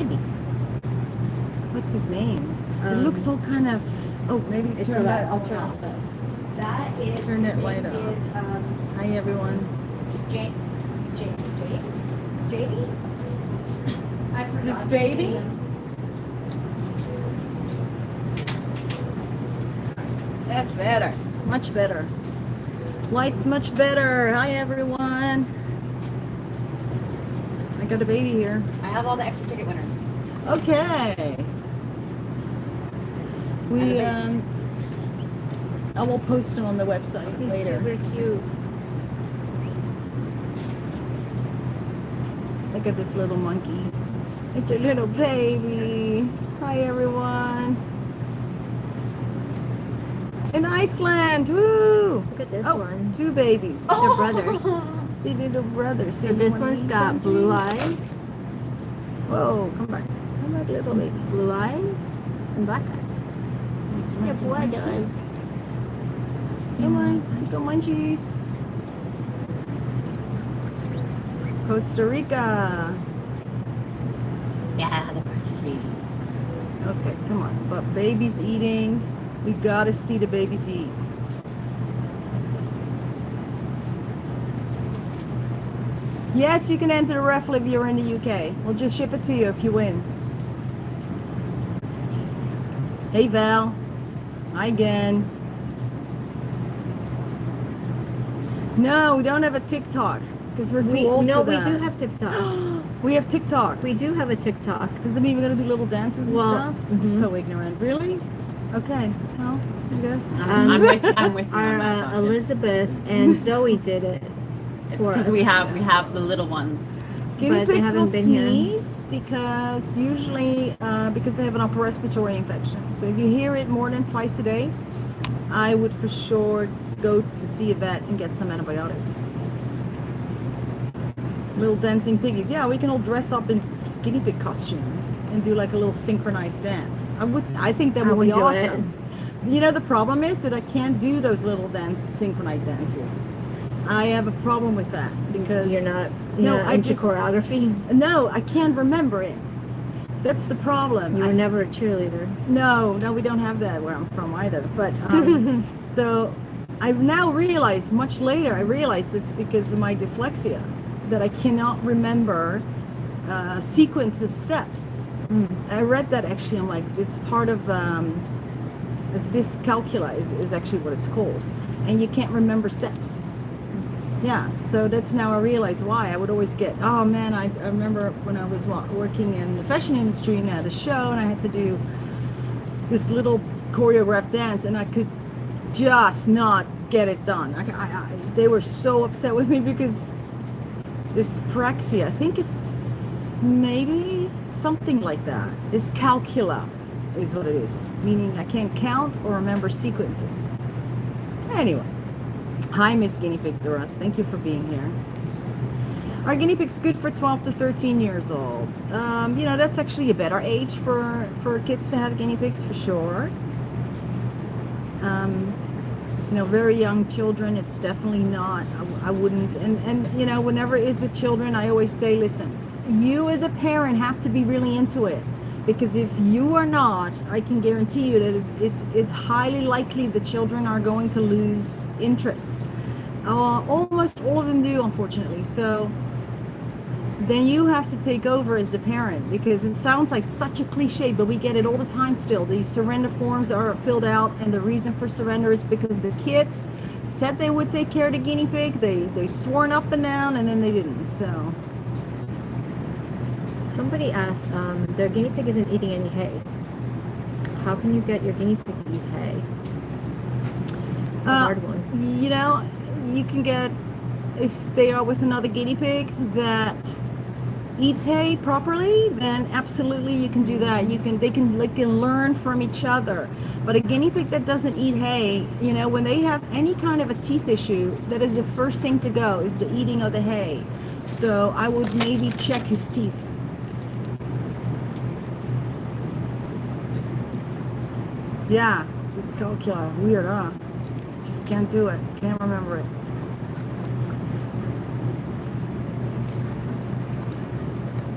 baby. What's his name? It looks all kind of. Oh, maybe It's turn that. a I'll turn off that. That is. Turn that his light name off. Is, Hi everyone. James. JD? I forgot. This baby? That's better. Much better. Light's much better. Hi everyone. I got a baby here. I have all the extra ticket winners. Okay. We I will post them on the website He's later. super cute. Look at this little monkey. It's a little baby. Hi everyone. In Iceland, woo! Look at this Oh, one. 2 babies. They're brothers. They little brothers. So this one's got blue eyes, Whoa, come back. Come back, little baby. blue eyes, and black eyes. Yeah, boy does. Come on, take a munchies. Costa Rica. Yeah, the first lady. Okay, come on. But baby's eating. We gotta see the babies eat. Yes, you can enter the raffle if you're in the UK. We'll just ship it to you if you win. Hey Val. Hi again. No, we don't have a TikTok because we're too old for that. We do have TikTok. We have TikTok. We do have a TikTok. Does it mean we're gonna do little dances and Well, stuff? I'm so ignorant. Really? Okay. Well, I guess. I'm with you on Our that, Saskia. Elizabeth and Zoe did it. It's for because us. we have the little ones. Guinea but they pigs will haven't been here. sneeze because usually because they have an upper respiratory infection. So if you hear it more than twice a day, I would for sure go to see a vet and get some antibiotics. Little dancing piggies. Yeah, we can all dress up in guinea pig costumes and do like a little synchronized dance. I think that I would be would do awesome. You know, the problem is that I can't do those little synchronized dances. I have a problem with that because You're not I into just- choreography. No, I can't remember it. That's the problem. You were never a cheerleader. No, we don't have that where I'm from either. But so I've now realized, much later, I realized it's because of my dyslexia that I cannot remember sequence of steps. I read that actually. I'm like, it's part of this dyscalculia is actually what it's called, and you can't remember steps. Yeah, so that's now I realize why. I would always get, oh man, I remember when I was working in the fashion industry and I had a show and I had to do this little choreographed dance and I could just not get it done. They were so upset with me because dyspraxia, I think it's maybe something like that. Dyscalculia is what it is, meaning I can't count or remember sequences. Anyway. Hi, Miss Guinea Pigs or Us. Thank you for being here. Are guinea pigs good for 12 to 13 years old? You know, that's actually a better age for kids to have guinea pigs for sure. You know, very young children, it's definitely not. I wouldn't. And you know, whenever it is with children, I always say, listen, you as a parent have to be really into it. Because if you are not, I can guarantee you that it's highly likely the children are going to lose interest. Almost all of them do, unfortunately. So then you have to take over as the parent, because it sounds like such a cliche, but we get it all the time still. These surrender forms are filled out, and the reason for surrender is because the kids said they would take care of the guinea pig. They sworn up and down, and then they didn't. So. Somebody asked, their guinea pig isn't eating any hay. How can you get your guinea pig to eat hay? It's a hard one. You know, you can get, if they are with another guinea pig that eats hay properly, then absolutely you can do that. They can learn from each other. But a guinea pig that doesn't eat hay, you know, when they have any kind of a teeth issue, that is the first thing to go, is the eating of the hay. So I would maybe check his teeth. Yeah, dyscalculia, weird, huh? Just can't do it. Can't remember it.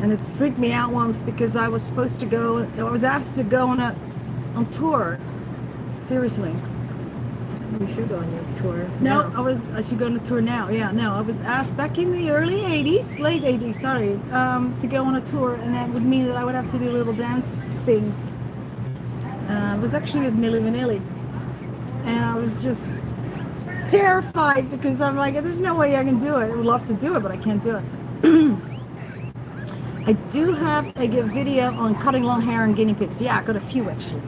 And it freaked me out once because I was asked to go on tour. Seriously. You should go on your tour. No, now. I should go on a tour now. Yeah, no, I was asked back in the late 80s, sorry, to go on a tour, and that would mean that I would have to do little dance things. It was actually with Milli Vanilli. And I was just terrified because I'm like, there's no way I can do it. I would love to do it, but I can't do it. I do have a good video on cutting long hair and guinea pigs. Yeah, I got a few actually.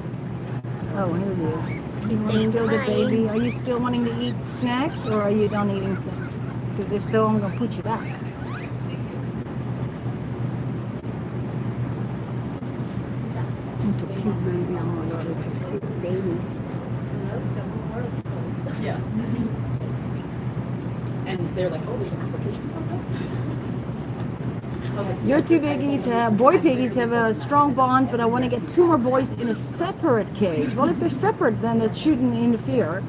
Oh, here it is. You want to still get baby? Are you still wanting to eat snacks, or are you done eating snacks? Because if so, I'm gonna put you back. It's a cute baby. Oh my god, it's a cute baby. Yeah. And they're like, oh, there's an application process. Your two piggies, boy piggies, have a strong bond, but I want to get 2 more boys in a separate cage. Well, if they're separate, then that shouldn't interfere.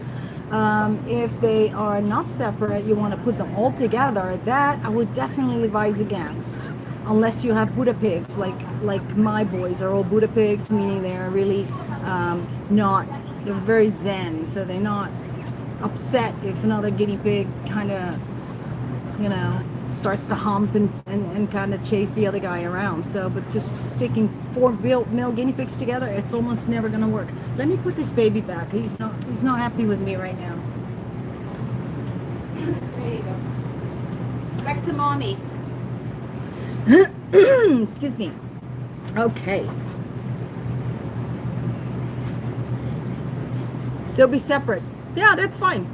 If they are not separate, you want to put them all together. That I would definitely advise against, unless you have Buddha pigs, like my boys are all Buddha pigs, meaning they're really they're very zen, so they're not upset if another guinea pig kind of, starts to hump and kind of chase the other guy around. So, but just sticking 4 male guinea pigs together, it's almost never going to work. Let me put this baby back. He's not happy with me right now. There you go. Back to mommy. Excuse me. Okay. They'll be separate. Yeah, that's fine.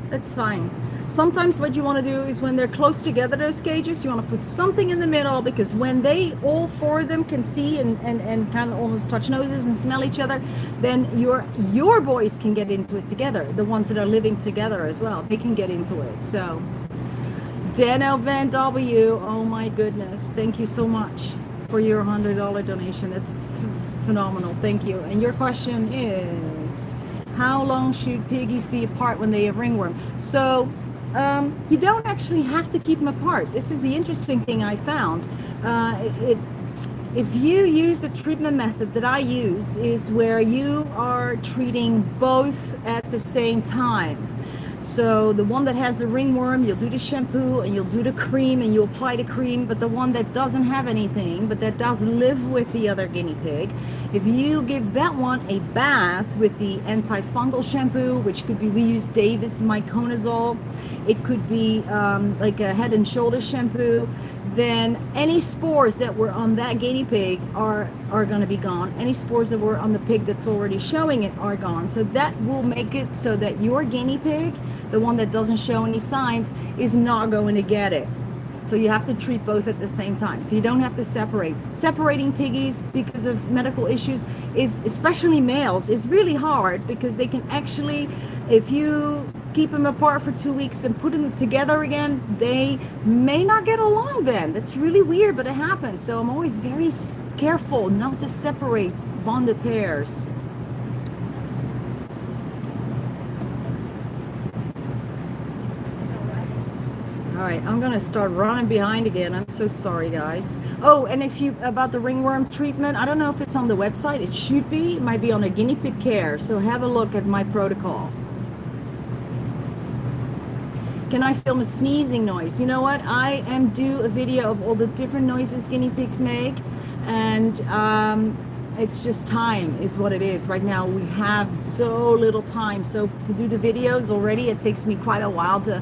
That's fine. Sometimes what you want to do is when they're close together, those cages, you want to put something in the middle, because when they, all 4 of them, can see and kind of almost touch noses and smell each other, then your boys can get into it together. The ones that are living together as well, they can get into it. So, Dano Van W, oh my goodness, thank you so much for your $100 donation. It's phenomenal. Thank you. And your question is, how long should piggies be apart when they have ringworm? So, you don't actually have to keep them apart. This is the interesting thing I found. If you use the treatment method that I use, is where you are treating both at the same time. So the one that has the ringworm, you'll do the shampoo and you'll do the cream and you apply the cream, but the one that doesn't have anything, but that does live with the other guinea pig, if you give that one a bath with the antifungal shampoo, which could be, we use Davis Myconazole, it could be like a head and shoulder shampoo, then any spores that were on that guinea pig are going to be gone. Any spores that were on the pig that's already showing it are gone. So that will make it so that your guinea pig, the one that doesn't show any signs, is not going to get it. So you have to treat both at the same time. So you don't have to separate. Separating piggies because of medical issues is, especially males, is really hard, because they can actually, if you keep them apart for 2 weeks, then put them together again, they may not get along then. That's really weird, but it happens. So I'm always very careful not to separate bonded pairs. All right, I'm gonna start running behind again. I'm so sorry, guys. Oh, and if you, about the ringworm treatment, I don't know if it's on the website. It should be. It might be on a guinea pig care. So have a look at my protocol. Can I film a sneezing noise? You know what? I am due a video of all the different noises guinea pigs make, and it's just time is what it is. Right now we have so little time. So to do the videos already, it takes me quite a while to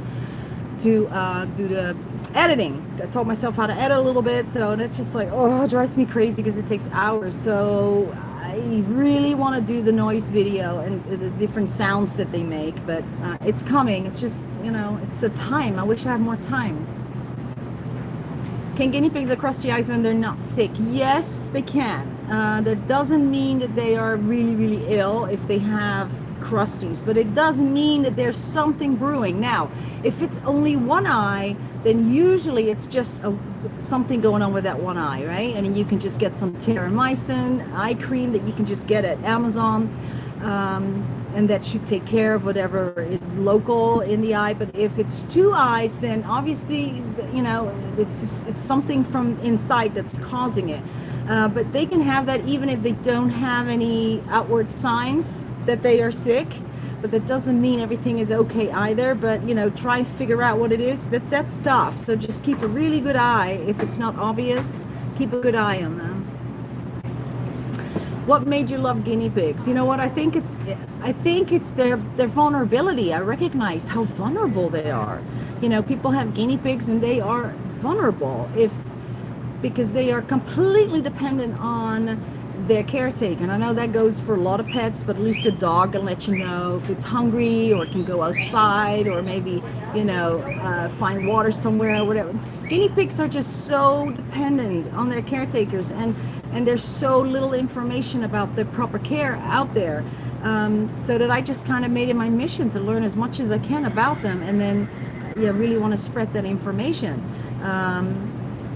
do the editing. I taught myself how to edit a little bit, so that's just like, oh, it drives me crazy because it takes hours. So I really want to do the noise video and the different sounds that they make, but it's coming. It's just, it's the time. I wish I had more time. Can guinea pigs have crusty eyes when they're not sick? Yes, they can. That doesn't mean that they are really, really ill if they have crusties, but it does mean that there's something brewing. Now, if it's only one eye, then usually it's just something going on with that one eye, right? And then you can just get some terramycin eye cream that you can just get at Amazon, and that should take care of whatever is local in the eye. But if it's 2 eyes, then obviously, you know, it's something from inside that's causing it. But they can have that even if they don't have any outward signs that they are sick. But that doesn't mean everything is okay either. But, you know, try and figure out what it is. That's tough. So just keep a really good eye. If it's not obvious, keep a good eye on them. What made you love guinea pigs? You know what? I think it's their vulnerability. I recognize how vulnerable they are. You know, people have guinea pigs and they are vulnerable because they are completely dependent on their caretaker. And I know that goes for a lot of pets, but at least a dog can let you know if it's hungry, or can go outside, or maybe, you know, find water somewhere or whatever. Guinea pigs are just so dependent on their caretakers, and there's so little information about the proper care out there, so that I just kind of made it my mission to learn as much as I can about them, and then really want to spread that information.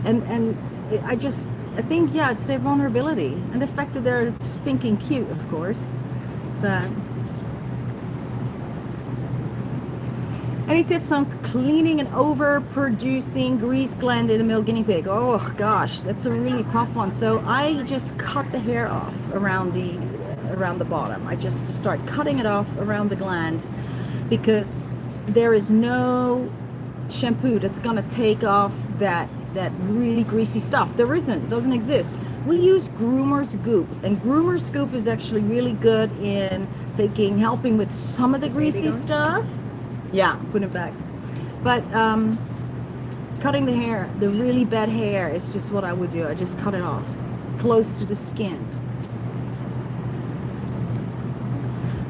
And I think it's their vulnerability and the fact that they're stinking cute, of course. But any tips on cleaning an overproducing grease gland in a male guinea pig? Oh gosh, that's a really tough one. So I just cut the hair off around the bottom. I just start cutting it off around the gland, because there is no shampoo that's gonna take off that really greasy stuff. Doesn't exist. We use Groomer's Goop, and Groomer's Goop is actually really good in helping with some of the greasy stuff. Yeah, put it back. But cutting the hair, the really bad hair, is just what I would do. I just cut it off close to the skin.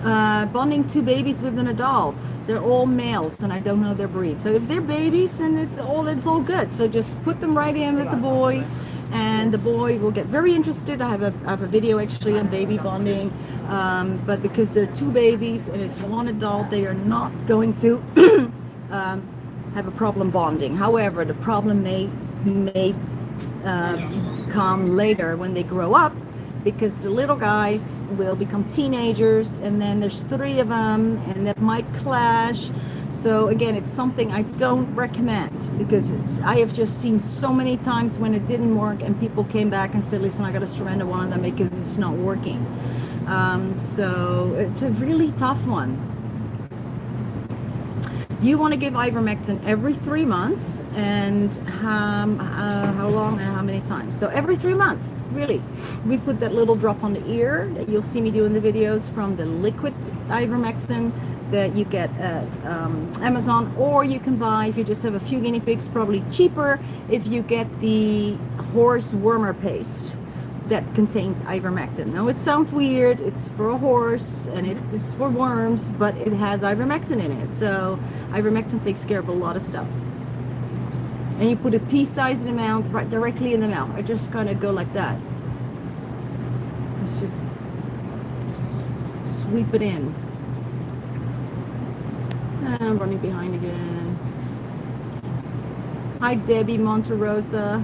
Bonding 2 babies with an adult. They're all males, and I don't know their breed. So if they're babies, then it's all good. So just put them right in with the boy, and the boy will get very interested. I have a video actually on baby bonding, but because they're 2 babies and it's 1 adult, they are not going to have a problem bonding. However, the problem may come later when they grow up, because the little guys will become teenagers, and then there's 3 of them, and that might clash. So again, it's something I don't recommend, because I have just seen so many times when it didn't work and people came back and said, listen, I got to surrender one of them because it's not working. So it's a really tough one. You want to give ivermectin every 3 months, and how long and how many times? So every 3 months, really. We put that little drop on the ear that you'll see me do in the videos from the liquid ivermectin that you get at Amazon, or you can buy, if you just have a few guinea pigs, probably cheaper if you get the horse wormer paste that contains ivermectin. Now it sounds weird, it's for a horse and it is for worms, but it has ivermectin in it. So ivermectin takes care of a lot of stuff. And you put a pea-sized amount right directly in the mouth. I just kind of go like that. It's just sweep it in. And I'm running behind again. Hi Debbie Monterosa.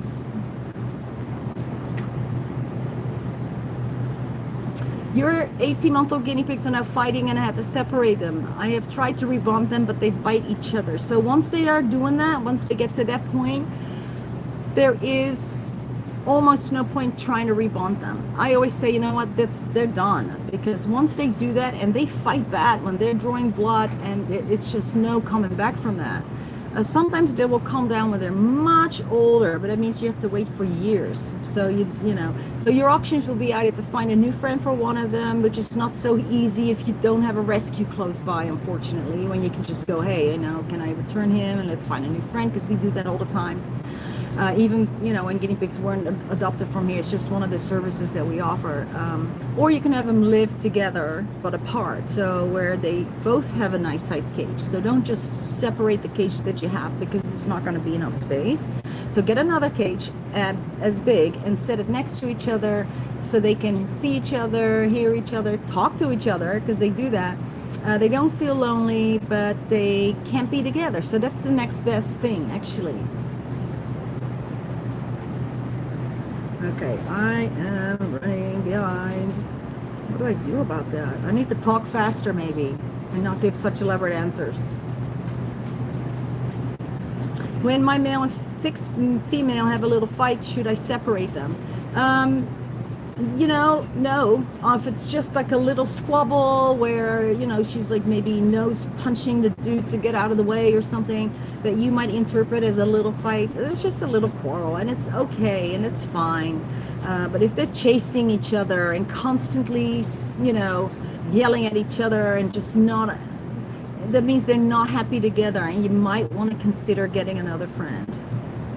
Your 18-month-old guinea pigs are now fighting, and I had to separate them. I have tried to rebond them, but they bite each other. So once they are doing that, once they get to that point, there is almost no point trying to rebond them. I always say, you know what, they're done. Because once they do that, and they fight back when they're drawing blood, and it's just no coming back from that. Sometimes they will calm down when they're much older, but that means you have to wait for years. So so your options will be either to find a new friend for one of them, which is not so easy if you don't have a rescue close by, unfortunately, when you can just go, hey, can I return him, and let's find a new friend, because we do that all the time. Even when guinea pigs weren't adopted from here, it's just one of the services that we offer. Or you can have them live together but apart, so where they both have a nice size cage. So don't just separate the cage that you have, because it's not going to be enough space. So get another cage as big and set it next to each other, so they can see each other, hear each other, talk to each other, because they do that. They don't feel lonely, but they can't be together. So that's the next best thing, actually. Okay, I am running behind. What do I do about that? I need to talk faster maybe and not give such elaborate answers. When my male and fixed female have a little fight, should I separate them? You know, no. If it's just like a little squabble where, you know, she's like maybe nose punching the dude to get out of the way or something that you might interpret as a little fight, it's just a little quarrel and it's okay and it's fine. But if they're chasing each other and constantly, you know, yelling at each other and just not, that means they're not happy together, and you might want to consider getting another friend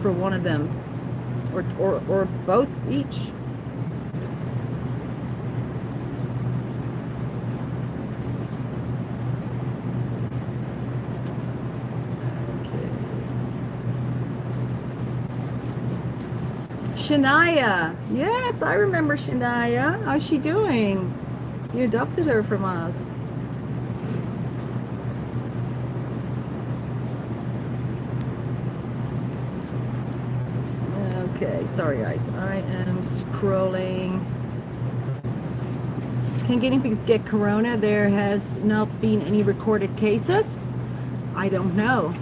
for one of them or both each. Shania, yes, I remember Shania. How's she doing? You adopted her from us. Okay, sorry guys, I am scrolling. Can guinea pigs get corona? There has not been any recorded cases. I don't know.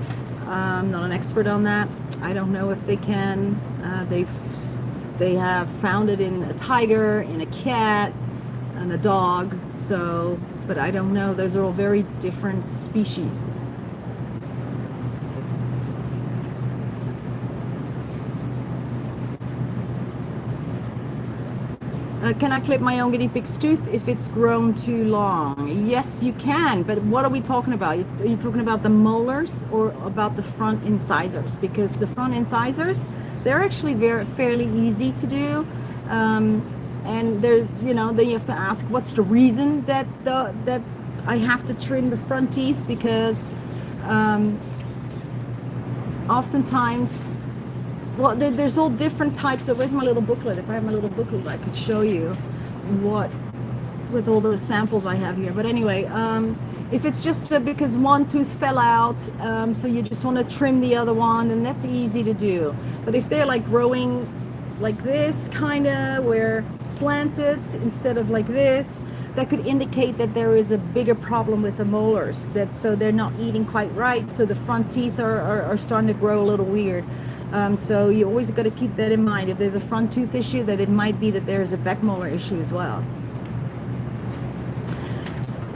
I'm not an expert on that. I don't know if they can. They have found it in a tiger, in a cat, and a dog. So, but I don't know. Those are all very different species. Can I clip my own guinea pig's tooth if it's grown too long? Yes, you can, but what are we talking about? Are you talking about the molars or about the front incisors? Because the front incisors, they're actually fairly easy to do. And there, you know, then you have to ask, what's the reason that I have to trim the front teeth? Because oftentimes, well, there's all different types of, where's my little booklet? If I have my little booklet, I could show you what, with all those samples I have here. But anyway, if it's just because one tooth fell out, so you just want to trim the other one, then that's easy to do. But if they're like growing like this, kind of, where slanted instead of like this, that could indicate that there is a bigger problem with the molars, that so they're not eating quite right, so the front teeth are starting to grow a little weird. So you always got to keep that in mind. If there's a front tooth issue, that it might be that there's a back molar issue as well.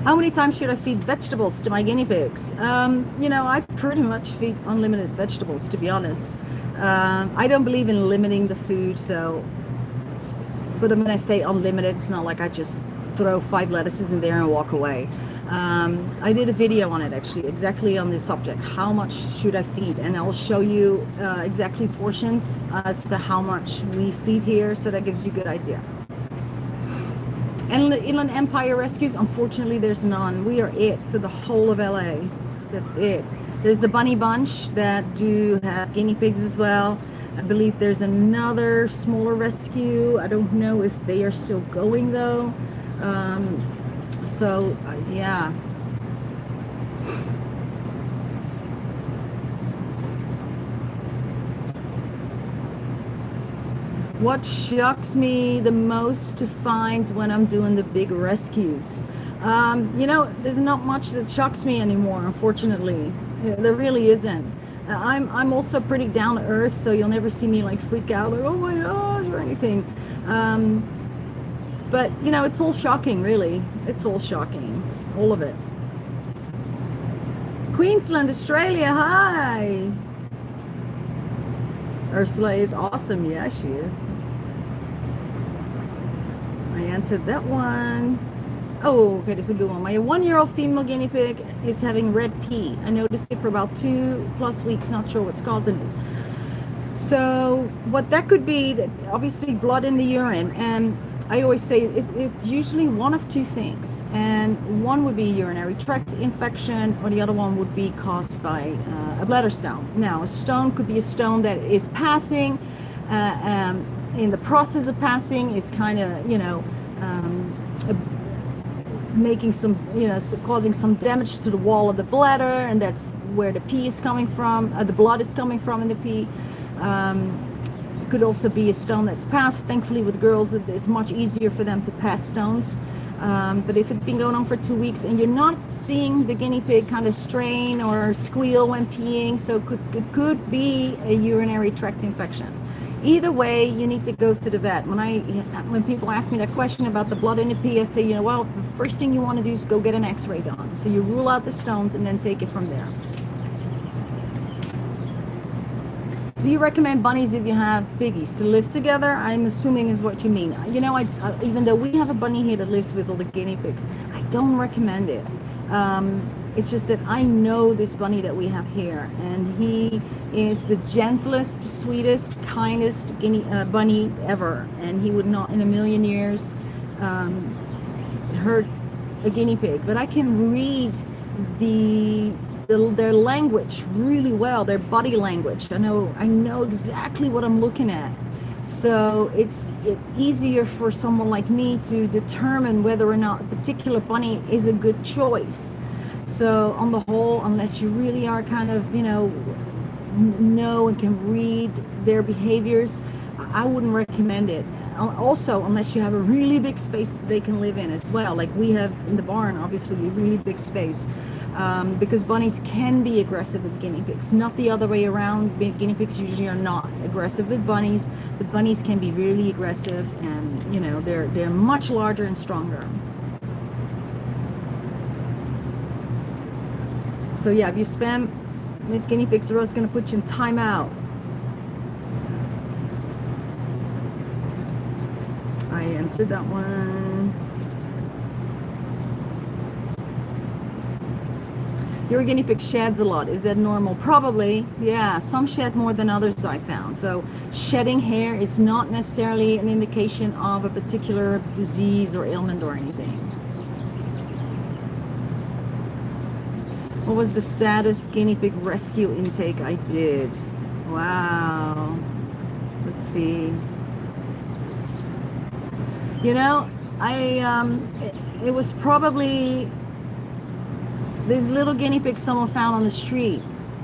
How many times should I feed vegetables to my guinea pigs? You know, I pretty much feed unlimited vegetables, to be honest. I don't believe in limiting the food, so, but when I say unlimited, it's not like I just throw 5 lettuces in there and walk away. I did a video on it actually, exactly on this subject. How much should I feed? And I'll show you exactly portions as to how much we feed here, so that gives you a good idea. And the Inland Empire rescues, unfortunately there's none. We are it for the whole of LA. That's it. There's the Bunny Bunch that do have guinea pigs as well. I believe there's another smaller rescue. I don't know if they are still going though. So yeah. What shocks me the most to find when I'm doing the big rescues? You know, there's not much that shocks me anymore, unfortunately. There really isn't. I'm also pretty down to earth, so you'll never see me like freak out, like, oh my gosh, or anything. But, you know, it's all shocking, really. It's all shocking. All of it. Queensland, Australia, hi! Ursula is awesome. Yeah, she is. I answered that one. Oh, okay, this is a good one. My 1-year-old female guinea pig is having red pee. I noticed it for about 2+ weeks, not sure what's causing this. So what that could be, obviously blood in the urine. And I always say it's usually one of 2 things. And one would be a urinary tract infection, or the other one would be caused by a bladder stone. Now, a stone could be a stone that is passing, in the process of passing is kind of, you know, making some, you know, causing some damage to the wall of the bladder, and that's where the pee is coming from, the blood is coming from in the pee. It could also be a stone that's passed. Thankfully with girls, it's much easier for them to pass stones. But if it's been going on for 2 weeks and you're not seeing the guinea pig kind of strain or squeal when peeing, so it could be a urinary tract infection. Either way, you need to go to the vet. When people ask me that question about the blood in the pee, I say, well, the first thing you want to do is go get an x-ray done. So you rule out the stones and then take it from there. Do you recommend bunnies if you have piggies to live together? I'm assuming is what you mean. Even though we have a bunny here that lives with all the guinea pigs, I don't recommend it. It's just that I know this bunny that we have here, and he is the gentlest, sweetest, kindest bunny ever, and he would not in a million years hurt a guinea pig. But I can read their language really well, their body language. I know exactly what I'm looking at. So it's easier for someone like me to determine whether or not a particular bunny is a good choice. So on the whole, unless you really are kind of, know and can read their behaviors, I wouldn't recommend it. Also, unless you have a really big space that they can live in as well. Like we have in the barn, obviously, a really big space. Because bunnies can be aggressive with guinea pigs, not the other way around. Guinea pigs usually are not aggressive with bunnies, but bunnies can be really aggressive, and they're much larger and stronger. So yeah, if you spam Miss Guinea Pigs, the Rose is going to put you in timeout. I answered that one. Your guinea pig sheds a lot. Is that normal? Probably. Yeah, some shed more than others, I found. So shedding hair is not necessarily an indication of a particular disease or ailment or anything. What was the saddest guinea pig rescue intake I did? Wow. Let's see. It was probably this little guinea pig someone found on the street,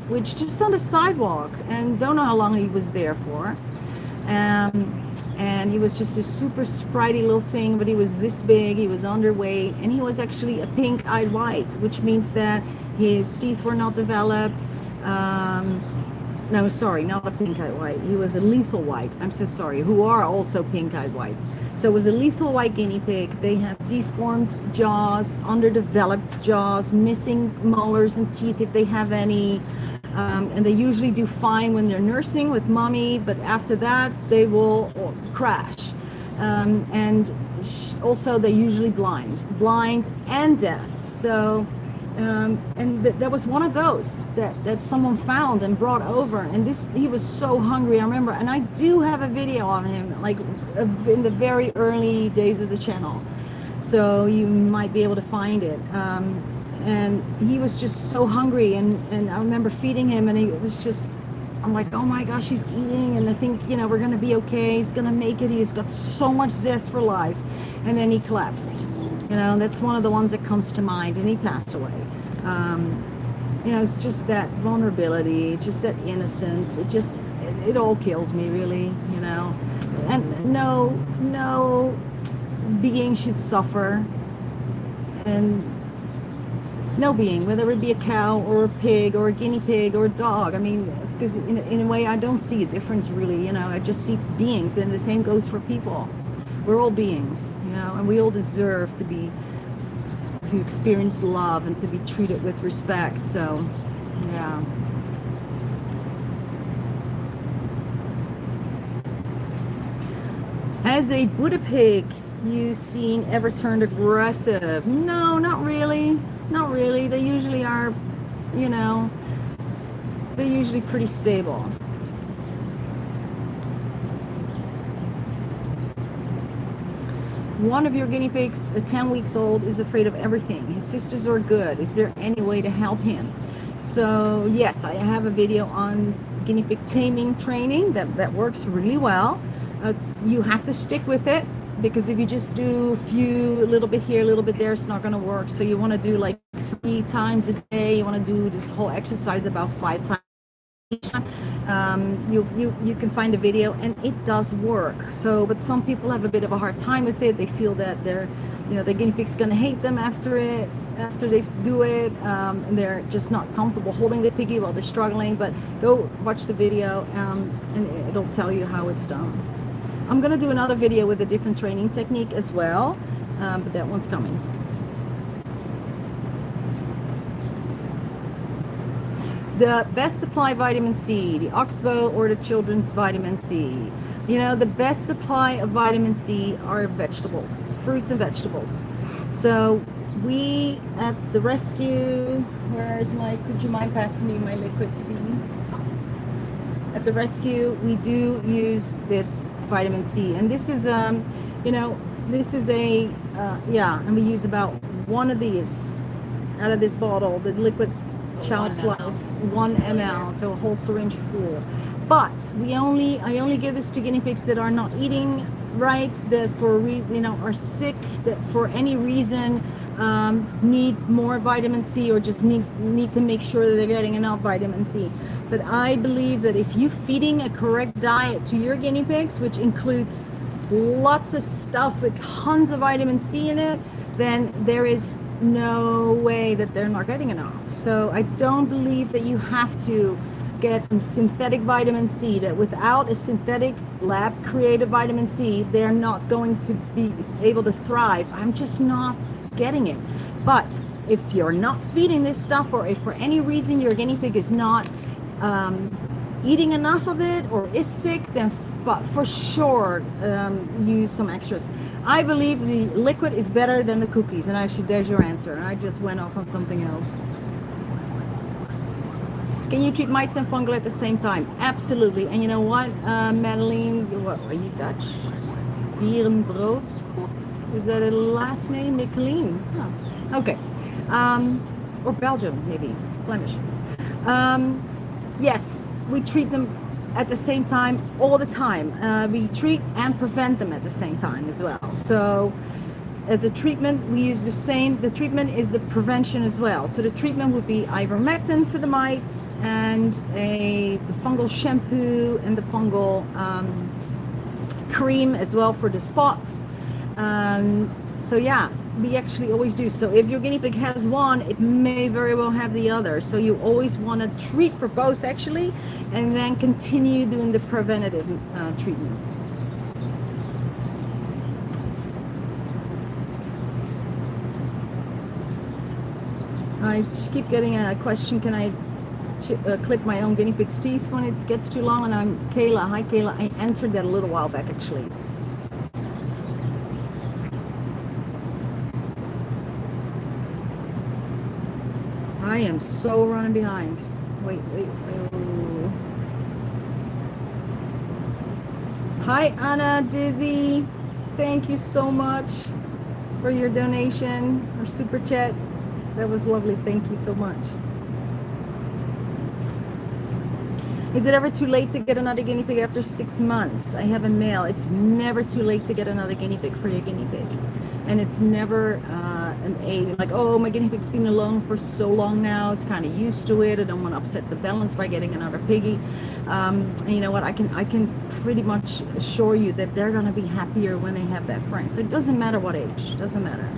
which just on the sidewalk, and don't know how long he was there for. And he was just a super spritey little thing, but he was this big, he was underweight, and he was actually a pink-eyed white, which means that his teeth were not developed. No, sorry, not a pink-eyed white. He was a lethal white. I'm so sorry, who are also pink-eyed whites. So it was a lethal white guinea pig. They have deformed jaws, underdeveloped jaws, missing molars and teeth if they have any. And they usually do fine when they're nursing with mommy, but after that they will crash. And also they're usually blind and deaf. So that was one of those that someone found and brought over, and he was so hungry, I remember. And I do have a video of him, like in the very early days of the channel, so you might be able to find it. And he was just so hungry, and I remember feeding him, and he was just, I'm like, oh my gosh, he's eating, and I think, we're gonna be okay, he's gonna make it, he's got so much zest for life. And then he collapsed. That's one of the ones that comes to mind, and he passed away. It's just that vulnerability, just that innocence. It all kills me, really, And no being should suffer, and no being, whether it be a cow or a pig or a guinea pig or a dog. I mean, because in a way I don't see a difference, really. I just see beings, and the same goes for people. We're all beings, and we all deserve to experience love and to be treated with respect. So, yeah. Has a Buddha pig you seen ever turned aggressive? No, not really. Not really. They usually are, they're usually pretty stable. One of your guinea pigs, 10 weeks old, is afraid of everything. His sisters are good. Is there any way to help him? So yes, I have a video on guinea pig taming training that works really well. You have to stick with it, because if you just do a little bit here, a little bit there, it's not going to work. So you want to do like 3 times a day. You want to do this whole exercise about 5 times. You can find a video, and it does work. So, but some people have a bit of a hard time with it. They feel that they're you know, the guinea pig's gonna hate them after they do it, and they're just not comfortable holding the piggy while they're struggling. But go watch the video, and it'll tell you how it's done. I'm gonna do another video with a different training technique as well, but that one's coming. The best supply vitamin C, the Oxbow or the children's vitamin C. You know, the best supply of vitamin C are vegetables, fruits and vegetables. So we at the rescue, could you mind passing me my liquid C? At the rescue, we do use this vitamin C. And this is, you know, this is and we use about one of these out of this bottle, the liquid Child's Life, 1 ml, so a whole syringe full. But I only give this to guinea pigs that are not eating right, that are sick, that for any reason need more vitamin C, or just need to make sure that they're getting enough vitamin C. But I believe that if you're feeding a correct diet to your guinea pigs, which includes lots of stuff with tons of vitamin C in it, then there is no way that they're not getting enough. So I don't believe that you have to get synthetic vitamin C, that without a synthetic lab created vitamin C, they're not going to be able to thrive. I'm just not getting it. But if you're not feeding this stuff, or if for any reason your guinea pig is not eating enough of it or is sick, then but for sure use some extras. I believe the liquid is better than the cookies, and actually there's your answer. I just went off on something else. Can you treat mites and fungal at the same time? Absolutely. And you know what, Madeline, what, are you Dutch? Bierenbroodspot? Is that a last name? Nicolene? Oh, okay. Or Belgium, maybe. Flemish. Yes, we treat them at the same time all the time. We treat and prevent them at the same time as well. So as a treatment, we use the same. The treatment is the prevention as well. So the treatment would be ivermectin for the mites, and the fungal shampoo, and the fungal cream as well for the spots. So yeah, we actually always do. So if your guinea pig has one, it may very well have the other. So you always want to treat for both actually, and then continue doing the preventative treatment. I keep getting a question, can I clip my own guinea pig's teeth when it gets too long? And I'm Kayla. Hi Kayla. I answered that a little while back actually. I am so running behind. Wait. Oh. Hi Anna Dizzy. Thank you so much for your donation or super chat. That was lovely. Thank you so much. Is it ever too late to get another guinea pig after 6 months? I have a male. It's never too late to get another guinea pig for your guinea pig. And it's never an age, like, oh, my guinea pig's been alone for so long now, it's kind of used to it, I don't want to upset the balance by getting another piggy. And you know what, I can pretty much assure you that they're going to be happier when they have that friend. So it doesn't matter what age, it doesn't matter.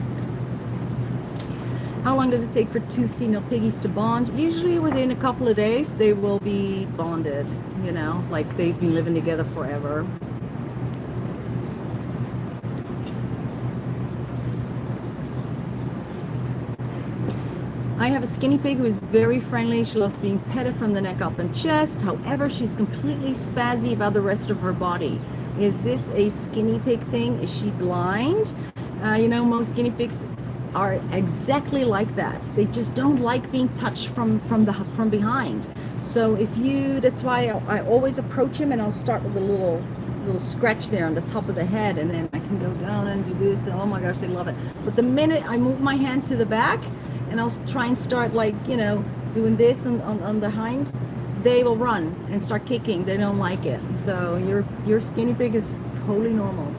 How long does it take for 2 female piggies to bond? Usually within a couple of days they will be bonded, you know, like they've been living together forever. I have a skinny pig who is very friendly. She loves being petted from the neck up and chest. However, she's completely spazzy about the rest of her body. Is this a skinny pig thing? Is she blind? You know, most guinea pigs are exactly like that. They just don't like being touched from behind. So that's why I always approach him, and I'll start with a little scratch there on the top of the head, and then I can go down and do this, and oh my gosh, they love it. But the minute I move my hand to the back, and I'll try and start, like, you know, doing this on the hind, they will run and start kicking. They don't like it. So your skinny pig is totally normal.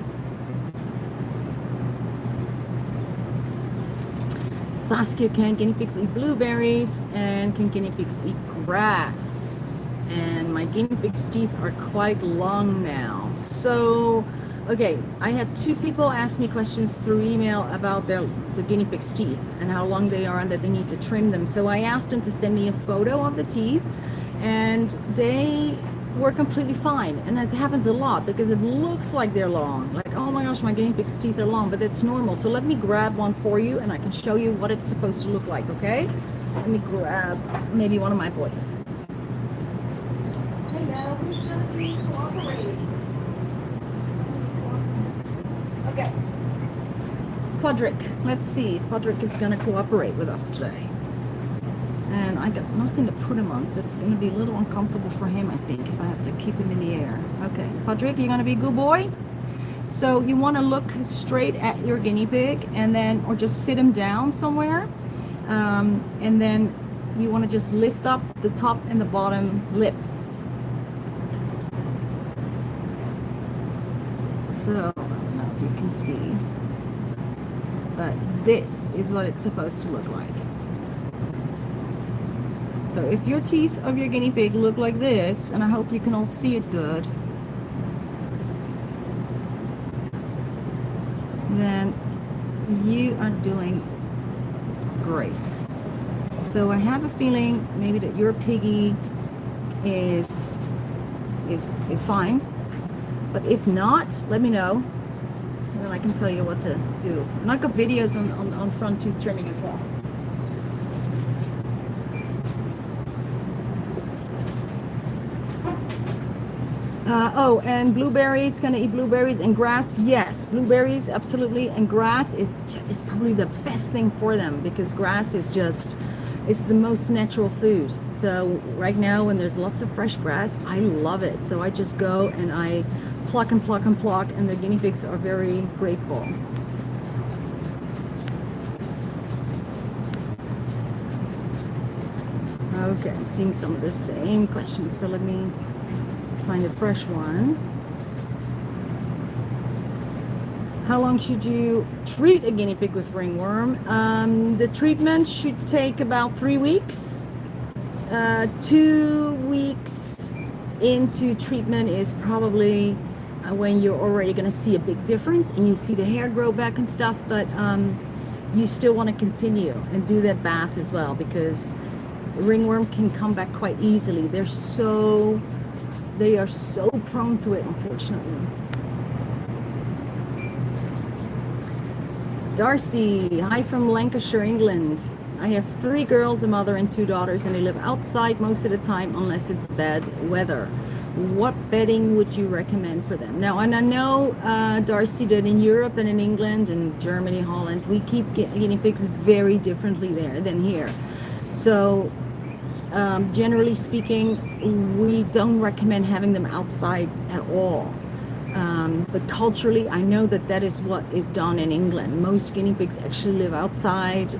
Saskia, can guinea pigs eat blueberries, and can guinea pigs eat grass? And my guinea pig's teeth are quite long now. So Okay, I had 2 people ask me questions through email about the guinea pig's teeth and how long they are and that they need to trim them. So I asked them to send me a photo of the teeth, and they were completely fine. And that happens a lot because it looks like they're long. Like, oh my gosh, my guinea pig's teeth are long, but that's normal. So let me grab one for you and I can show you what it's supposed to look like, okay? Let me grab maybe one of my boys. Hello, who's gonna be cooperating? Okay. Podrick, let's see if Podrick is gonna cooperate with us today. And I got nothing to put him on, so it's gonna be a little uncomfortable for him, I think, if I have to keep him in the air. Okay, Podrick, you're gonna be a good boy? So you wanna look straight at your guinea pig and then, or just sit him down somewhere. And then you wanna just lift up the top and the bottom lip. So, I don't know if you can see, but this is what it's supposed to look like. So if your teeth of your guinea pig look like this, and I hope you can all see it good, then you are doing great. So I have a feeling maybe that your piggy is fine. But if not, let me know, and then I can tell you what to do. And I've got videos on front tooth trimming as well. Oh, and blueberries, gonna eat blueberries and grass? Yes, blueberries, absolutely. And grass is probably the best thing for them because grass is just, it's the most natural food. So right now when there's lots of fresh grass, I love it. So I just go and I pluck and pluck and pluck, and the guinea pigs are very grateful. Okay, I'm seeing some of the same questions, so let me find a fresh one. How long should you treat a guinea pig with ringworm? The treatment should take about 3 weeks. 2 weeks into treatment is probably when you're already going to see a big difference and you see the hair grow back and stuff, but you still want to continue and do that bath as well because ringworm can come back quite easily. They are so prone to it, unfortunately. Darcy, hi from Lancashire, England. I have 3 girls, a mother and 2 daughters, and they live outside most of the time unless it's bad weather. What bedding would you recommend for them? Now, and I know, Darcy, that in Europe and in England and Germany, Holland, we keep guinea pigs very differently there than here. So, generally speaking, we don't recommend having them outside at all. But culturally, I know that is what is done in England. Most guinea pigs actually live outside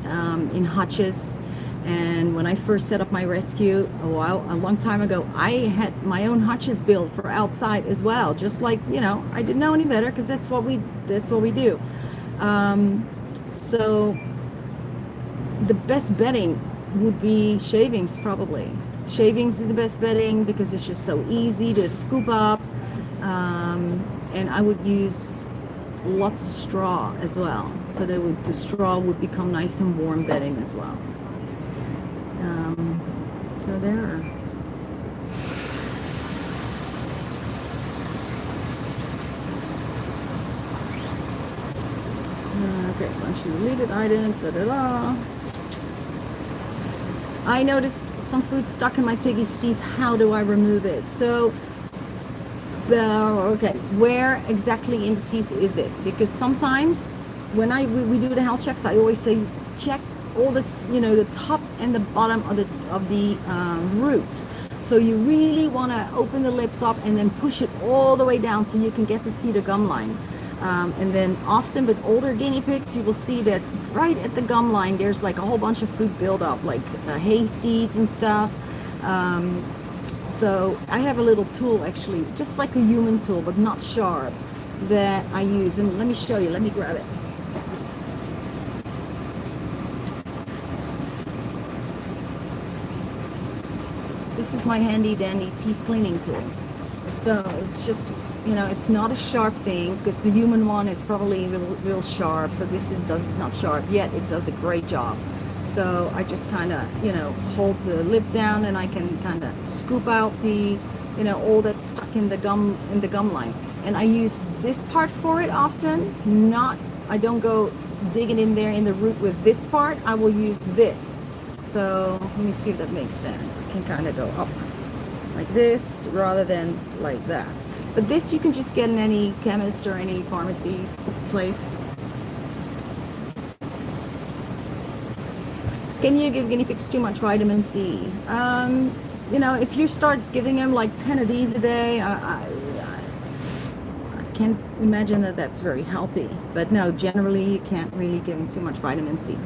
in hutches. And when I first set up my rescue a long time ago, I had my own hutches built for outside as well. Just like, I didn't know any better because that's what we do. So the best bedding would be shavings, probably. Shavings is the best bedding because it's just so easy to scoop up. And I would use lots of straw as well, so that the straw would become nice and warm bedding as well. So there. Okay, bunch of deleted items. I noticed some food stuck in my piggy's teeth. How do I remove it? So, okay, where exactly in the teeth is it? Because sometimes when we do the health checks, I always say check all the the top and the bottom of the root. So you really want to open the lips up and then push it all the way down so you can get to see the gum line. And then often with older guinea pigs, you will see that right at the gum line, there's like a whole bunch of food buildup, like hay seeds and stuff. So I have a little tool, actually, just like a human tool, but not sharp, that I use. And let me show you. Let me grab it. This is my handy dandy teeth cleaning tool. So it's just, you know, it's not a sharp thing because the human one is probably real sharp. So this is not sharp, yet it does a great job. So I just kind of, you know, hold the lip down and I can kind of scoop out the, you know, all that's stuck in the gum line. And I use this part for it often. I don't go digging in there in the root with this part. I will use this. So let me see if that makes sense. I can kind of go up like this rather than like that. But this you can just get in any chemist or any pharmacy place. Can you give guinea pigs too much vitamin C? You know, if you start giving them like 10 of these a day, I can't imagine that that's very healthy. But no, generally you can't really give them too much vitamin C.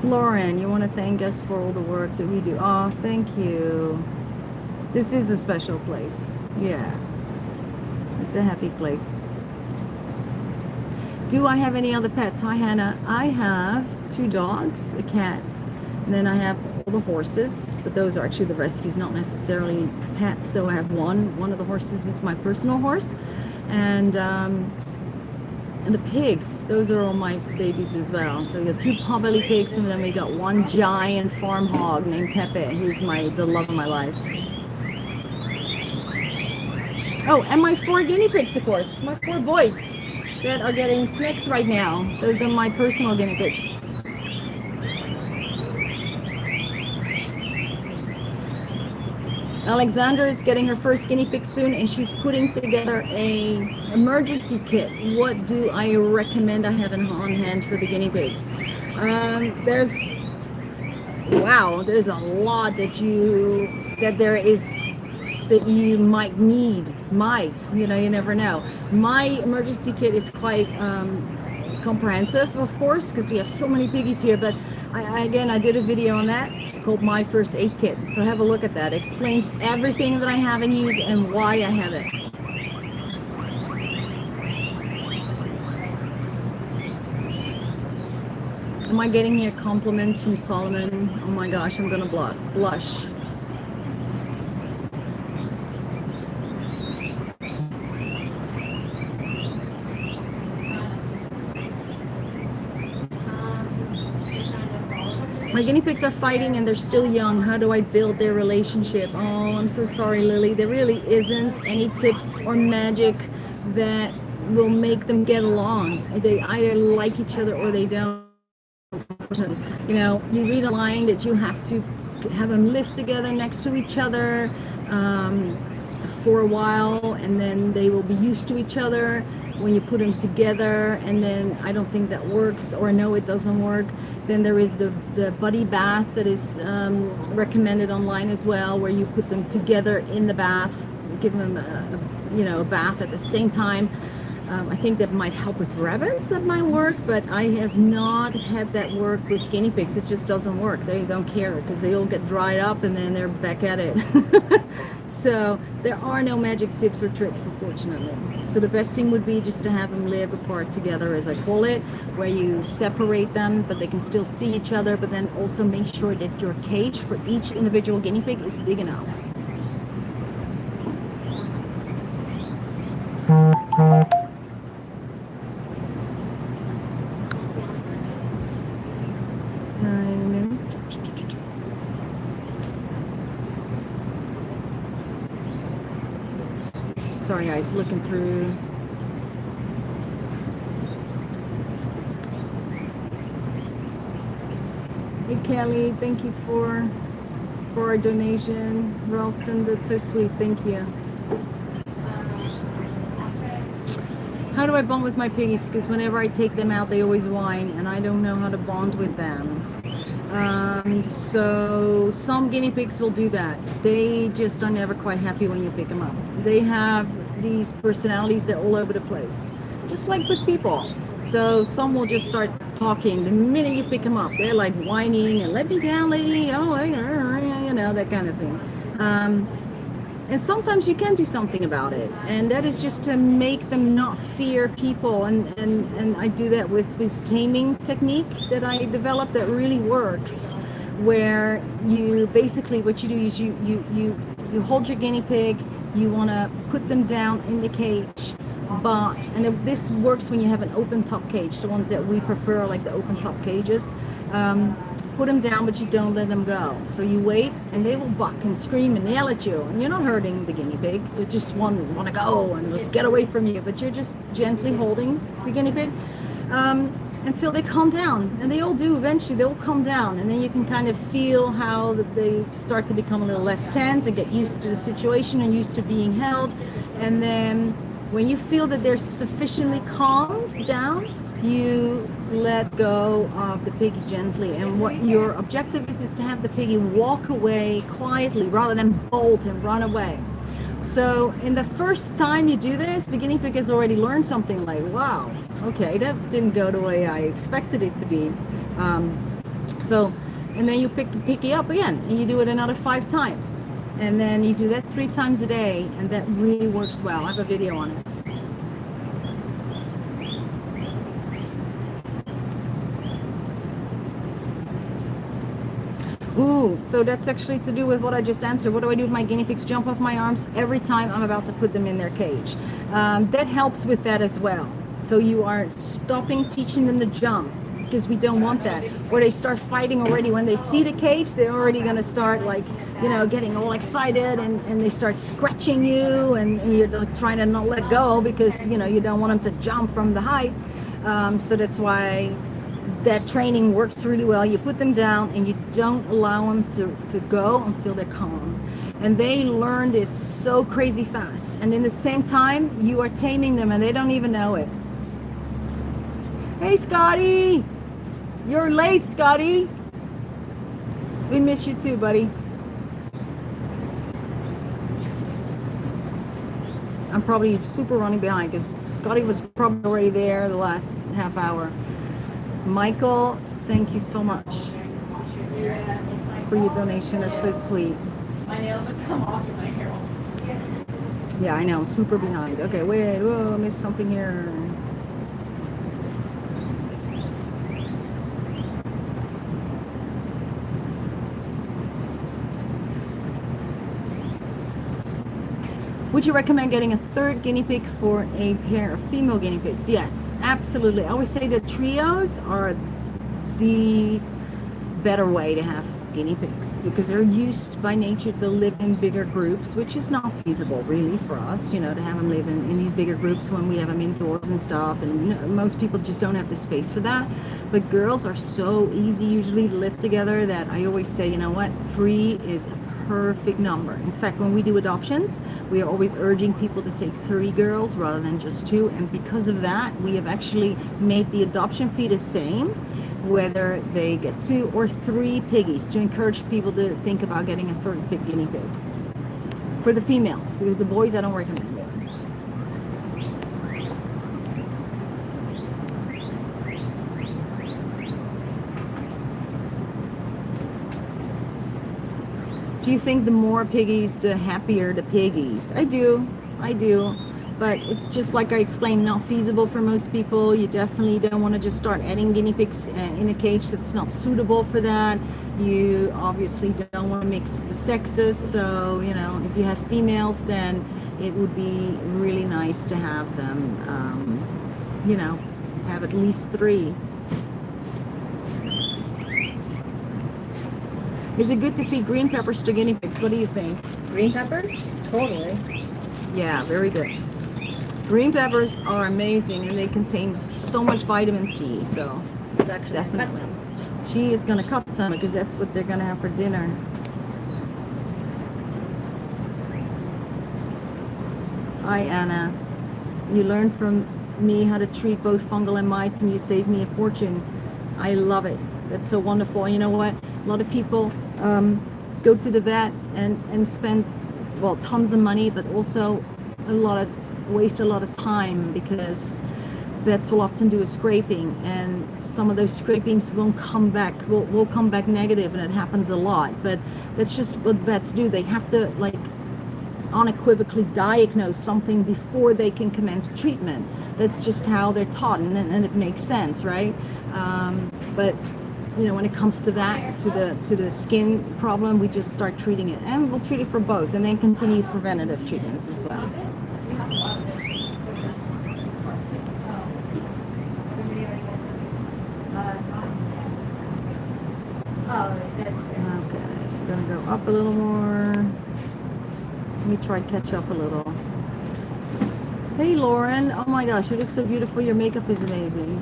Lauren, you want to thank us for all the work that we do. Oh, thank you. This is a special place. Yeah. It's a happy place. Do I have any other pets? Hi, Hannah. I have 2 dogs, a cat, and then I have all the horses, but those are actually the rescues, not necessarily pets, though I have one. One of the horses is my personal horse. And the pigs, those are all my babies as well. So we got 2 potbelly pigs, and then we got 1 giant farm hog named Pepe, who's the love of my life. Oh, and my 4 guinea pigs, of course. My 4 boys that are getting snacks right now. Those are my personal guinea pigs. Alexandra is getting her first guinea pig soon, and she's putting together a emergency kit. What do I recommend I have on hand for the guinea pigs? There's a lot that you might need. You know, you never know. My emergency kit is quite comprehensive, of course, because we have so many piggies here, but I did a video on that called My First Aid Kit. So have a look at that. It explains everything that I have and use and why I have it. Am I getting here compliments from Solomon? Oh my gosh, I'm gonna blush. My guinea pigs are fighting and they're still young. How do I build their relationship? Oh, I'm so sorry, Lily. There really isn't any tips or magic that will make them get along. They either like each other or they don't. You know, you read a line that you have to have them live together next to each other for a while, and then they will be used to each other when you put them together, and then I don't think that works, or I know it doesn't work. Then there is the buddy bath that is recommended online as well, where you put them together in the bath, give them a bath at the same time. I think that might help with rabbits, that might work, but I have not had that work with guinea pigs. It just doesn't work. They don't care because they all get dried up and then they're back at it. So there are no magic tips or tricks, unfortunately. So the best thing would be just to have them live apart together, as I call it, where you separate them, but they can still see each other, but then also make sure that your cage for each individual guinea pig is big enough. Sorry guys, looking through. Hey Kelly, thank you for our donation. Ralston, that's so sweet, thank you. How do I bond with my piggies? Because whenever I take them out, they always whine, and I don't know how to bond with them. So some guinea pigs will do that. They just are never quite happy when you pick them up. They have these personalities that are all over the place, just like with people. So some will just start talking the minute you pick them up. They're like whining and let me down, lady. Oh, you know, that kind of thing. And sometimes you can do something about it, and that is just to make them not fear people. And I do that with this taming technique that I developed that really works, where you basically, what you do is you hold your guinea pig, you want to put them down in the cage, and this works when you have an open top cage, the ones that we prefer, like the open top cages. Put them down, but you don't let them go. So you wait, and they will buck and scream and yell at you, and you're not hurting the guinea pig. They just want to go and just get away from you, but you're just gently holding the guinea pig until they calm down. And they all do eventually. They all calm down, and then you can kind of feel how they start to become a little less tense and get used to the situation and used to being held. And then when you feel that they're sufficiently calmed down, you let go of the piggy gently, and what your objective is to have the piggy walk away quietly rather than bolt and run away. So in the first time you do this, the guinea pig has already learned something like, wow, okay, that didn't go the way I expected it to be. And then you pick the piggy up again, and you do it another 5 times, and then you do that 3 times a day, and that really works well. I have a video on it. Ooh, so that's actually to do with what I just answered. What do I do with my guinea pigs? Jump off my arms every time I'm about to put them in their cage. That helps with that as well. So you are stopping teaching them to jump, because we don't want that. Or they start fighting already. When they see the cage, they're already going to start getting all excited, and they start scratching you, and you're trying to not let go because, you don't want them to jump from the height. So that's why that training works really well. You put them down and you don't allow them to go until they're calm. And they learn this so crazy fast. And in the same time, you are taming them and they don't even know it. Hey, Scotty! You're late, Scotty! We miss you too, buddy. I'm probably super running behind because Scotty was probably already there the last half hour. Michael, thank you so much for your donation. That's so sweet. My nails would come off and my hair off. Yeah, I know. I'm super behind. Okay, wait. Whoa, I missed something here. Would you recommend getting a 3rd guinea pig for a pair of female guinea pigs? Yes, absolutely. I always say that trios are the better way to have guinea pigs because they're used by nature to live in bigger groups, which is not feasible really for us, to have them live in these bigger groups when we have them indoors and stuff. And most people just don't have the space for that. But girls are so easy usually to live together that I always say, 3 is a perfect number. In fact, when we do adoptions, we are always urging people to take 3 girls rather than just 2. And because of that, we have actually made the adoption fee the same, whether they get 2 or 3 piggies, to encourage people to think about getting a 3rd guinea pig for the females, because the boys I don't recommend it. Do you think the more piggies, the happier the piggies? I do. But it's just like I explained, not feasible for most people. You definitely don't want to just start adding guinea pigs in a cage that's not suitable for that. You obviously don't want to mix the sexes. So, if you have females, then it would be really nice to have them, have at least 3. Is it good to feed green peppers to guinea pigs? What do you think? Green peppers? Totally. Yeah, very good. Green peppers are amazing and they contain so much vitamin C, so definitely. She is going to cut some because that's what they're going to have for dinner. Hi, Anna. You learned from me how to treat both fungal and mites and you saved me a fortune. I love it. That's so wonderful. You know what? A lot of people go to the vet and spend, tons of money, but also waste a lot of time because vets will often do a scraping and some of those scrapings will come back negative, and it happens a lot. But that's just what vets do. They have to unequivocally diagnose something before they can commence treatment. That's just how they're taught, and it makes sense, right? But you know, when it comes to that, to the skin problem, we just start treating it, and we'll treat it for both, and then continue preventative treatments as well. We have a lot of this. Oh, that's good. Okay, I'm gonna go up a little more. Let me try catch up a little. Hey Lauren, oh my gosh, you look so beautiful. Your makeup is amazing.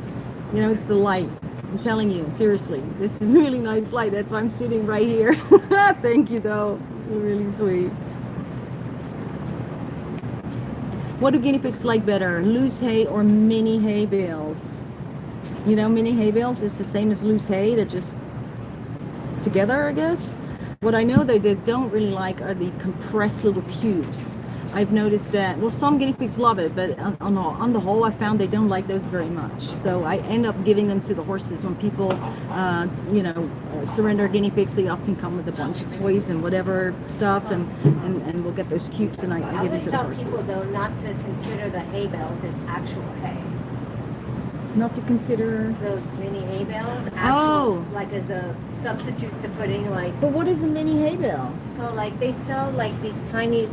You know, it's the light. I'm telling you, seriously, this is really nice light. That's why I'm sitting right here. Thank you though, you're really sweet. What do guinea pigs like better, loose hay or mini hay bales? You know, mini hay bales is the same as loose hay. They're just together, I guess. What I know they don't really like are the compressed little cubes. I've noticed that, well, some guinea pigs love it, but on the whole, I found they don't like those very much. So I end up giving them to the horses when people, you know, surrender guinea pigs. They often come with a bunch of toys and whatever stuff, and we'll get those cubes, and I give it to the horses. I would tell people, though, not to consider the hay bales as actual hay. Not to consider Those mini hay bales, Oh. like as a substitute to putting like, But what is a mini hay bale? so like they sell like these tiny,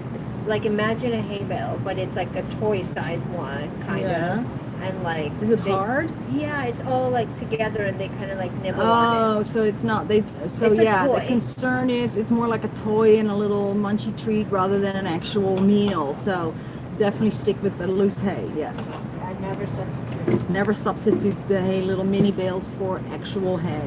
like imagine a hay bale, but it's like a toy size one, kind Yeah. of. And like, Is it hard? Yeah, it's all like together, and they kind of like nibble on Oh, so it's not they. So It's a yeah, the toy. concern is it's more like a toy and a little munchy treat rather than an actual meal. So definitely stick with the loose hay. Yes, it. I never substitute. never substitute the hay little mini bales for actual hay.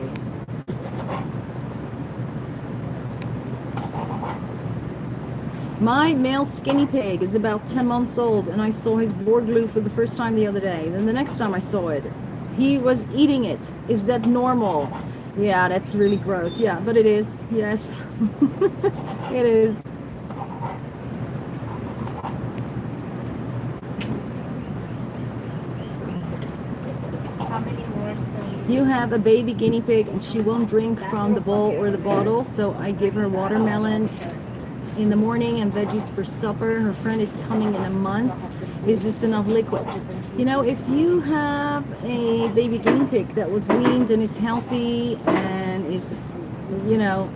My male skinny pig is about 10 months old, and I saw his boar glue for the first time the other day. Then the next time I saw it, he was eating it. Is that normal? Yeah, that's really gross. Yeah, but it is. Yes, it is. How many more still? You have a baby guinea pig, and she won't drink from the bowl or the bottle, so I give her watermelon in the morning and veggies for supper. Her friend is coming in a month. Is this enough liquids? You know, if you have a baby guinea pig that was weaned and is healthy and is, you know,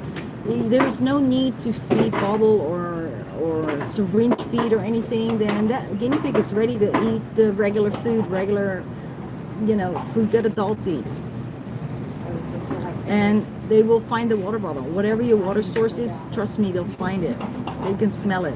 there is no need to feed bottle or syringe feed or anything. Then that guinea pig is ready to eat the regular food, you know, food that adults eat. And they will find the water bottle. Whatever your water source is, trust me, they'll find it. They can smell it.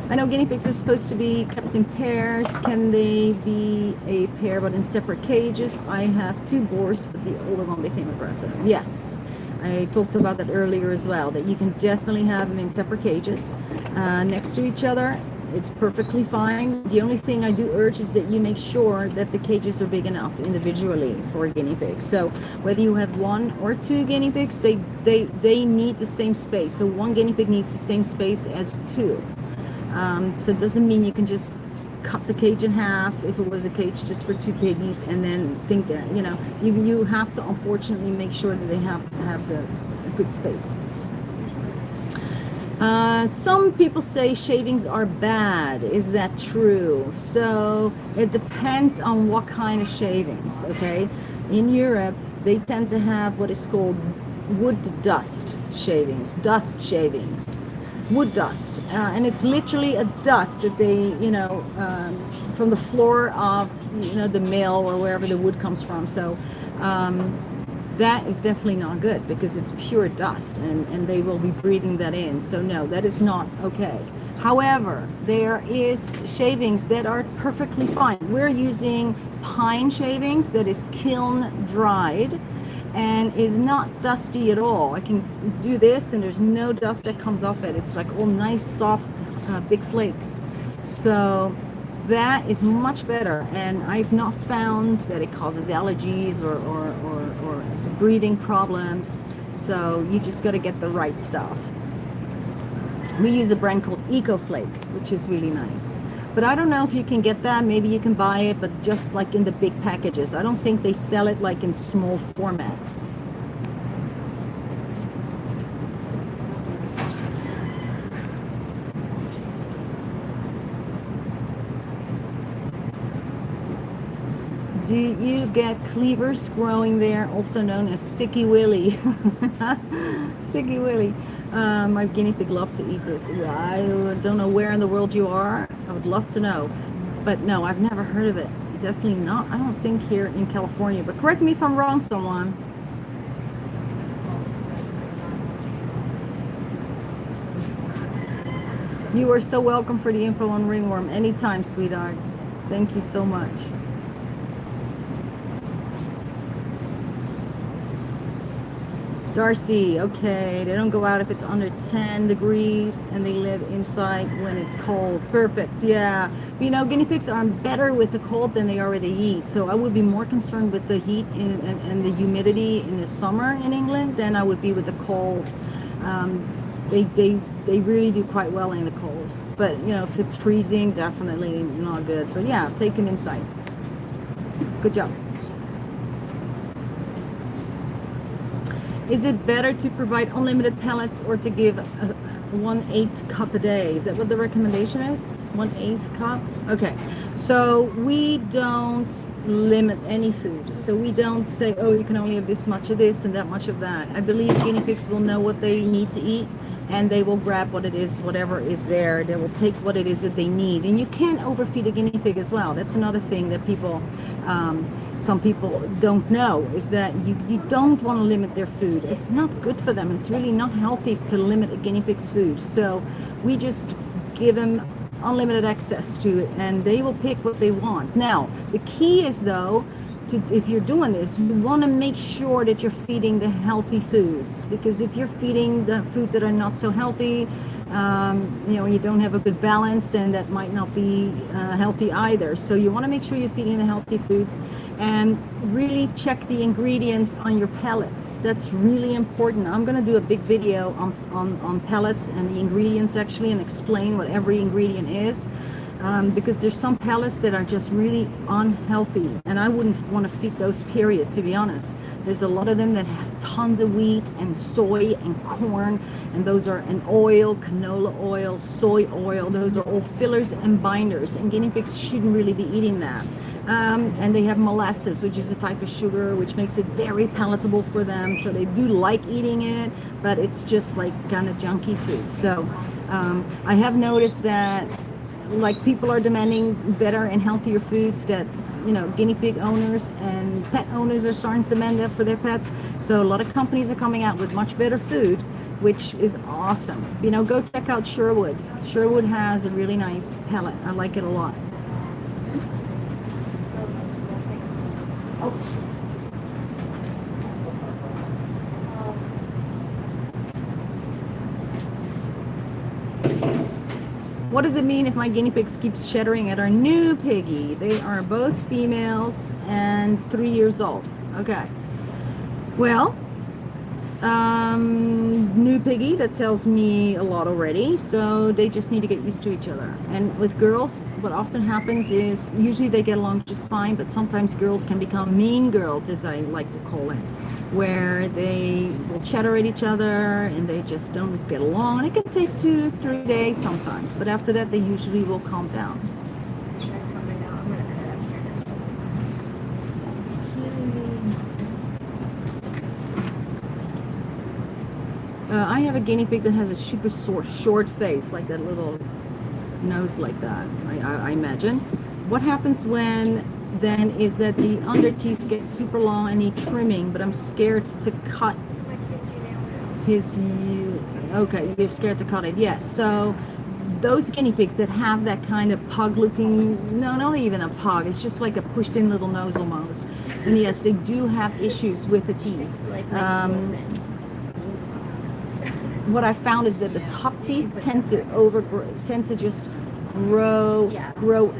I know guinea pigs are supposed to be kept in pairs. Can they be a pair but in separate cages? I have 2 boars, but the older one became aggressive. Yes. I talked about that earlier as well, that you can definitely have them in separate cages next to each other. It's perfectly fine. The only thing I do urge is that you make sure that the cages are big enough individually for a guinea pig. So whether you have 1 or 2 guinea pigs, they need the same space. So 1 guinea pig needs the same space as 2. So it doesn't mean you can just cut the cage in half if it was a cage just for 2 piggies and then think that, you know, you have to unfortunately make sure that they have the good space. Some people say shavings are bad. Is that true? So it depends on what kind of shavings, okay? In Europe, they tend to have what is called wood dust shavings, wood dust, and it's literally a dust that they, you know, from the floor of, you know, the mill or wherever the wood comes from. So that is definitely not good because it's pure dust, and they will be breathing that in. So no, that is not okay. However, there is shavings that are perfectly fine. We're using pine shavings that is kiln dried and is not dusty at all. I can do this and there's no dust that comes off it. It's like all nice, soft, big flakes. So that is much better, and I've not found that it causes allergies or breathing problems. So you just got to get the right stuff. We use a brand called EcoFlake, which is really nice. But I don't know if you can get that. Maybe you can buy it, but just like in the big packages. I don't think they sell it like in small format. Do you get cleavers growing there, also known as sticky willy? Sticky willy. My guinea pig love to eat this. I don't know where in the world you are. I would love to know. But no, I've never heard of it. Definitely not. I don't think here in California. But correct me if I'm wrong, someone. You are so welcome for the info on ringworm. Anytime, sweetheart. Thank you so much. Darcy, okay, they don't go out if it's under 10 degrees and they live inside when it's cold. Perfect, yeah. But, you know, guinea pigs are better with the cold than they are with the heat. So I would be more concerned with the heat and the humidity in the summer in England than I would be with the cold. They really do quite well in the cold. But, you know, if it's freezing, definitely not good. But yeah, take them inside. Good job. Is it better to provide unlimited pellets or to give 1/8 cup a day? Is that what the recommendation is? 1/8 cup? Okay. So we don't limit any food. So we don't say, oh, you can only have this much of this and that much of that. I believe guinea pigs will know what they need to eat, and they will grab what it is, whatever is there. They will take what it is that they need. And you can't overfeed a guinea pig as well. That's another thing that people, some people don't know, is that you don't want to limit their food. It's not good for them. It's really not healthy to limit a guinea pig's food. So we just give them unlimited access to it, and they will pick what they want. Now, the key is, though, if you're doing this, you want to make sure that you're feeding the healthy foods, because if you're feeding the foods that are not so healthy, you know, you don't have a good balance, then that might not be healthy either. So you want to make sure you're feeding the healthy foods, and really check the ingredients on your pellets. That's really important. I'm going to do a big video on pellets and the ingredients actually, and explain what every ingredient is. Because there's some pellets that are just really unhealthy, and I wouldn't want to feed those, period, to be honest. There's a lot of them that have tons of wheat and soy and corn, and those are an oil, canola oil, soy oil. Those are all fillers and binders, and guinea pigs shouldn't really be eating that. And they have molasses, which is a type of sugar, which makes it very palatable for them. So they do like eating it, but it's just like kind of junky food. So I have noticed that, like, people are demanding better and healthier foods, that, you know, guinea pig owners and pet owners are starting to demand that for their pets. So a lot of companies are coming out with much better food, which is awesome. You know, go check out Sherwood. Sherwood has a really nice pellet. I like it a lot. What does it mean if my guinea pigs keeps shattering at our new piggy? They are both females and 3 years old. Okay. Well, new piggy, that tells me a lot already. So they just need to get used to each other. And with girls, what often happens is usually they get along just fine, but sometimes girls can become mean girls, as I like to call it, where they will chatter at each other and they just don't get along. And it can take 2-3 days sometimes, but after that they usually will calm down. I have a guinea pig that has a super short face, like that little nose like that, I imagine. What happens when then is that the underteeth get super long and need trimming, but I'm scared to cut his, okay, you're scared to cut it, yes. So those guinea pigs that have that kind of pug looking, no, not even a pug, it's just like a pushed in little nose almost. And yes, they do have issues with the teeth. What I found is that the top teeth tend to just grow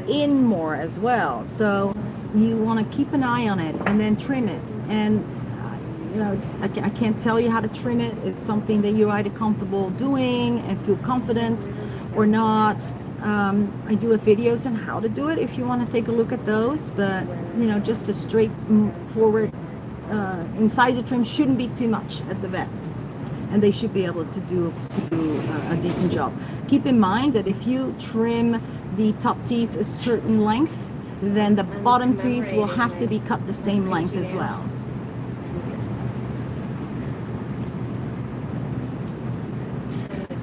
in more as well. So you want to keep an eye on it and then trim it. And you know, I can't tell you how to trim it. It's something that you're either comfortable doing and feel confident or not. I do videos on how to do it if you want to take a look at those. But you know, just a straightforward incisor trim shouldn't be too much at the vet, and they should be able to do a decent job. Keep in mind that if you trim the top teeth a certain length, then the bottom teeth will have to be cut the same length as well.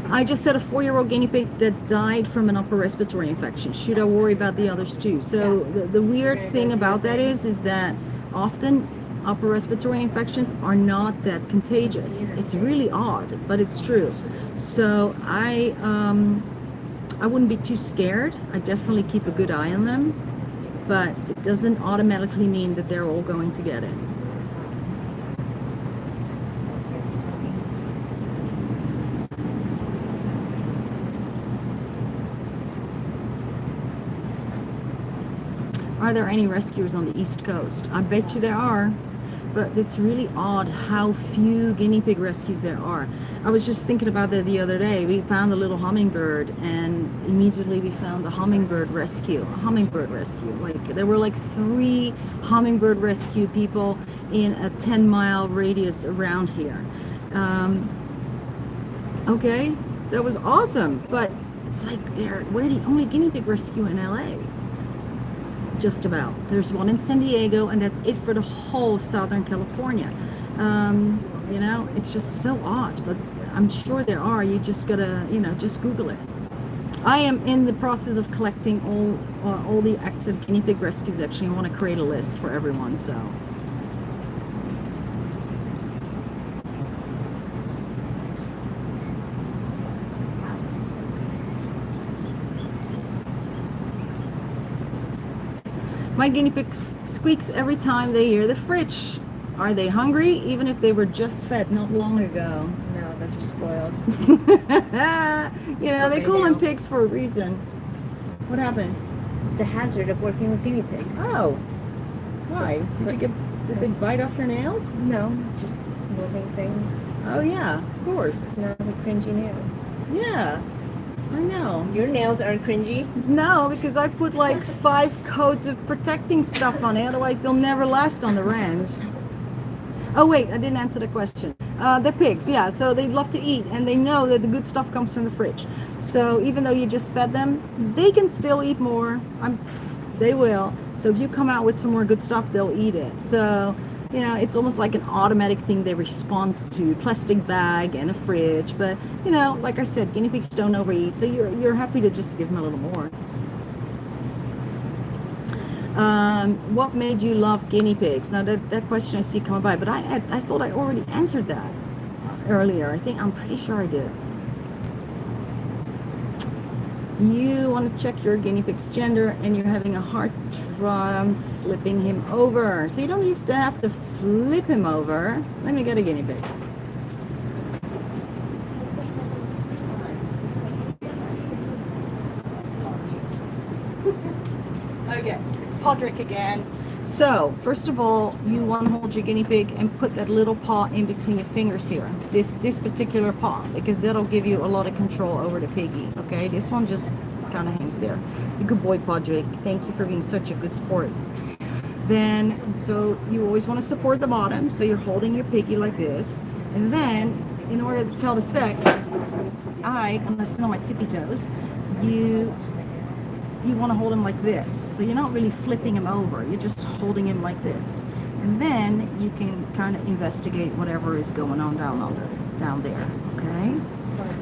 I just had a 4-year-old guinea pig that died from an upper respiratory infection. Should I worry about the others too? So the weird thing about that is that often upper respiratory infections are not that contagious. It's really odd, but it's true. So I wouldn't be too scared. I definitely keep a good eye on them, but it doesn't automatically mean that they're all going to get it. Are there any rescuers on the East Coast? I bet you there are, but it's really odd how few guinea pig rescues there are. I was just thinking about that the other day. We found a little hummingbird, and immediately we found a hummingbird rescue. Like there were like 3 hummingbird rescue people in a 10-mile radius around here. Okay, that was awesome, but it's like we're the only guinea pig rescue in LA. Just about. There's one in San Diego, and that's it for the whole of Southern California. You know, it's just so odd, but I'm sure there are. You just gotta, just Google it. I am in the process of collecting all the active guinea pig rescues. Actually, I want to create a list for everyone. So. My guinea pig squeaks every time they hear the fridge. Are they hungry, even if they were just fed not long ago? No, they're just spoiled. They call them pigs for a reason. What happened? It's a hazard of working with guinea pigs. Oh, why? Did they bite off your nails? No, just moving things. Oh yeah, of course. It's not a cringy nail. Yeah, I know. Your nails aren't cringy. No, because I put like 5 coats of protecting stuff on it. Otherwise, they'll never last on the ranch. Oh wait, I didn't answer the question. They're pigs, yeah. So they love to eat, and they know that the good stuff comes from the fridge. So even though you just fed them, they can still eat more. They will. So if you come out with some more good stuff, they'll eat it. So it's almost like an automatic thing they respond to. Plastic bag and a fridge. But like I said, guinea pigs don't overeat. So you're happy to just give them a little more. What made you love guinea pigs? Now that question I see coming by, but I thought I already answered that earlier. I'm pretty sure I did. You want to check your guinea pig's gender, and you're having a hard time flipping him over. So you don't even have to flip him over. Let me get a guinea pig. Okay, it's Podrick again. So, first of all, you want to hold your guinea pig and put that little paw in between your fingers here. This particular paw, because that'll give you a lot of control over the piggy. Okay, this one just kind of hangs there. Good boy, Podrick. Thank you for being such a good sport. Then, so you always want to support the bottom, so you're holding your piggy like this. And then, in order to tell the sex, I'm gonna sit on my tippy toes. You want to hold him like this. So you're not really flipping him over. You're just holding him like this. And then you can kind of investigate whatever is going on down there. Okay?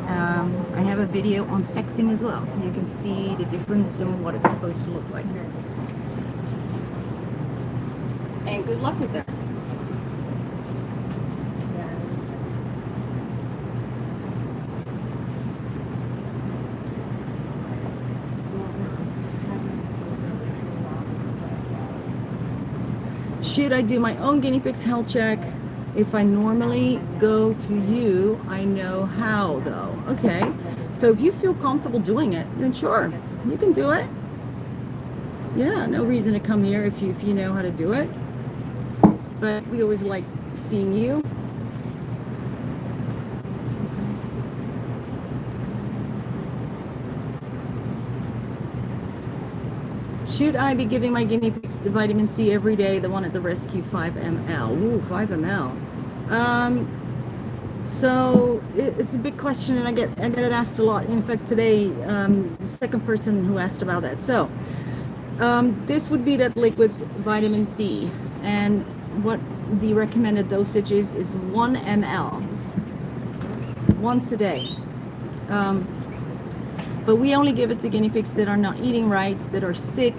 I have a video on sexing as well, so you can see the difference in what it's supposed to look like. And good luck with that. Should I do my own guinea pig's health check? If I normally go to you, I know how though. Okay, so if you feel comfortable doing it, then sure, you can do it. Yeah, no reason to come here if you know how to do it. But we always like seeing you. Should I be giving my guinea pigs the vitamin C every day, the one at the rescue, 5 ml? Ooh, 5 ml. So it's a big question, and I get it asked a lot. In fact, today, the second person who asked about that. So This would be that liquid vitamin C, and what the recommended dosage is 1 ml once a day. But we only give it to guinea pigs that are not eating right, that are sick,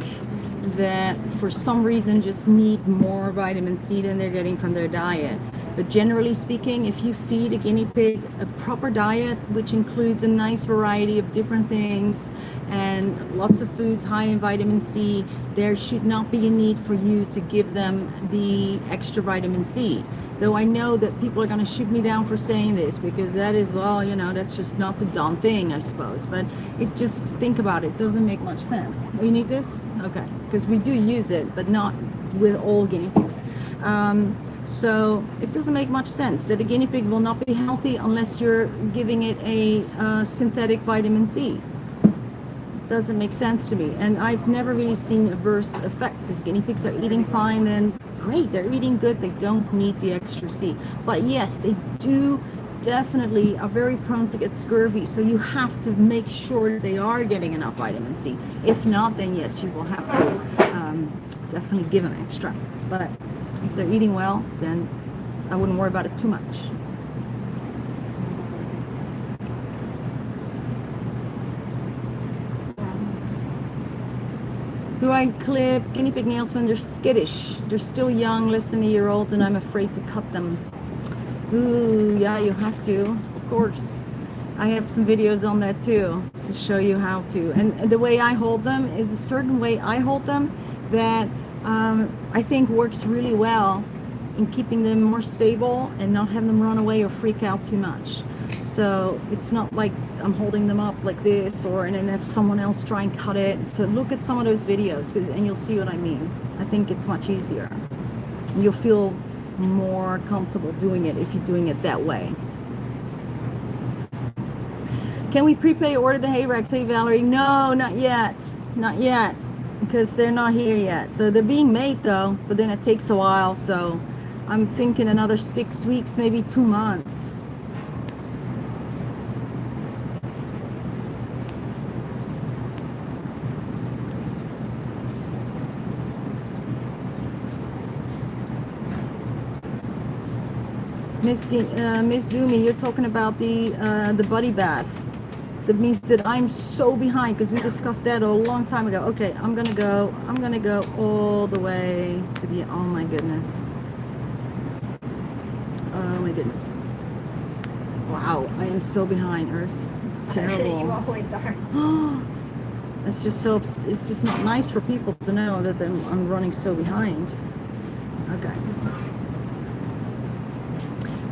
that for some reason just need more vitamin C than they're getting from their diet. But generally speaking, if you feed a guinea pig a proper diet, which includes a nice variety of different things and lots of foods high in vitamin C, there should not be a need for you to give them the extra vitamin C. Though I know that people are going to shoot me down for saying this, because that is, well, you know, that's just not the dumb thing, I suppose. But it just, think about it, doesn't make much sense. Oh, you need this? Okay. Because we do use it, but not with all guinea pigs. So it doesn't make much sense that a guinea pig will not be healthy unless you're giving it a synthetic vitamin C. Doesn't make sense to me. And I've never really seen adverse effects. If guinea pigs are eating fine, then great, they're eating good, they don't need the extra C. But yes, they do definitely are very prone to get scurvy, so you have to make sure they are getting enough vitamin C. If not, then yes, you will have to definitely give them extra. But if they're eating well, then I wouldn't worry about it too much. Do I clip guinea pig nails when they're skittish? They're still young, less than a year old, and I'm afraid to cut them. Ooh, yeah, you have to, of course. I have some videos on that too, to show you how to. And the way I hold them is a certain way I hold them that I think works really well in keeping them more stable and not having them run away or freak out too much. So it's not like I'm holding them up like this, and then have someone else try and cut it. So look at some of those videos, and you'll see what I mean. I think it's much easier. You'll feel more comfortable doing it if you're doing it that way. Can we prepay order the hay racks? Hey Valerie, no, not yet, because they're not here yet. So they're being made though, but then it takes a while. So I'm thinking another 6 weeks, maybe 2 months. Miss Zumi, you're talking about the body bath. That means that I'm so behind, because we discussed that a long time ago. Okay, I'm gonna go all the way to the, oh my goodness. Oh my goodness. Wow, I am so behind, Earth. It's terrible. You always are. It's just not nice for people to know that I'm running so behind. Okay.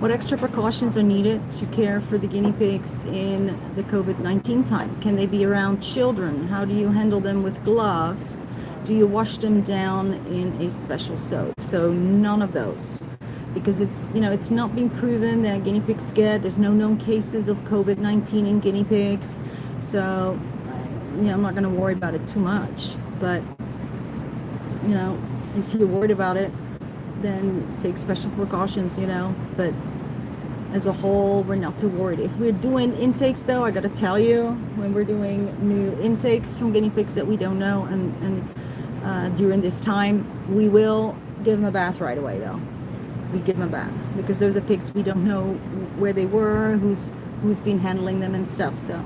What extra precautions are needed to care for the guinea pigs in the COVID-19 time? Can they be around children? How do you handle them with gloves? Do you wash them down in a special soap? So none of those, because it's not been proven that guinea pigs get. There's no known cases of COVID-19 in guinea pigs. So, I'm not going to worry about it too much. But, if you're worried about it, then take special precautions, but as a whole, we're not too worried. If we're doing intakes though, I gotta tell you, when we're doing new intakes from guinea pigs that we don't know, and during this time, we will give them a bath right away though. We give them a bath, because those are pigs we don't know where they were, who's been handling them and stuff, so.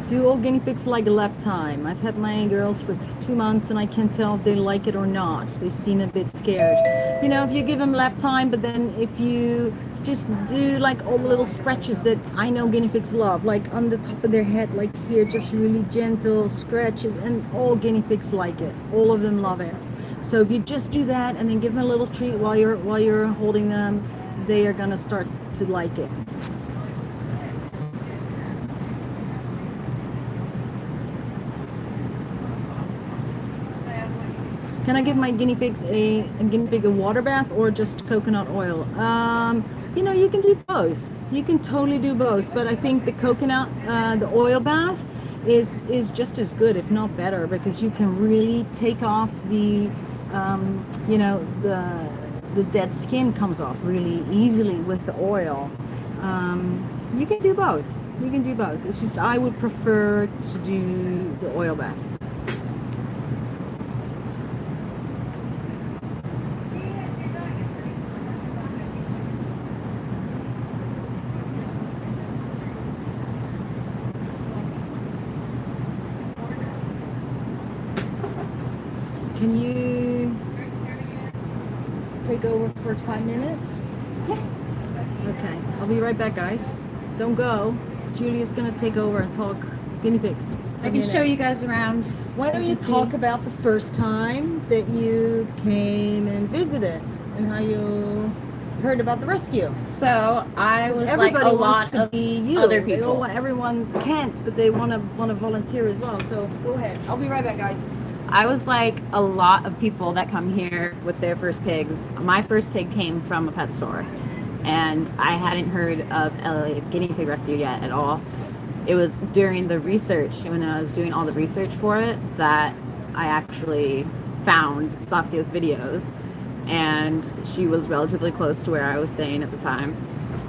Do all guinea pigs like lap time? I've had my girls for 2 months and I can't tell if they like it or not. They seem a bit scared. If you give them lap time, but then if you just do like all the little scratches that I know guinea pigs love, like on the top of their head, like here, just really gentle scratches, and all guinea pigs like it. All of them love it. So if you just do that and then give them a little treat while you're holding them, they are gonna start to like it. Can I give my guinea pigs a water bath or just coconut oil? You can do both. You can totally do both. But I think the coconut, the oil bath is just as good, if not better, because you can really take off the the dead skin comes off really easily with the oil. You can do both. You can do both. It's just I would prefer to do the oil bath. Can you take over for 5 minutes? Yeah. Okay, I'll be right back, guys. Don't go. Julia's gonna take over and talk guinea pigs. I can show you guys around. Why don't you talk about the first time that you came and visited and how you heard about the rescue? So I was like Everybody a wants lot to of be you. other They people. all want, everyone can't, but they want to volunteer as well. So go ahead. I'll be right back, guys. I was like a lot of people that come here with their first pigs. My first pig came from a pet store, and I hadn't heard of a guinea pig rescue yet at all. It was during the research, when I was doing all the research for it, that I actually found Saskia's videos, and she was relatively close to where I was staying at the time.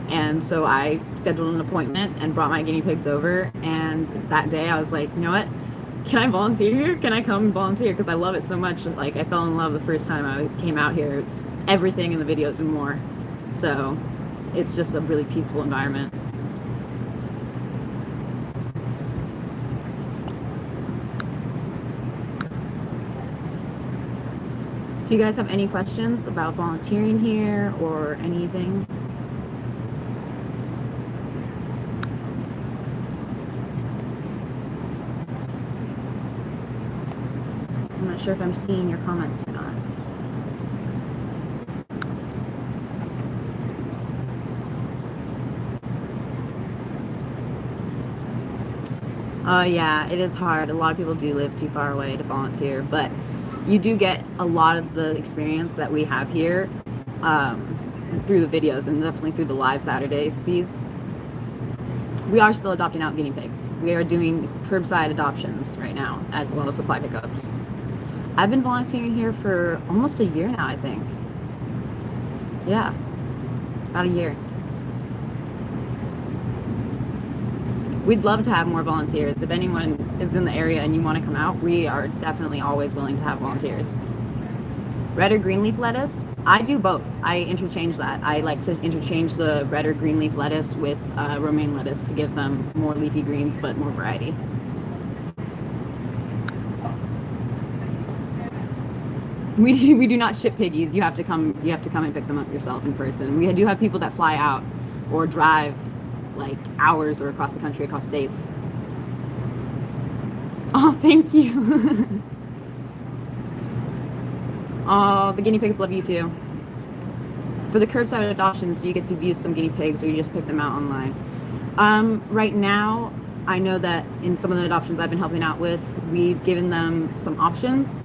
And so I scheduled an appointment and brought my guinea pigs over, and that day I was like, you know what? Can I volunteer here? Can I come and volunteer? Because I love it so much. Like, I fell in love the first time I came out here. It's everything in the videos and more. So it's just a really peaceful environment. Do you guys have any questions about volunteering here or anything? I'm not sure if I'm seeing your comments or not. Oh yeah, it is hard. A lot of people do live too far away to volunteer, but you do get a lot of the experience that we have here through the videos and definitely through the live Saturdays feeds. We are still adopting out guinea pigs. We are doing curbside adoptions right now, as well as supply pickups. I've been volunteering here for almost a year now, I think. Yeah, about a year. We'd love to have more volunteers. If anyone is in the area and you want to come out, we are definitely always willing to have volunteers. Red or green leaf lettuce? I do both. I interchange that. I like to interchange the red or green leaf lettuce with romaine lettuce to give them more leafy greens, but more variety. We do not ship piggies. You have to come and pick them up yourself in person. We do have people that fly out or drive like hours or across the country, across states. Oh, thank you. Oh, the guinea pigs love you too. For the curbside adoptions, do you get to view some guinea pigs or you just pick them out online? Right now, I know that in some of the adoptions I've been helping out with, we've given them some options.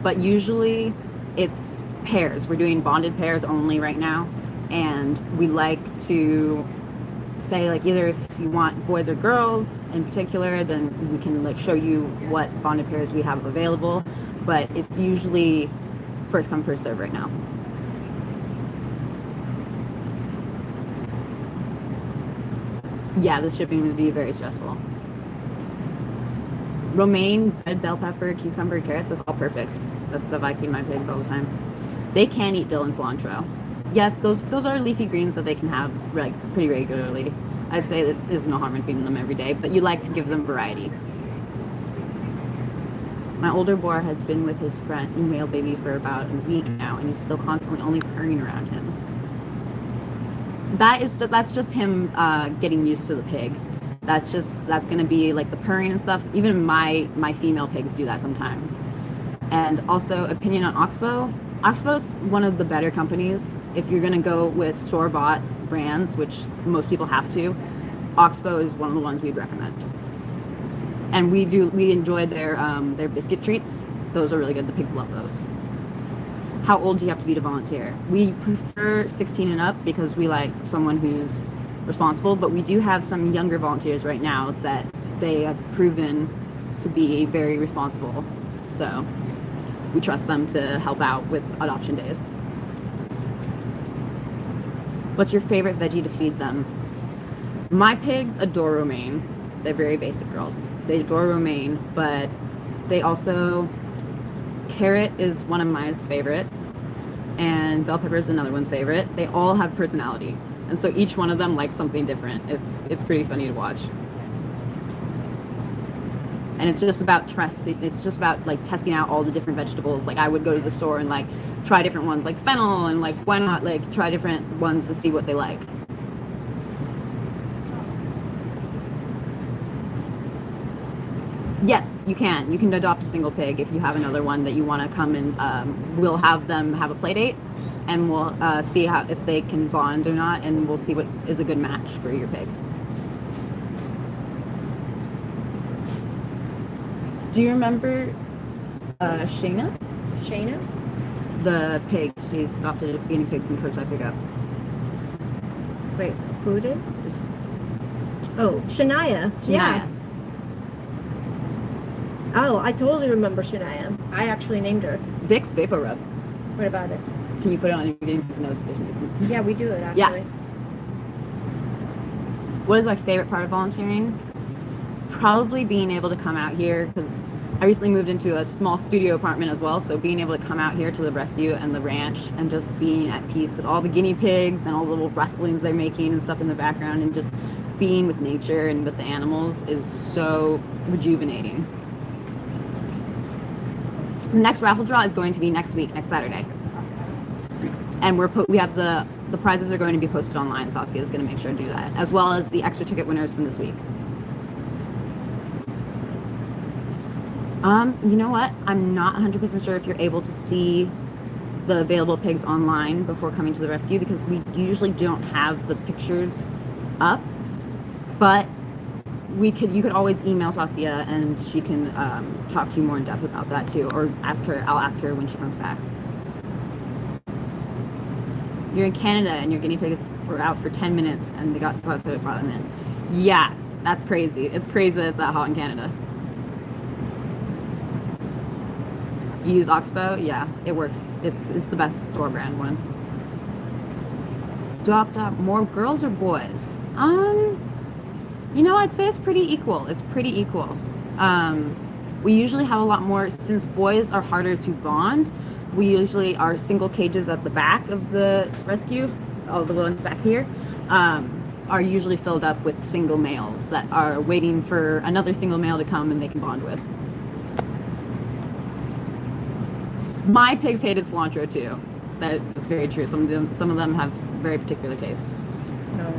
But usually it's pairs. We're doing bonded pairs only right now. And we like to say, like, either if you want boys or girls in particular, then we can like show you what bonded pairs we have available. But it's usually first come, first serve right now. Yeah, the shipping would be very stressful. Romaine, red bell pepper, cucumber, carrots, that's all perfect. That's stuff I feed my pigs all the time. They can eat dill and cilantro. Yes, those are leafy greens that they can have pretty regularly. I'd say that there's no harm in feeding them every day, but you like to give them variety. My older boar has been with his friend, male baby, for about a week now, and he's still constantly only purring around him. That's just him getting used to the pig. That's going to be like the purring and stuff. Even my female pigs do that sometimes. And also, opinion on Oxbow. Oxbow's one of the better companies. If you're going to go with store-bought brands, which most people have to, Oxbow is one of the ones we'd recommend. And we enjoy their biscuit treats. Those are really good. The pigs love those. How old do you have to be to volunteer? We prefer 16 and up because we like someone who's responsible, but we do have some younger volunteers right now that they have proven to be very responsible. So we trust them to help out with adoption days. What's your favorite veggie to feed them? My pigs adore romaine. They're very basic girls. They adore romaine, but they also, carrot is one of mine's favorite, and bell pepper is another one's favorite. They all have personality, and so each one of them likes something different. It's pretty funny to watch. And it's just about like testing out all the different vegetables. Like I would go to the store and like try different ones, like fennel, and like why not like try different ones to see what they like. Yes, you can. You can adopt a single pig if you have another one that you want to come and we'll have them have a play date, and we'll see if they can bond or not, and we'll see what is a good match for your pig. Do you remember Shayna? Shayna? The pig. She adopted a guinea pig from Curbside Pickup. Wait, who did? Just Oh, Shania. Yeah. Shania. Oh, I totally remember Shania. I actually named her. Vicks Vapor Rub. What about it? Can you put it on your guinea pig's nose? Yeah, we do it actually. Yeah. What is my favorite part of volunteering? Probably being able to come out here, because I recently moved into a small studio apartment as well, so being able to come out here to the rescue and the ranch and just being at peace with all the guinea pigs and all the little rustlings they're making and stuff in the background, and just being with nature and with the animals is so rejuvenating. The next raffle draw is going to be next week, next Saturday. And we have the prizes are going to be posted online. Saskia is going to make sure to do that, as well as the extra ticket winners from this week. You know what? I'm not 100% sure if you're able to see the available pigs online before coming to the rescue, because we usually don't have the pictures up. But you could always email Saskia and she can talk to you more in depth about that too, or I'll ask her when she comes back. You're in Canada and your guinea pigs were out for 10 minutes and they got so it brought them in. Yeah, that's crazy. It's crazy that it's that hot in Canada. You use Oxbow? Yeah, it works. It's the best store brand one. Adopt more girls or boys? You know, I'd say it's pretty equal. It's pretty equal. We usually have a lot more, since boys are harder to bond. We usually are single cages at the back of the rescue. All the ones back here are usually filled up with single males that are waiting for another single male to come and they can bond with. My pigs hated cilantro too. That's very true. Some of them have very particular taste. No.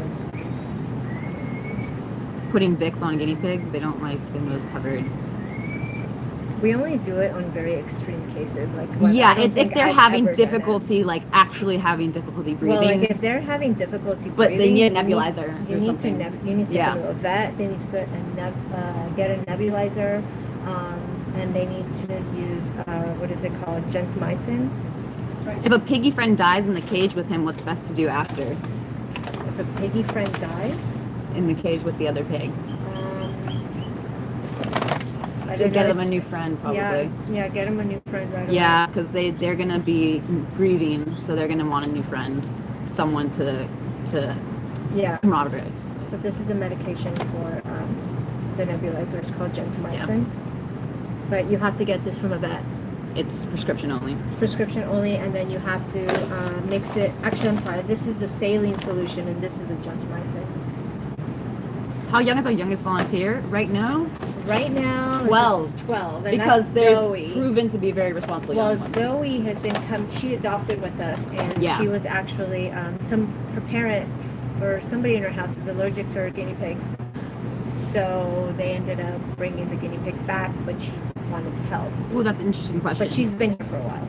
Putting Vicks on a guinea pig, they don't like their nose covered. We only do it on very extreme cases, like yeah, it's if they're having difficulty, like actually having difficulty breathing. Well, like if they're having difficulty but breathing, they need a nebulizer you or need something. You need to Yeah. go to a vet. They need to put get a nebulizer, and they need to use what is it called, gentamicin. If a piggy friend dies in the cage with him, what's best to do after? If a piggy friend dies In the cage with the other pig. I To don't get know. them a new friend, probably. Yeah, get them a new friend right away. Yeah, because they're gonna be grieving, so they're gonna want a new friend, someone to Yeah. camaraderie. So this is a medication for the nebulizer. It's called gentamicin. But you have to get this from a vet. It's prescription only. Prescription only, and then you have to mix it. Actually, I'm sorry. This is the saline solution, and this is a gentamicin. How young is our youngest volunteer right now? Right now, 12. it's 12, and Because that's they're Zoe. proven to be very responsible Well, young ones. Zoe has she adopted with us, and Yeah. she was actually her parents or somebody in her house was allergic to her guinea pigs, so they ended up bringing the guinea pigs back, but she wanted to help. Ooh, that's an interesting question. But she's been here for a while.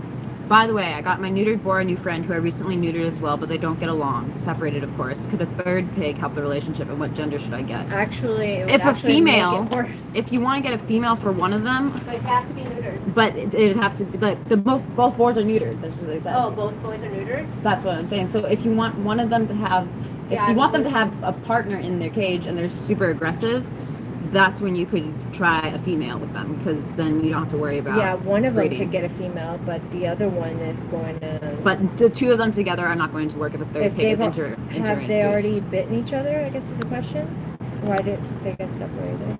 By the way, I got my neutered boar a new friend who I recently neutered as well, but they don't get along. Separated, of course. Could a third pig help the relationship, and what gender should I get? Actually, it would If a actually female, make it worse. if you want to get a female for one of them, But it has to be neutered. but it'd have to be both boars are neutered. That's what they said. Oh, both boys are neutered? That's what I'm saying. So if you want one of them to have, if Yeah, you want them to I have a partner in their cage and they're super aggressive, that's when you could try a female with them, because then you don't have to worry about. Yeah, one of them breeding. could get a female, but the other one is going to. But the two of them together are not going to work if a third pig is have they already bitten each other? I guess is the question. Why did they get separated?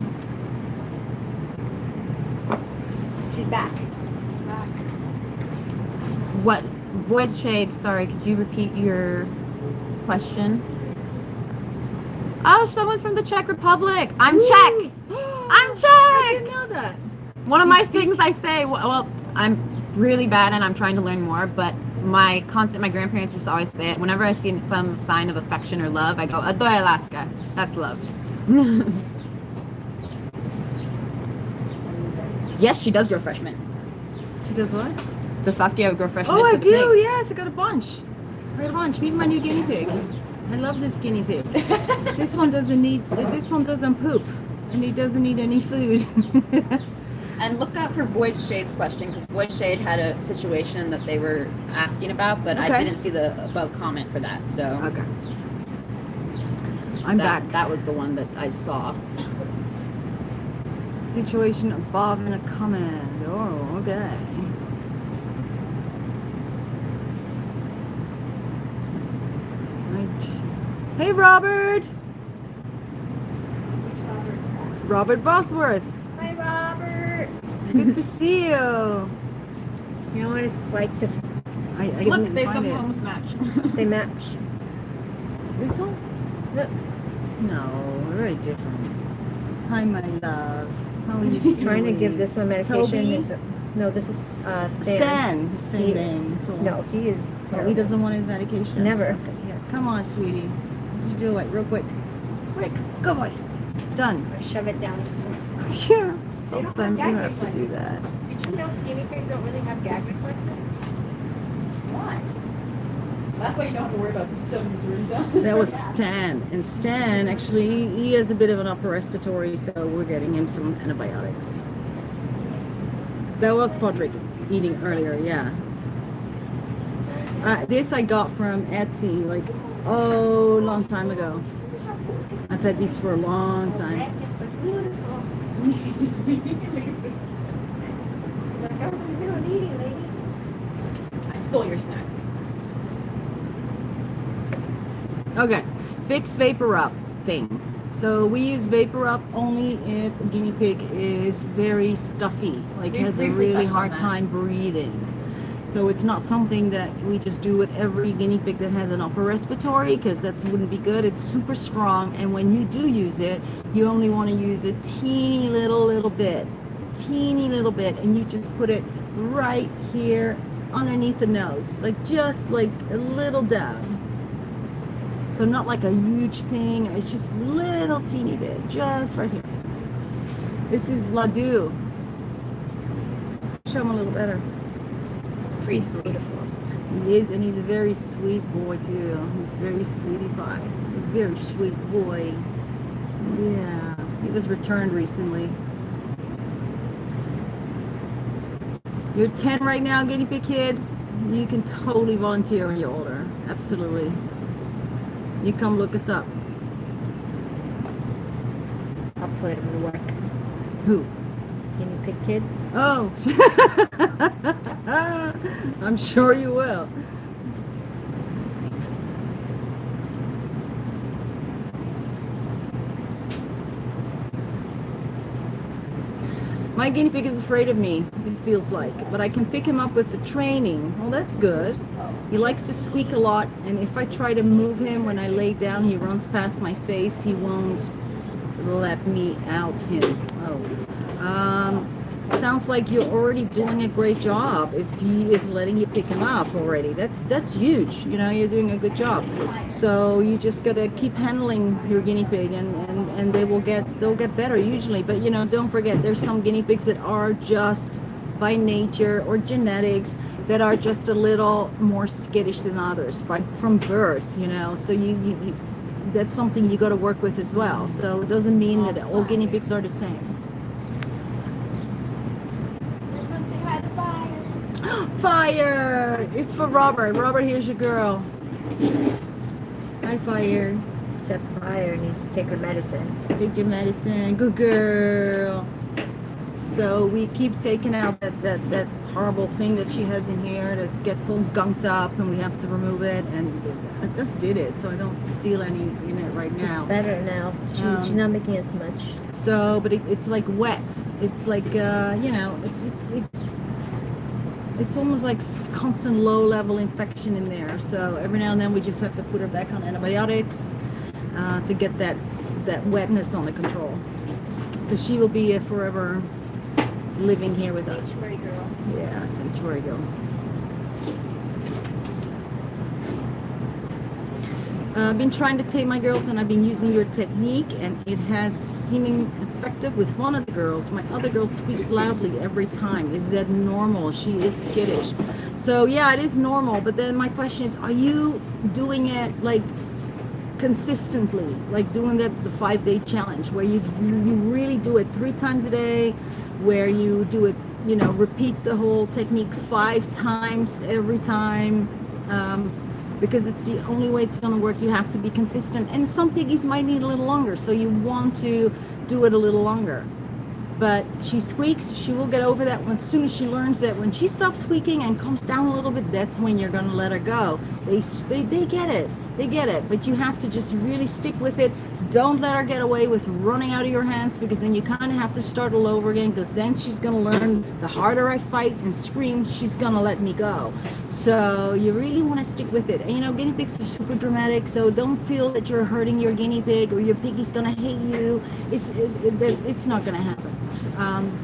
She's back. What? Void Shade, sorry, could you repeat your question? Oh, someone's from the Czech Republic. I'm Czech. I'm Czech. I didn't know that. One of my things I say, well, I'm really bad and I'm trying to learn more, but my grandparents used to always say it. Whenever I see some sign of affection or love, I go, Adoy Alaska. That's love. Yes, she does grow freshmen. She does what? Does Saskia grow freshmen? Oh, I for the do. pigs? Yes, I got a bunch. I got a bunch. Meet my new guinea pig. I love this guinea pig. This one doesn't poop, and he doesn't need any food. And look out for Void Shade's question, because Void Shade had a situation that they were asking about, but I Okay. didn't see the above comment for that. So Okay. I'm back. That was the one that I saw. Situation above in a comment. Oh, okay. Right. Hey, Robert. Robert Bosworth. Hi, Robert. Good to see you. You know what it's like to. I Look, didn't they've find come it. almost matched. They match. This one? Look, No, very different. Hi, my love. How are you trying to give doing? this one medication. Toby? Is no, this is Stan. Stan. The same He name. is- So- No, he is. Oh, he terrible. doesn't want his medication. Never. Okay, here. Come on, sweetie. Just do it real quick. Quick. Go boy. Done. Or shove it down his throat. Yeah. They don't Sometimes you gag have to do reflexes. that. Did you know guinea pigs don't really have gag reflexes? Why? That's why you don't have to worry about symptoms. That was Stan. And Stan, actually, he has a bit of an upper respiratory, so we're getting him some antibiotics. That was Patrick eating earlier, yeah. This I got from Etsy, like, oh, long time ago. I've had these for a long time. It's like, I was in the middle of eating, lady. I stole your snack. Okay, fix vapor up thing. So we use vapor up only if a guinea pig is very stuffy, like We has a briefly really touched on hard that. time breathing. So it's not something that we just do with every guinea pig that has an upper respiratory, because that wouldn't be good. It's super strong, and when you do use it, you only want to use a teeny little bit, and you just put it right here underneath the nose, like just like a little down. So not like a huge thing, it's just little teeny bit, just right here. This is Ladue. Show him a little better. He's beautiful. He is, and he's a very sweet boy too. He's a very sweetie pie. A very sweet boy. Yeah, he was returned recently. You're 10 right now, guinea pig kid. You can totally volunteer when you're older. Absolutely. You come look us up. I'll put him to work. Who? Guinea pig kid. Oh. I'm sure you will. My guinea pig is afraid of me, it feels like, but I can pick him up with the training. Well, that's good. He likes to squeak a lot, and if I try to move him when I lay down, he runs past my face. He won't let me out him. Sounds like you're already doing a great job if he is letting you pick him up already. That's huge. You know, you're doing a good job. So you just gotta keep handling your guinea pig, and they'll get better usually. But you know, don't forget, there's some guinea pigs that are just by nature or genetics that are just a little more skittish than others from birth. You know, so you that's something you got to work with as well. So it doesn't mean that all guinea pigs are the same. Fire! It's for Robert. Robert, here's your girl. Hi, Fire. Except Fire needs to take her medicine. Take your medicine, good girl. So we keep taking out that horrible thing that she has in here that gets all gunked up, and we have to remove it. And I just did it, so I don't feel any in it right now. It's better now. She's not making as much. So, but it's like wet. It's like you know, it's almost like constant low-level infection in there. So every now and then we just have to put her back on antibiotics to get that wetness under control. So she will be forever living here with us. Sanctuary girl. Yeah, sanctuary girl. I've been trying to tame my girls, and I've been using your technique, and it has seeming effective with one of the girls. My other girl speaks loudly every time. Is that normal? She is skittish. So yeah, it is normal. But then my question is, are you doing it like consistently, like doing the 5-day challenge where you really do it 3 times a day, where you do it, you know, repeat the whole technique 5 times every time, because it's the only way it's going to work. You have to be consistent, and some piggies might need a little longer, so you want to do it a little longer. But she squeaks, she will get over that as soon as she learns that when she stops squeaking and calms down a little bit, that's when you're going to let her go. They get it. They get it, but you have to just really stick with it. Don't let her get away with running out of your hands, because then you kind of have to start all over again, because then she's going to learn the harder I fight and scream, she's going to let me go. So you really want to stick with it. And you know, guinea pigs are super dramatic, so don't feel that you're hurting your guinea pig or your piggy's going to hate you. It's not going to happen.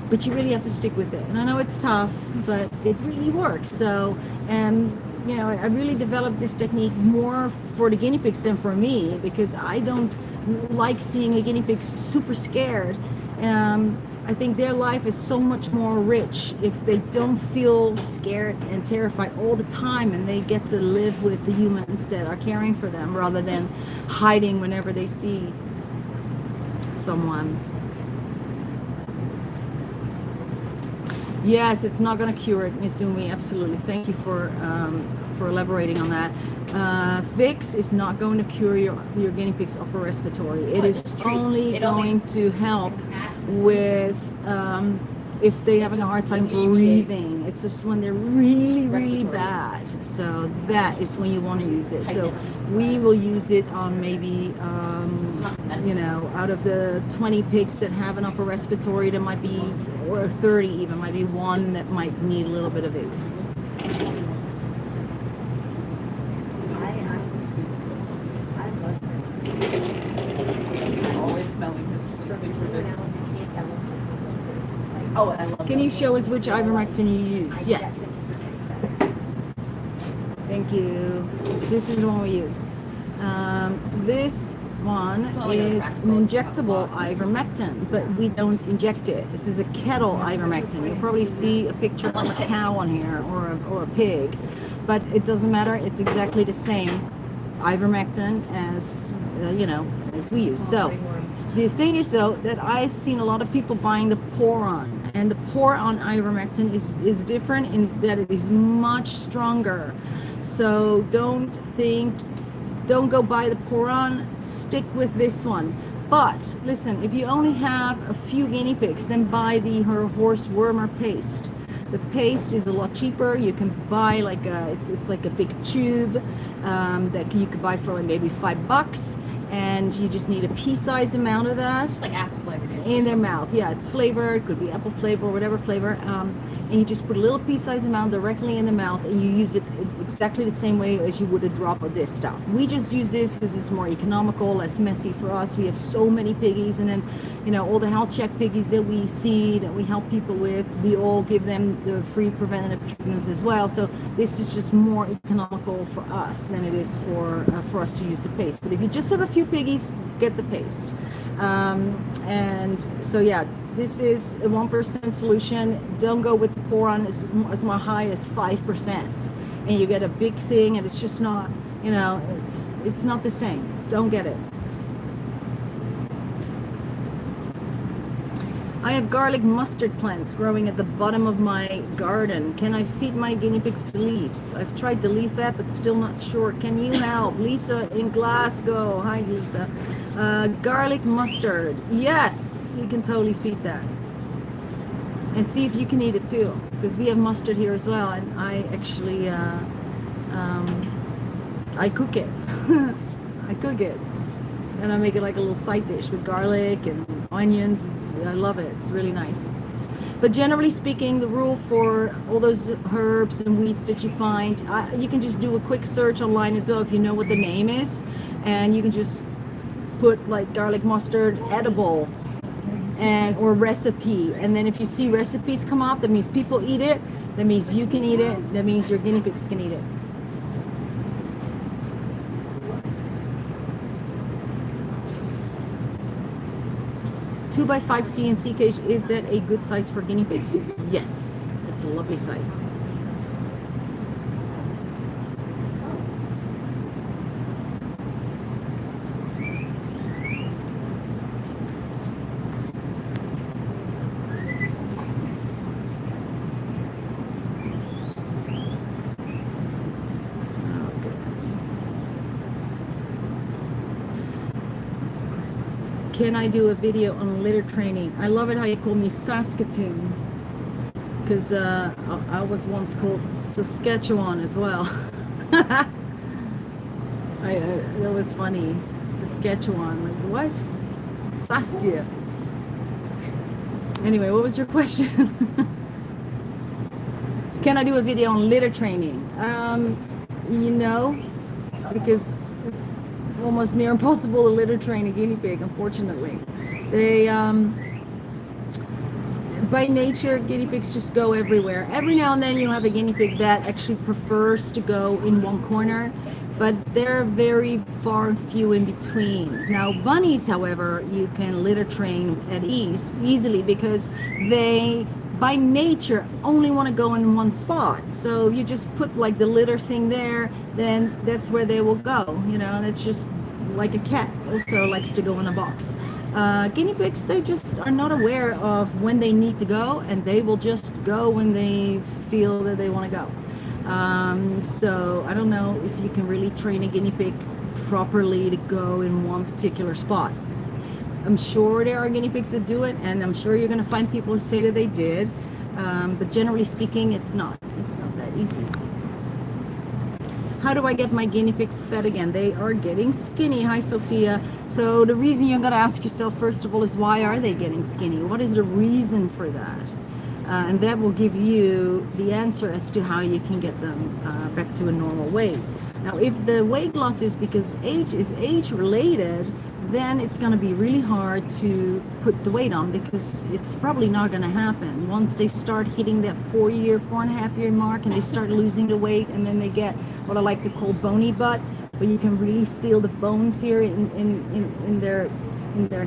But you really have to stick with it. And I know it's tough, but it really works. So, you know, I really developed this technique more for the guinea pigs than for me, because I don't like seeing a guinea pig super scared. I think their life is so much more rich if they don't feel scared and terrified all the time, and they get to live with the humans that are caring for them rather than hiding whenever they see someone. Yes, it's not going to cure it, Miss Umi. Absolutely. Thank you for elaborating on that. Vicks is not going to cure your guinea pig's upper respiratory. It is only going to help with if they're having a hard time breathing. It's just when they're really, really bad. So that is when you want to use it. So we will use it on maybe, you know, out of the 20 pigs that have an upper respiratory, there might be, or 30 even, might be one that might need a little bit of Vicks. Always smelling this. Oh, I love Can you show us which ivermectin you use? Yes. Thank you. This is the one we use. This one is an injectable ivermectin, but we don't inject it. This is a kettle ivermectin. You'll probably see a picture of a cow on here, or a pig, but it doesn't matter. It's exactly the same ivermectin as you know, as we use. So the thing is though that I've seen a lot of people buying the pour-on, and the pour-on ivermectin is different in that it is much stronger. So don't go buy the pour-on, stick with this one. But listen, if you only have a few guinea pigs, then buy her horse wormer paste. The paste is a lot cheaper. You can buy like it's like a big tube that you could buy for like maybe $5, and you just need a pea-sized amount of that. It's like apple flavored. In their mouth. Yeah, it's flavored, could be apple flavor or whatever flavor. And you just put a little pea-sized amount directly in the mouth, and you use it exactly the same way as you would a drop of this stuff. We just use this because it's more economical, less messy for us. We have so many piggies, and then, you know, all the health check piggies that we see, that we help people with, we all give them the free preventative treatments as well. So this is just more economical for us than it is for us to use the paste. But if you just have a few piggies, get the paste. And so yeah, this is a 1% solution. Don't go with the pour-on as high as 5%, and you get a big thing, and it's just not, you know, it's not the same. Don't get it. I have garlic mustard plants growing at the bottom of my garden. Can I feed my guinea pigs to leaves? I've tried the leaf app, but still not sure. Can you help? Lisa in Glasgow. Hi, Lisa. Garlic mustard. Yes, you can totally feed that. And see if you can eat it too, because we have mustard here as well, and I actually I cook it. I cook it, and I make it like a little side dish with garlic and onions. I love it. It's really nice. But generally speaking, the rule for all those herbs and weeds that you find, you can just do a quick search online as well if you know what the name is, and you can just put like garlic mustard edible and or recipe, and then if you see recipes come up, that means people eat it, that means you can eat it, that means your guinea pigs can eat it. Two by 5 CNC cage, is that a good size for guinea pigs? Yes, it's a lovely size. Can I do a video on litter training? I love it how you call me Saskatoon, because I was once called Saskatchewan as well. That was funny. Saskatchewan, like what? Saskia. Anyway, what was your question? Can I do a video on litter training? You know, because it's almost near impossible to litter train a guinea pig, unfortunately. They by nature, guinea pigs just go everywhere. Every now and then you have a guinea pig that actually prefers to go in one corner, but they're very far and few in between. Now bunnies, however, you can litter train at easily because they by nature only want to go in one spot. So you just put like the litter thing there, then that's where they will go, you know, and it's just like a cat also likes to go in a box. Guinea pigs, they just are not aware of when they need to go, and they will just go when they feel that they want to go. So I don't know if you can really train a guinea pig properly to go in one particular spot. I'm sure there are guinea pigs that do it, and I'm sure you're going to find people who say that they did, but generally speaking, it's not that easy. How do I get my guinea pigs fed again? They are getting skinny. Hi, Sophia. So the reason you're going to ask yourself, first of all, is why are they getting skinny? What is the reason for that? And that will give you the answer as to how you can get them back to a normal weight. Now, if the weight loss is because age is age-related, then it's going to be really hard to put the weight on, because it's probably not going to happen. Once they start hitting that 4.5 year mark and they start losing the weight, and then they get what I like to call bony butt, where you can really feel the bones here in their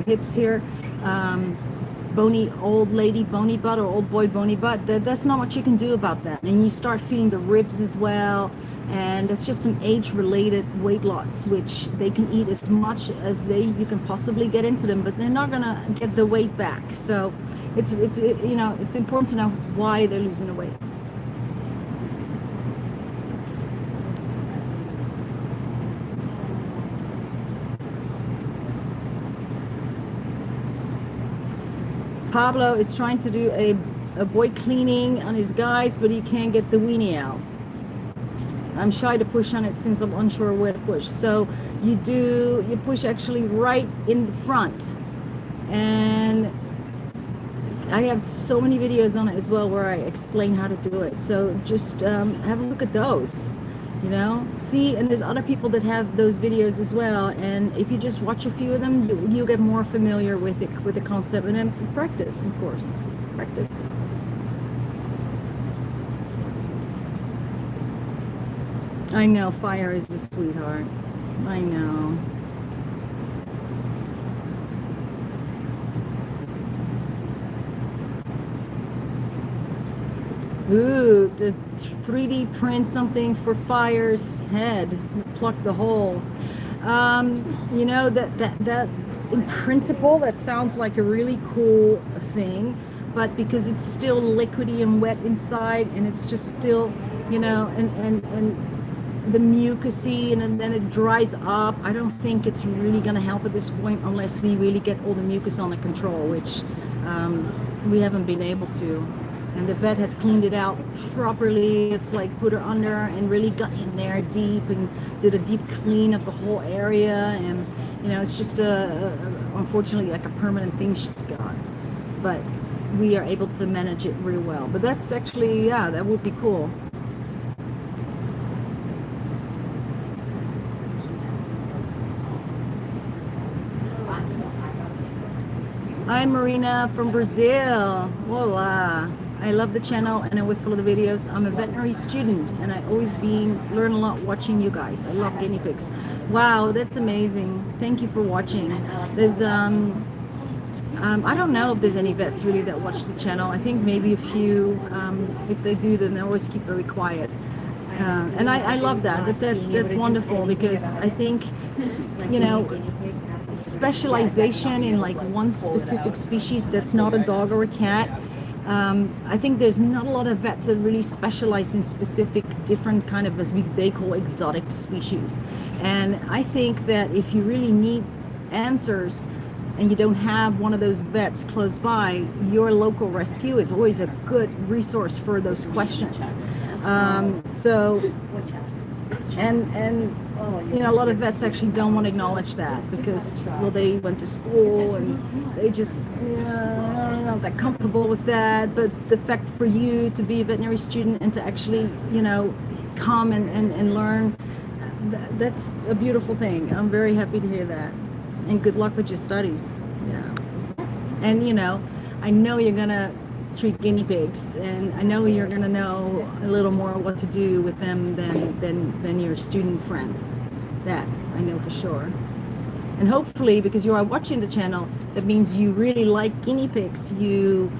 hips here. Bony old lady bony butt or old boy bony butt, that's not what you can do about that. And you start feeling the ribs as well, and it's just an age-related weight loss, which they can eat as much as you can possibly get into them, but they're not gonna get the weight back. So it's you know, it's important to know why they're losing the weight. Pablo is trying to do a boy cleaning on his guys, but he can't get the weenie out. I'm shy to push on it since I'm unsure where to push. So you push actually right in the front. And I have so many videos on it as well where I explain how to do it. So just have a look at those, you know, see, and there's other people that have those videos as well. And if you just watch a few of them, you'll get more familiar with it, with the concept, and then practice, of course, practice. I know, Fire is a sweetheart. I know. Ooh, the 3D print something for Fire's head. Pluck the hole. You know, that in principle, that sounds like a really cool thing, but because it's still liquidy and wet inside, and it's just still, you know, and the mucusy, and then it dries up. I don't think it's really going to help at this point unless we really get all the mucus under control, which we haven't been able to. And the vet had cleaned it out properly. It's like put her under and really got in there deep and did a deep clean of the whole area. And, you know, it's just unfortunately like a permanent thing she's got. But we are able to manage it real well. But that's actually, yeah, that would be cool. I'm Marina from Brazil. Voila. I love the channel and I always follow the videos. I'm a veterinary student and I always learn a lot watching you guys. I love guinea pigs. Wow, that's amazing. Thank you for watching. There's I don't know if there's any vets really that watch the channel. I think maybe a few. If they do, then they always keep very quiet. And I love that. That's wonderful, because I think, you know, specialization in like one specific species that's not a dog or a cat. I think there's not a lot of vets that really specialize in specific different kind of, as they call, exotic species. And I think that if you really need answers and you don't have one of those vets close by, your local rescue is always a good resource for those questions. And you know, a lot of vets actually don't want to acknowledge that because, well, they went to school and they just not that comfortable with that. But the fact for you to be a veterinary student and to actually, you know, come and learn, that's a beautiful thing. I'm very happy to hear that. And good luck with your studies. Yeah. And, you know, I know you're going to treat guinea pigs, and I know you're going to know a little more what to do with them than your student friends. That I know for sure. And hopefully, because you are watching the channel, that means you really like guinea pigs. You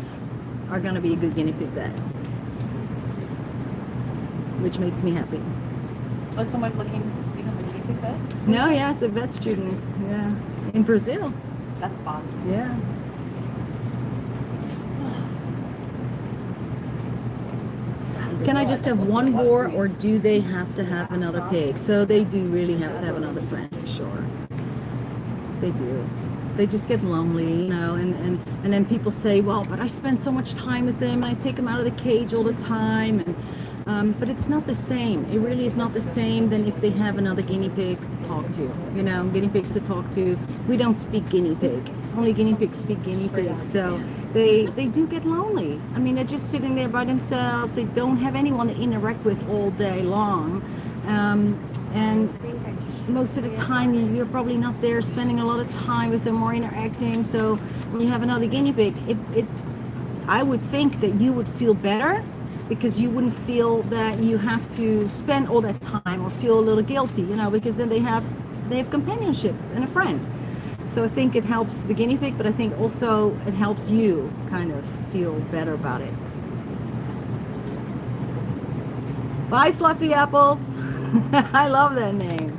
are going to be a good guinea pig vet, which makes me happy. Was someone looking to become a guinea pig vet? No, yes, a vet student. Yeah, in Brazil. That's awesome. Yeah. Can I just have one boar, or do they have to have another pig? So they do really have to have another friend, for sure. They do. They just get lonely, you know, and then people say, well, but I spend so much time with them and I take them out of the cage all the time. And but it's not the same. It really is not the same than if they have another guinea pig to talk to, you know, guinea pigs to talk to. We don't speak guinea pig. Only guinea pigs speak guinea pig. So they do get lonely. I mean, they're just sitting there by themselves. They don't have anyone to interact with all day long. And most of the time you're probably not there spending a lot of time with them or interacting. So when you have another guinea pig, I would think that you would feel better, because you wouldn't feel that you have to spend all that time or feel a little guilty, you know, because then they have companionship and a friend. So I think it helps the guinea pig, but I think also it helps you kind of feel better about it. Bye, Fluffy Apples. I love that name.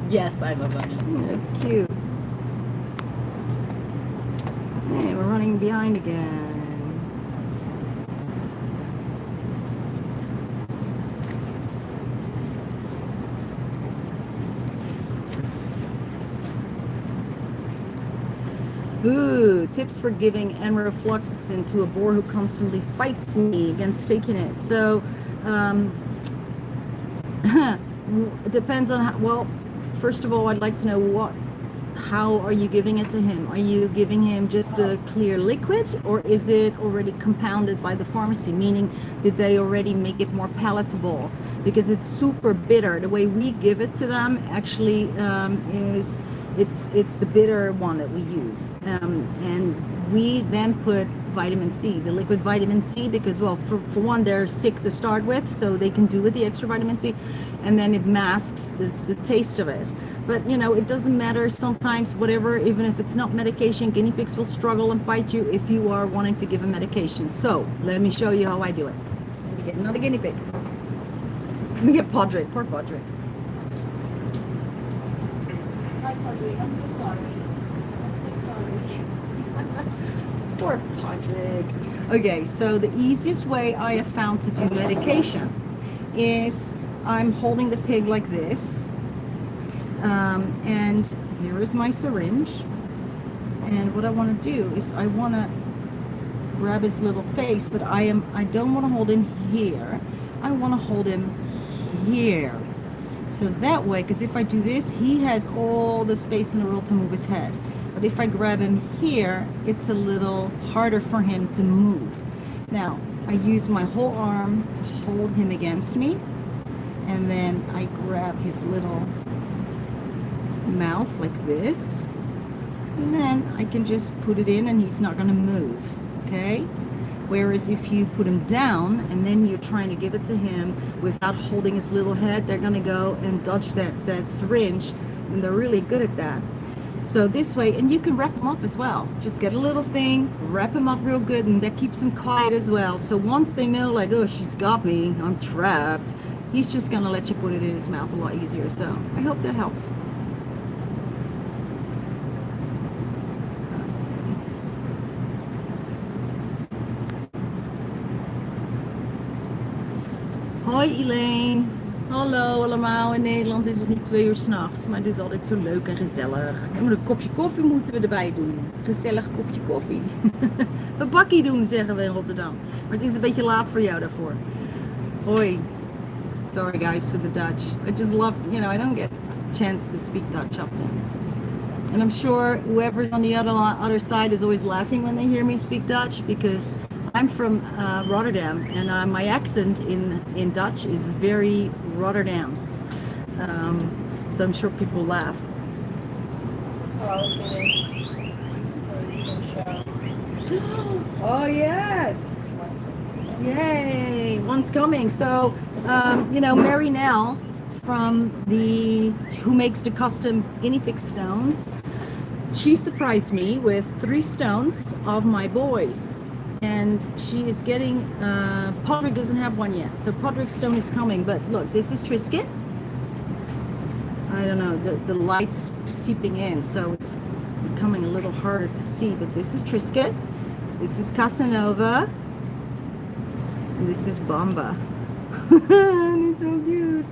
Yes, I love that. That's cute. Hey, we're running behind again. Ooh, tips for giving enrofloxacin to a boar who constantly fights me against taking it. So, it depends on how, well, first of all, I'd like to know how are you giving it to him? Are you giving him just a clear liquid, or is it already compounded by the pharmacy? Meaning, did they already make it more palatable? Because it's super bitter. The way we give it to them actually is it's the bitter one that we use, and we then put vitamin C, the liquid vitamin C, because, well, for one, they're sick to start with, so they can do with the extra vitamin C, and then it masks the taste of it. But, you know, it doesn't matter sometimes, whatever, even if it's not medication, guinea pigs will struggle and fight you if you are wanting to give a medication. So let me show you how I do it. Let me get another guinea pig. Let me get Podrick, poor Podrick. Hi, Podrick, I'm so sorry. I'm Poor Patrick. Okay, so the easiest way I have found to do medication is I'm holding the pig like this, and here is my syringe, and what I want to do is I want to grab his little face, but I don't want to hold him here. I want to hold him here. So that way, because if I do this, he has all the space in the world to move his head. But if I grab him here, it's a little harder for him to move. Now, I use my whole arm to hold him against me, and then I grab his little mouth like this, and then I can just put it in and he's not going to move, okay? Whereas if you put him down and then you're trying to give it to him without holding his little head, they're going to go and dodge that syringe, and they're really good at that. So this way, and you can wrap them up as well. Just get a little thing, wrap them up real good, and that keeps them quiet as well. So once they know, like, oh, she's got me, I'm trapped, he's just going to let you put it in his mouth a lot easier. So I hope that helped. Hoi Elaine. Hallo allemaal. In Nederland is het nu 2 uur 's nachts, maar het is altijd zo leuk en gezellig. En met een kopje koffie moeten we erbij doen. Gezellig kopje koffie. Een bakkie doen, zeggen we in Rotterdam. Maar het is een beetje laat voor jou daarvoor. Hoi. Sorry guys for the Dutch. I just love, I don't get a chance to speak Dutch often. And I'm sure whoever's on the other side is always laughing when they hear me speak Dutch, because I'm from Rotterdam, and my accent in Dutch is very Rotterdams. So I'm sure people laugh. Oh yes! Yay! One's coming. So, Mary Nell who makes the custom guinea pig stones, she surprised me with 3 stones of my boys. And she is getting, Podrick doesn't have one yet, so Podrick's stone is coming. But look, this is Trisket. I don't know, the light's seeping in, so it's becoming a little harder to see. But this is Trisket, this is Casanova, and this is Bomba. And it's so cute.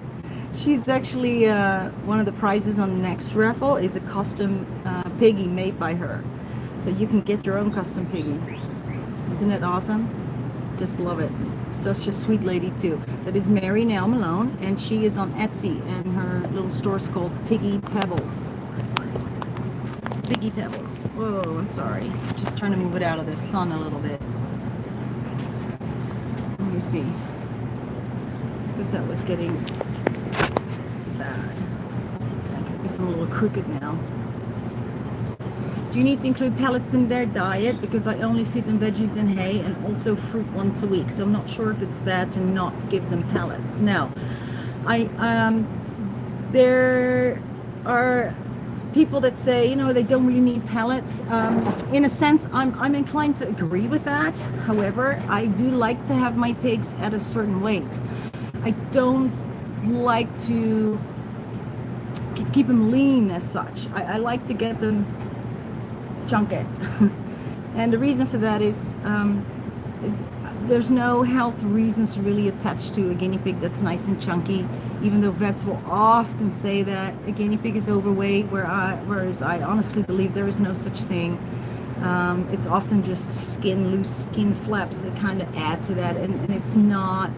She's actually, one of the prizes on the next raffle is a custom piggy made by her. So you can get your own custom piggy. Isn't it awesome? Just love it. Such a sweet lady too. That is Mary Nell Malone, and she is on Etsy, and her little store's called Piggy Pebbles. Piggy Pebbles. Whoa, I'm sorry. Just trying to move it out of the sun a little bit. Let me see. Because that was getting bad. Okay, it's a little crooked now. Do you need to include pellets in their diet? Because I only feed them veggies and hay, and also fruit once a week. So I'm not sure if it's bad to not give them pellets. No, there are people that say, they don't really need pellets. In a sense, I'm inclined to agree with that. However, I do like to have my pigs at a certain weight. I don't like to keep them lean as such. I like to get them chunky. And the reason for that is there's no health reasons really attached to a guinea pig that's nice and chunky, even though vets will often say that a guinea pig is overweight, whereas I honestly believe there is no such thing. It's often just loose skin flaps that kind of add to that, and it's not.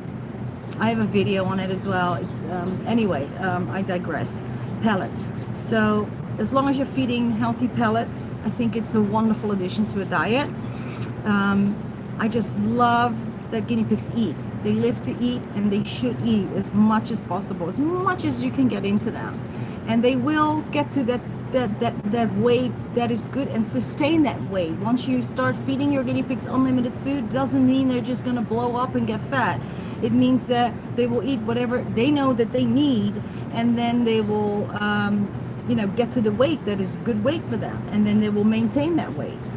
I have a video on it as well. Anyway, I digress. Pellets. So as long as you're feeding healthy pellets, I think it's a wonderful addition to a diet. I just love that guinea pigs eat. They live to eat, and they should eat as much as possible, as much as you can get into them. And they will get to that weight that is good and sustain that weight. Once you start feeding your guinea pigs unlimited food, doesn't mean they're just going to blow up and get fat. It means that they will eat whatever they know that they need, and then they will get to the weight that is good weight for them, and then they will maintain that weight.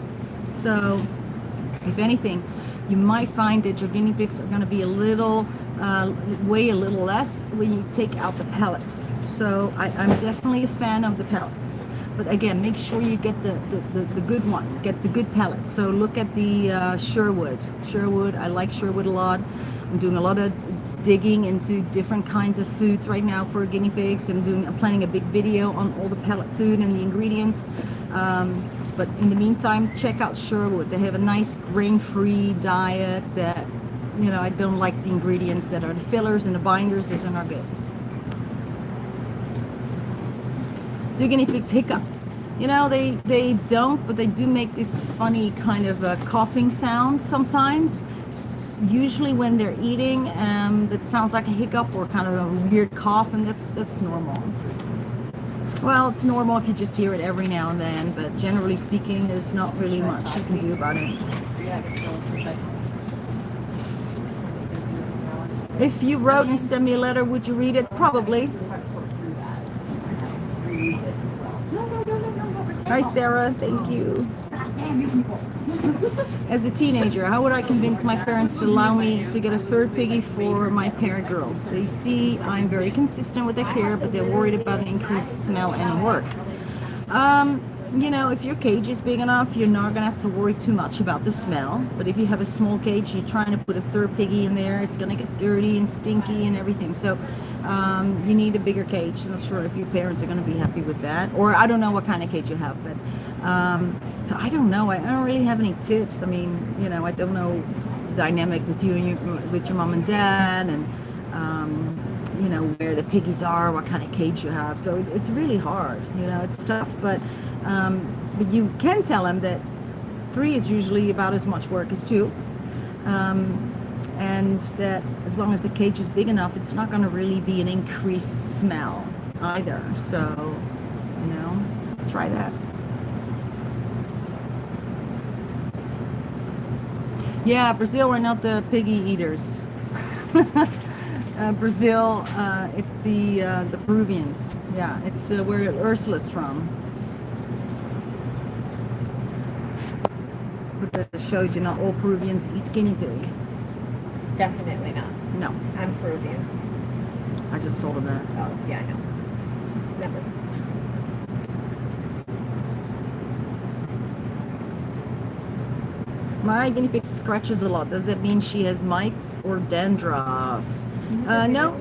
So if anything, you might find that your guinea pigs are going to be weigh a little less when you take out the pellets. So I'm definitely a fan of the pellets. But again, make sure you get the good one, get the good pellets. So look at the Sherwood. I like Sherwood a lot. I'm doing a lot of digging into different kinds of foods right now for guinea pigs. I'm planning a big video on all the pellet food and the ingredients. But in the meantime, check out Sherwood. They have a nice grain-free diet that, you know, I don't like the ingredients that are the fillers and the binders. Those are not good. Do guinea pigs hiccup? You know, they don't, but they do make this funny kind of coughing sound sometimes. Usually when they're eating, that sounds like a hiccup or kind of a weird cough, and that's normal. Well, it's normal if you just hear it every now and then, but generally speaking, there's not really much you can do about it. If you wrote and sent me a letter, would you read it? Probably. Hi, Sarah. Thank you. As a teenager, how would I convince my parents to allow me to get a third piggy for my parent girls? They see I'm very consistent with their care, but they're worried about an increased smell and work. You know, if your cage is big enough, you're not going to have to worry too much about the smell. But if you have a small cage, you're trying to put a third piggy in there, it's going to get dirty and stinky and everything. So you need a bigger cage. I'm not sure if your parents are going to be happy with that. Or I don't know what kind of cage you have. But so I don't know. I don't really have any tips. I mean, you know, I don't know the dynamic with you and with your mom and dad, and you know, where the piggies are, what kind of cage you have. So it's really hard. You know, it's tough. But you can tell them that 3 is usually about as much work as 2. And that as long as the cage is big enough, it's not going to really be an increased smell either. So, you know, try that. Yeah, Brazil are not the piggy eaters. Brazil, it's the Peruvians. Yeah, it's where Ursula's from. But that showed you not all Peruvians eat guinea pig. Definitely not. No, I'm Peruvian. I just told him that. Oh, yeah, I know. Never. My guinea pig scratches a lot. Does that mean she has mites or dandruff? No.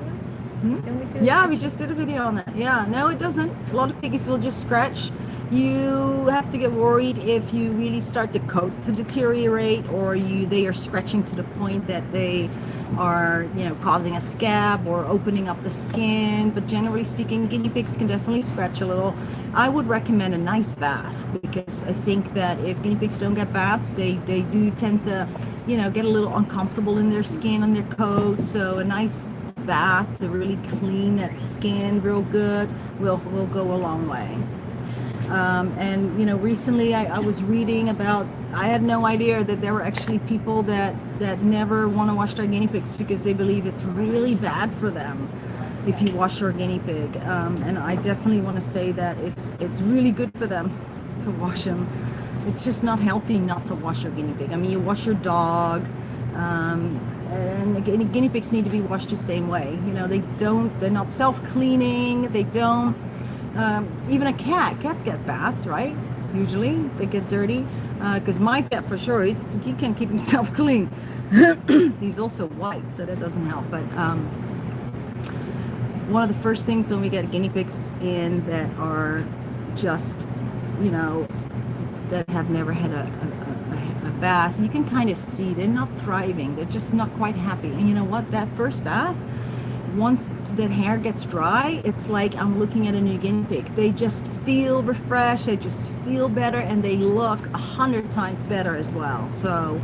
Yeah, we just did a video on that. Yeah, no, it doesn't. A lot of piggies will just scratch. You have to get worried if you really start the coat to deteriorate, or they are scratching to the point that they are, you know, causing a scab or opening up the skin. But generally speaking, guinea pigs can definitely scratch a little. I would recommend a nice bath, because I think that if guinea pigs don't get baths, they do tend to, you know, get a little uncomfortable in their skin and their coat. So a nice bath to really clean that skin real good will go a long way. And you know, recently I was reading about, I had no idea that there were actually people that never want to wash their guinea pigs because they believe it's really bad for them if you wash your guinea pig. And I definitely want to say that it's really good for them to wash them. It's just not healthy not to wash your guinea pig. I mean, you wash your dog, and guinea pigs need to be washed the same way. You know, they're not self-cleaning. They don't. Even cats get baths, right? Usually they get dirty, because my cat for sure, he can't keep himself clean. He's also white, so that doesn't help. But one of the first things when we get guinea pigs in that are just, you know, that have never had a bath, you can kind of see they're not thriving. They're just not quite happy. And you know what? That first bath, once that hair gets dry, it's like I'm looking at a new guinea pig. They just feel refreshed, they just feel better, and they look 100 times better as well. So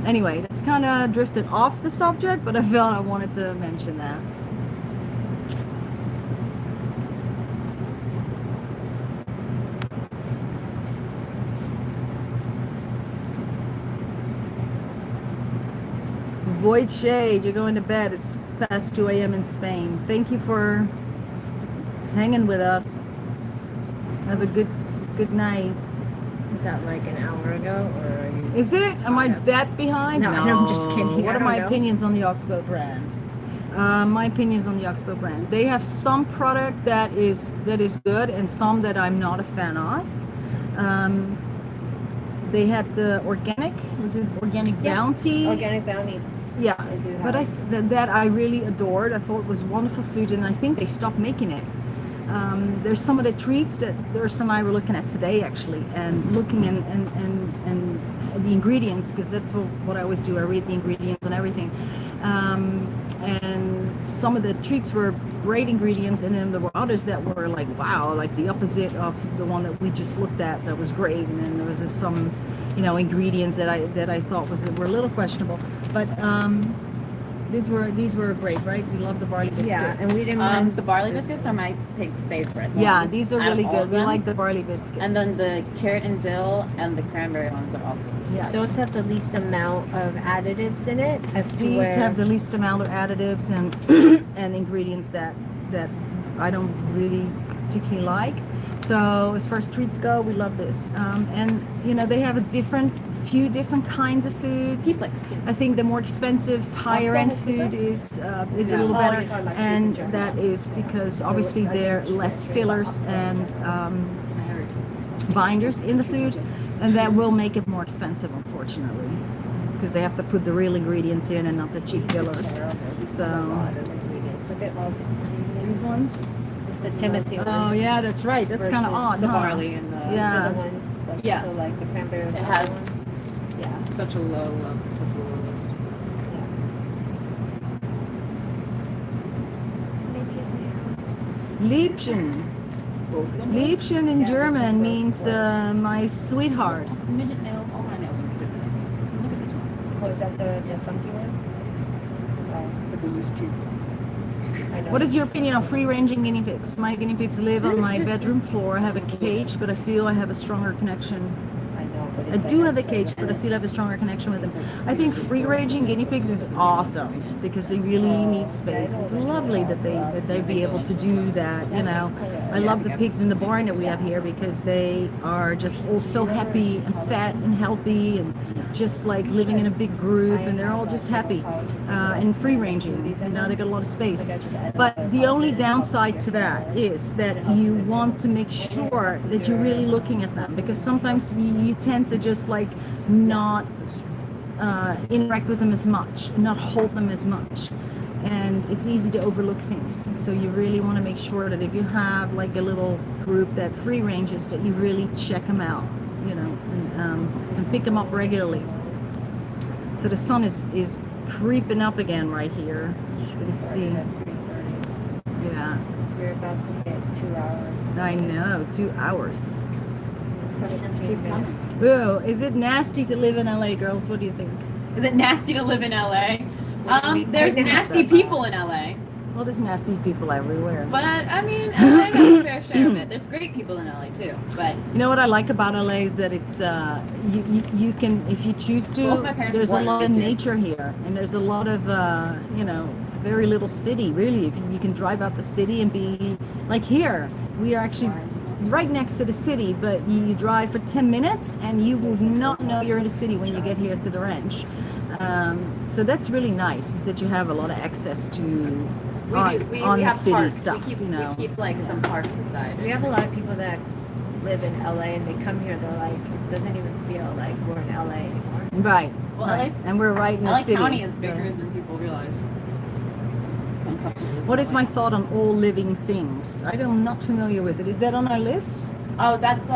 anyway, that's kind of drifted off the subject, but I felt I wanted to mention that. Void Shade, you're going to bed. It's past 2 a.m. in Spain. Thank you for hanging with us. Have a good night. Is that like an hour ago, or are you... Is it? Am I that behind? No, I'm just kidding. What are my opinions on the Oxbow brand? My opinions on the Oxbow brand. They have some product that is good and some that I'm not a fan of. They had the organic, was it organic bounty? Organic bounty. Yeah, They do but have. that I really adored. I thought it was wonderful food, and I think they stopped making it. There's some of the treats that Doris and I were looking at today, actually, and looking and the ingredients, because that's what I always do. I read the ingredients on everything. And some of the treats were great ingredients, and then there were others that were like, wow, like the opposite of the one that we just looked at that was great. And then there was some, ingredients that I thought were a little questionable. But these were great, right? We love the barley biscuits. Yeah, and we didn't mind. The barley biscuits are my pig's favorite. Yeah, ones these are out of really all good. of We them. like the barley biscuits. And then the carrot and dill and the cranberry ones are awesome. yeah, Those have the least amount of additives in it, as to these where have the least amount of additives and and ingredients that I don't really particularly like. So as far as treats go, we love this. And they have few different kinds of foods. He flicks too. I think the more expensive, higher end food is a little Oh, better, you're talking about and cheese and that is because obviously there are less fillers and binders in the food, and that will make it more expensive, unfortunately, because they have to put the real ingredients in and not the cheap fillers. So Look at all the these ones. It's the Timothy ones. Oh yeah, that's right. That's kind of Versus odd. The huh? barley and the Yeah. These are the ones, like, Yeah. so like the cranberry. It has such a low list. Liebchen. Liebchen in German means my sweetheart. Midget nails, all my nails are midget nails. Look at this one. Oh, is that the funky one? It's like a loose tooth. I know. What is your opinion on free-ranging guinea pigs? My guinea pigs live on my bedroom floor. I have a cage, but I feel I have a stronger connection. I know, but I it's do like have a cage, but I feel I have a stronger connection with them. I think free-ranging guinea pigs is awesome because they really need space. It's lovely that they be able to do that. I love the pigs in the barn that we have here because they are just all so happy and fat and healthy and just like living in a big group, and they're all just happy and free-ranging. They got a lot of space. But the only downside to that is that you want to make sure that you're really looking at them, because sometimes you tend to just like not interact with them as much, not hold them as much, and it's easy to overlook things. So you really want to make sure that if you have like a little group that free ranges, that you really check them out, and pick them up regularly. So the sun is creeping up again right here. Let's see. Yeah, You're about to get 2 hours. I know, 2 hours. Questions keep coming. Ooh, is it nasty to live in LA, girls? What do you think? Is it nasty to live in LA? What do you mean? There's I think nasty so. people in LA. Well, there's nasty people everywhere. But I mean, LA got a fair share of it. There's great people in LA too. But You know what I like about LA is that it's you can, if you choose Both my to, parents there's were a born lot of and raised nature here, and there's a lot of very little city. Really, if you can drive out the city and be like here, we are actually right next to the city, but you drive for 10 minutes and you would not know you're in the city when you get here to the ranch. So that's really nice, is that you have a lot of access to we on have the city parks. stuff. We keep like some parks aside. We have a lot of people that live in LA and they come here, they're like, it doesn't even feel like we're in LA anymore. Right. Well, right. it's- And we're right in the LA city. County is bigger Right. than people realize. What is my thought on all living things? I'm not familiar with it. Is that on our list? Oh, that's the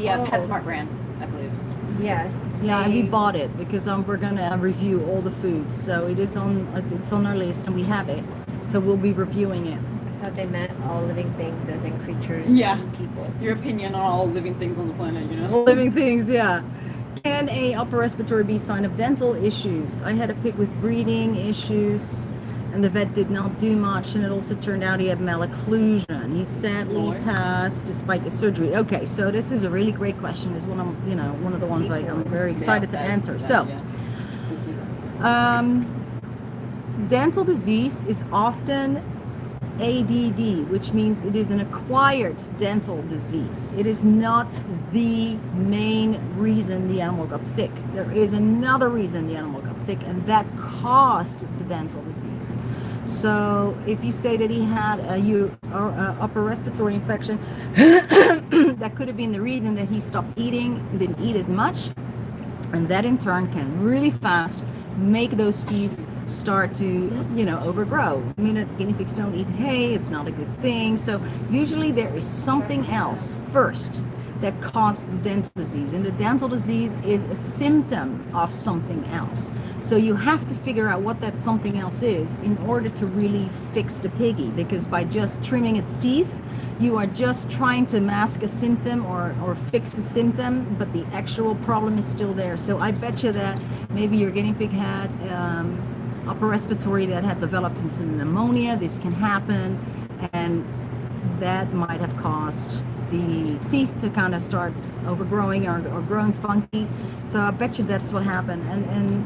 Oh. PetSmart brand, I believe. Yes. Yeah, they- we bought it because we're gonna review all the foods. So it's on our list and we have it. So we'll be reviewing it. I thought they meant all living things as in creatures Yeah. and people. Your opinion on all living things on the planet, you know? All living things, yeah. Can a upper respiratory be a sign of dental issues? I had a pig with breathing issues, and the vet did not do much, and it also turned out he had malocclusion. He sadly Nice. passed despite the surgery. Okay, so this is a really great question. It's one of the ones I'm very excited to answer. So, dental disease is often ADD, which means it is an acquired dental disease. It is not the main reason the animal got sick. There is another reason the animal got sick, and that caused the dental disease. So if you say that he had a upper respiratory infection, that could have been the reason that he stopped eating, didn't eat as much, and that in turn can really fast make those teeth start to, overgrow. I mean, guinea pigs don't eat hay. It's not a good thing. So usually there is something else first that caused the dental disease, and the dental disease is a symptom of something else. So you have to figure out what that something else is in order to really fix the piggy, because by just trimming its teeth, you are just trying to mask a symptom or fix a symptom, but the actual problem is still there. So I bet you that maybe your guinea pig had upper respiratory that had developed into pneumonia. This can happen, and that might have caused the teeth to kind of start overgrowing or growing funky. So I bet you that's what happened. And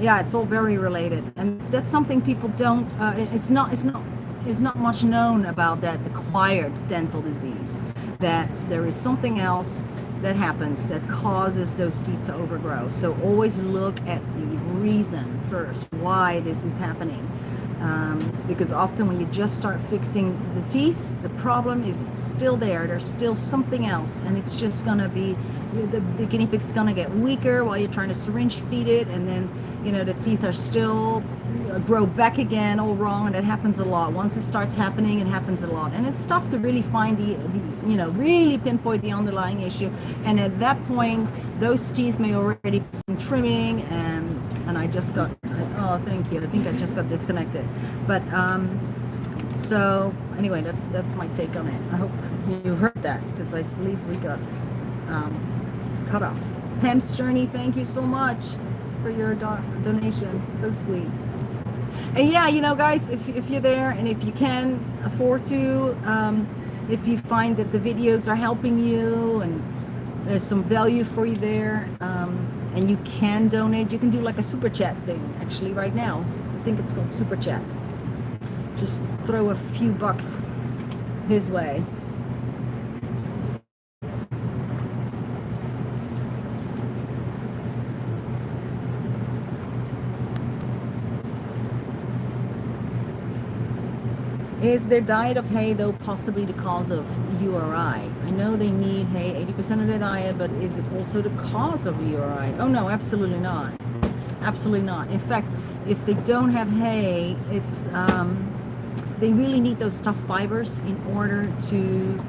yeah, it's all very related, and that's something people don't. It's not much known about that acquired dental disease. That there is something else that happens that causes those teeth to overgrow. So always look at the reason first, why this is happening. Because often when you just start fixing the teeth, the problem is still there. There's still something else, and it's just gonna be, the guinea pig's gonna get weaker while you're trying to syringe feed it, and then the teeth are still grow back again all wrong, and it happens a lot. Once it starts happening, it happens a lot, and it's tough to really find the really pinpoint the underlying issue. And at that point, those teeth may already be some trimming, and I just got, oh, thank you, I think I just got disconnected. But so anyway, that's my take on it. I hope you heard that, because I believe we got cut off. Pam Sterney, thank you so much for your donation. So sweet. And yeah, guys, if you're there, and if you can afford to, if you find that the videos are helping you and there's some value for you there, and you can donate, you can do like a super chat thing actually right now. I think it's called super chat. Just throw a few bucks his way. Is their diet of hay, though, possibly the cause of URI? I know they need hay 80% of their diet, but is it also the cause of URI? Oh no, absolutely not. Absolutely not. In fact, if they don't have hay, it's they really need those tough fibers in order to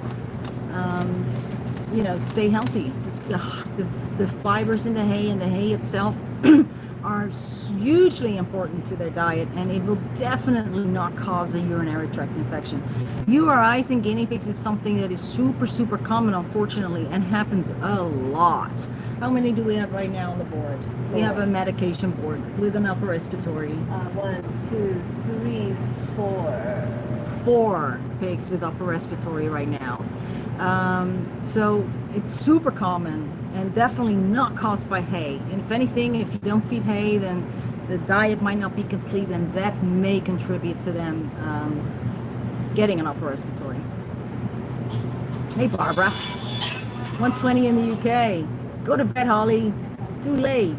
stay healthy. The fibers in the hay and the hay itself are hugely important to their diet, and it will definitely not cause a urinary tract infection. URIs in guinea pigs is something that is super, super common, unfortunately, and happens a lot. How many do we have right now on the board? 4. We have a medication board with an upper respiratory. 1, 2, 3, 4. 4 pigs with upper respiratory right now. So it's super common and definitely not caused by hay. And if anything, if you don't feed hay, then the diet might not be complete, and that may contribute to them getting an upper respiratory. Hey Barbara, 1:20 in the UK. Go to bed, Holly. Too late.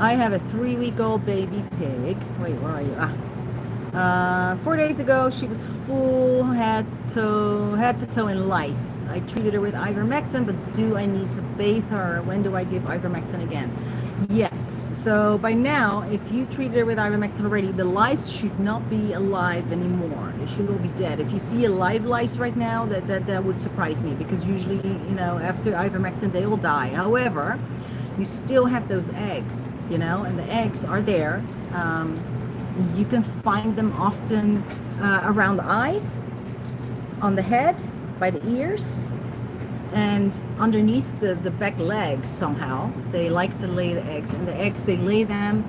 I have a 3-week-old baby pig. Wait, where are you? 4 days ago, she was full head to toe in lice. I treated her with ivermectin, but do I need to bathe her? When do I give ivermectin again? Yes. So by now, if you treated her with ivermectin already, the lice should not be alive anymore. They should all be dead. If you see a live lice right now, that would surprise me, because usually, after ivermectin, they will die. However, you still have those eggs, and the eggs are there. You can find them often around the eyes, on the head, by the ears, and underneath the back legs somehow. They like to lay the eggs, and the eggs, they lay them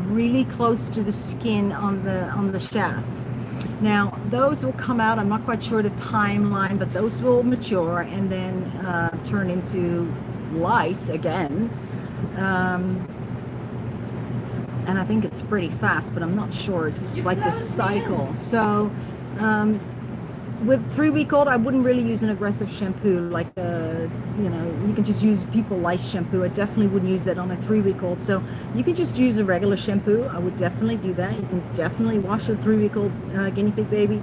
really close to the skin on the shaft. Now, those will come out, I'm not quite sure the timeline, but those will mature and then turn into lice again. And I think it's pretty fast, but I'm not sure. It's just like this cycle. So, with 3-week-old, I wouldn't really use an aggressive shampoo. Like, you know, you can just use People Lice shampoo. I definitely wouldn't use that on a 3-week-old. So you can just use a regular shampoo. I would definitely do that. You can definitely wash a 3-week-old guinea pig baby.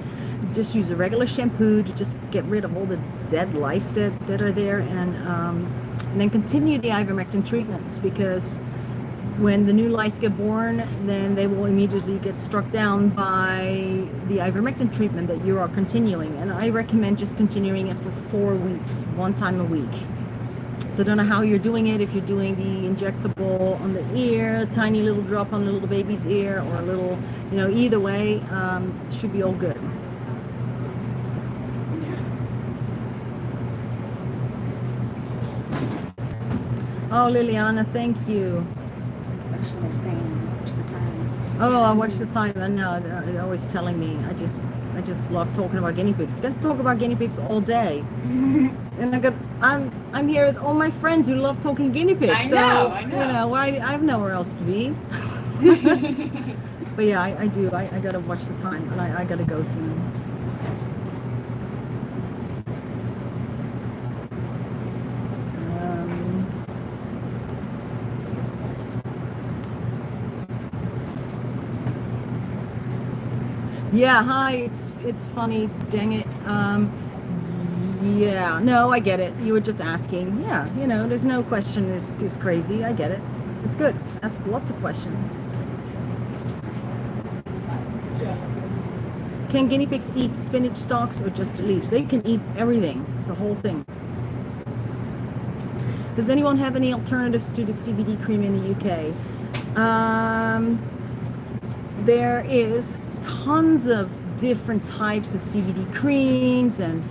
Just use a regular shampoo to just get rid of all the dead lice that are there, and then continue the ivermectin treatments, because when the new lice get born, then they will immediately get struck down by the ivermectin treatment that you are continuing. And I recommend just continuing it for 4 weeks, 1 time a week. So I don't know how you're doing it, if you're doing the injectable on the ear, a tiny little drop on the little baby's ear, or a little, you know, either way, should be all good. Oh, Liliana, thank you. Actually, saying watch the time. Oh, I watch the time. I know, they're always telling me. I just love talking about guinea pigs. I can talk about guinea pigs all day. And I'm here with all my friends who love talking guinea pigs. I so, know. you know, I have nowhere else to be. But yeah, I do. I gotta watch the time, and I gotta go soon. Yeah, hi, it's funny, dang it. Yeah, no, I get it. You were just asking. Yeah, you know, there's no question is crazy. I get it. It's good. Ask lots of questions. Can guinea pigs eat spinach stalks or just the leaves? They can eat everything, the whole thing. Does anyone have any alternatives to the CBD cream in the UK? There is tons of different types of CBD creams and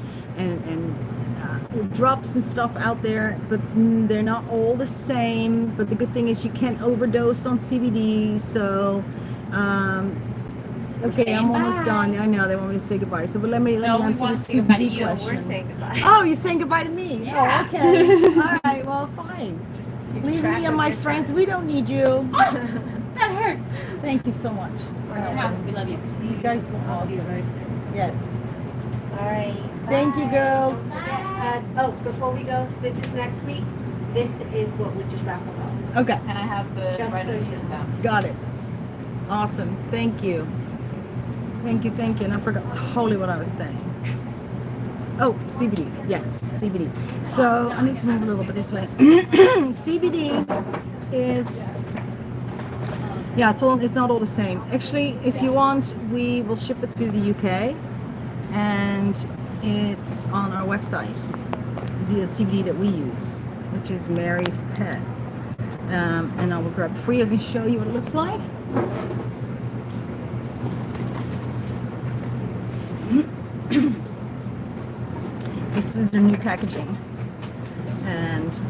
drops and stuff out there, but they're not all the same. But the good thing is you can't overdose on CBD. So, okay, I'm almost done. I know they want me to say goodbye. So, but let me answer this CBD question. We're saying goodbye. Oh, you're saying goodbye to me? Yeah. Oh, okay. All right. Well, fine. Just keep Leave track me of and my your friends. time. We don't need you. That hurts. Thank you so much. No, we love you. You guys were I'll see you awesome. very soon. Yes. All right. Thank you, bye. girls. Oh, before we go, this is next week. This is what we just raffled off. Okay. And I have the Just so items you written down. Got it. Awesome. Thank you. Thank you. Thank you. And I forgot totally what I was saying. Oh, CBD. Yes, CBD. So I need to move a little bit this way. CBD is, yeah, it's not all the same. Actually, if you want, we will ship it to the UK, and it's on our website, the CBD that we use, which is Mary's Pet. And I will grab it for you. I can show you what it looks like. This is the new packaging, and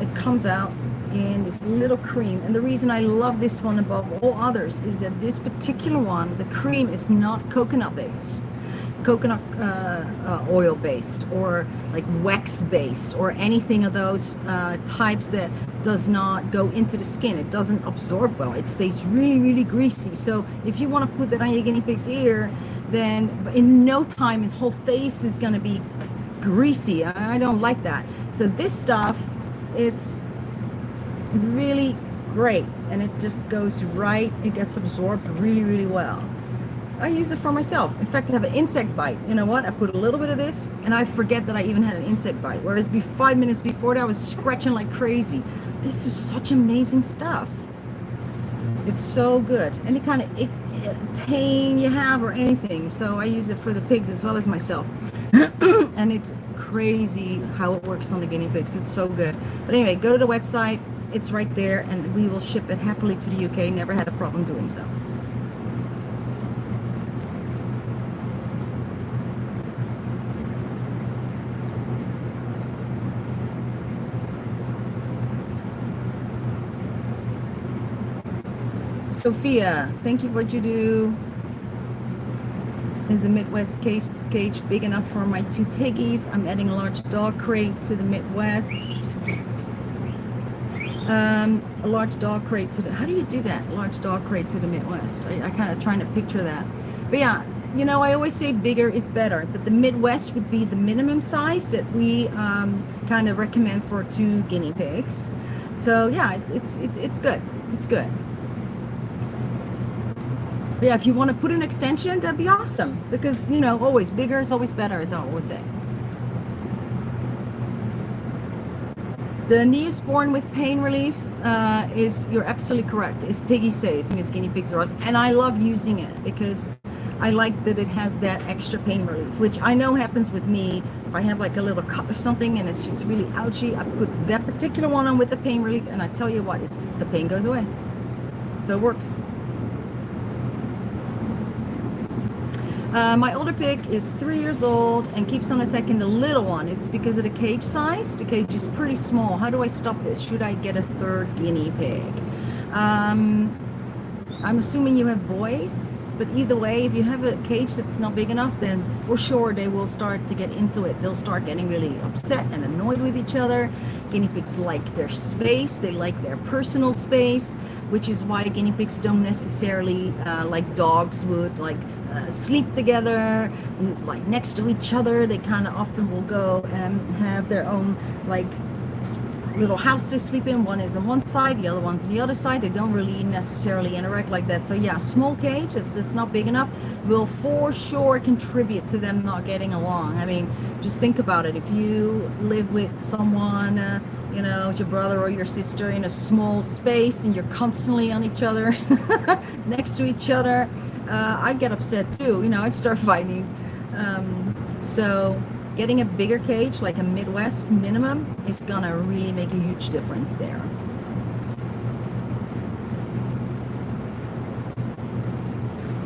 it comes out in this little cream. And the reason I love this one above all others is that this particular one, the cream, is not coconut based, coconut oil based, or like wax based, or anything of those types that does not go into the skin. It doesn't absorb well. It stays really, really greasy. So if you want to put that on your guinea pig's ear, then in no time his whole face is going to be greasy. I don't like that. So this stuff, it's really great, and it just goes right, it gets absorbed really, really well. I use it for myself. In fact, I have an insect bite. You know what? I put a little bit of this and I forget that I even had an insect bite. Whereas 5 minutes before that, I was scratching like crazy. This is such amazing stuff. It's so good. Any kind of pain you have or anything. So I use it for the pigs as well as myself. And it's crazy how it works on the guinea pigs. It's so good. But anyway, go to the website. It's right there, and we will ship it happily to the UK. Never had a problem doing so. Sophia, thank you for what you do. Is the Midwest cage big enough for my 2 piggies? I'm adding a large dog crate to the Midwest. A large dog crate to the, how do you do that? Large dog crate to the Midwest. I kind of trying to picture that. But yeah, you know, I always say bigger is better, but the Midwest would be the minimum size that we kind of recommend for 2 guinea pigs. So yeah, it's good. It's good. But yeah, if you want to put an extension, that'd be awesome, because, you know, always bigger is always better, as I always say. The Neosporin with pain relief is, you're absolutely correct, is Piggy safe, Miss Guinea Pigs R Us. And I love using it because I like that it has that extra pain relief, which I know happens with me. If I have like a little cut or something and it's just really ouchy, I put that particular one on with the pain relief, and I tell you what, the pain goes away. So it works. My older pig is 3 years old and keeps on attacking the little one. It's because of the cage size. The cage is pretty small. How do I stop this? Should I get a 3rd guinea pig? I'm assuming you have boys, but either way, if you have a cage that's not big enough, then for sure they will start to get into it. They'll start getting really upset and annoyed with each other. Guinea pigs like their space. They like their personal space, which is why guinea pigs don't necessarily, like dogs would, like sleep together, like next to each other. They kind of often will go and have their own, like, little house they sleep in. One is on one side, the other one's on the other side. They don't really necessarily interact like that. So yeah, small cage, it's not big enough, will for sure contribute to them not getting along. I mean, just think about it. If you live with someone, you know, your brother or your sister in a small space, and you're constantly on each other, next to each other, I'd get upset too. You know, I'd start fighting. So getting a bigger cage, like a Midwest minimum, is gonna really make a huge difference there.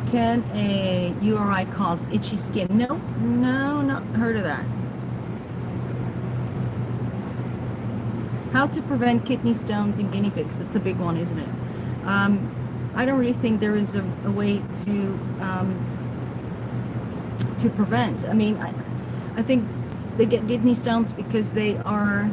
Can a URI cause itchy skin? No, not heard of that. How to prevent kidney stones in guinea pigs? That's a big one, isn't it? I don't really think there is a way to prevent. I mean, I think they get kidney stones because they are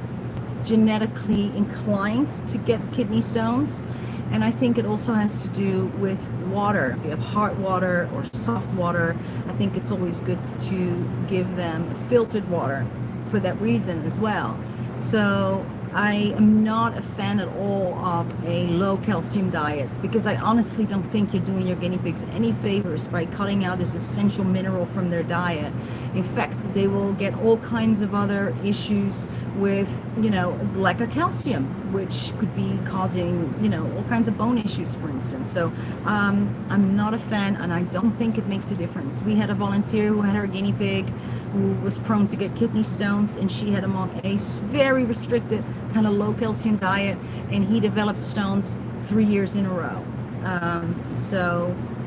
genetically inclined to get kidney stones. And I think it also has to do with water. If you have hard water or soft water, I think it's always good to give them filtered water for that reason as well. So I am not a fan at all of a low calcium diet, because I honestly don't think you're doing your guinea pigs any favors by cutting out this essential mineral from their diet. In fact, they will get all kinds of other issues with, you know, lack of calcium, which could be causing, you know, all kinds of bone issues, for instance. So I'm not a fan, and I don't think it makes a difference. We had a volunteer who had her guinea pig who was prone to get kidney stones, and she had him on a very restricted kind of low calcium diet, and he developed stones 3 years in a row.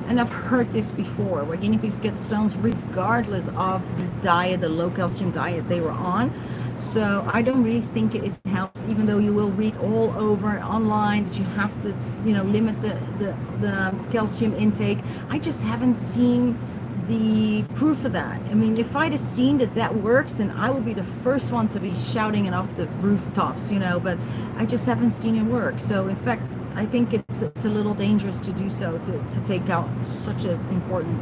And I've heard this before, where guinea pigs get stones regardless of the diet, the low calcium diet they were on. So I don't really think it helps, even though you will read all over online that you have to, you know, limit the calcium intake. I just haven't seen the proof of that. I mean, if I'd have seen that works, then I would be the first one to be shouting it off the rooftops, you know, but I just haven't seen it work. So in fact, I think it's a little dangerous to do so, to take out such an important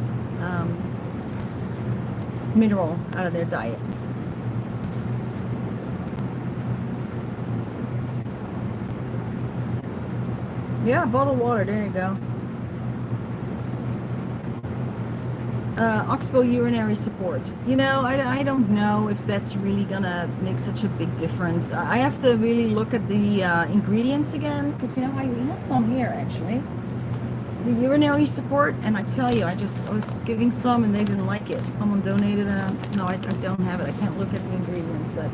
mineral out of their diet. Yeah, bottled water, there you go. Oxbow urinary support. You know, I don't know if that's really gonna make such a big difference. I have to really look at the ingredients again, because, you know, we had some here actually. The urinary support, and I tell you, I was giving some and they didn't like it. Someone donated no, I don't have it. I can't look at the ingredients, but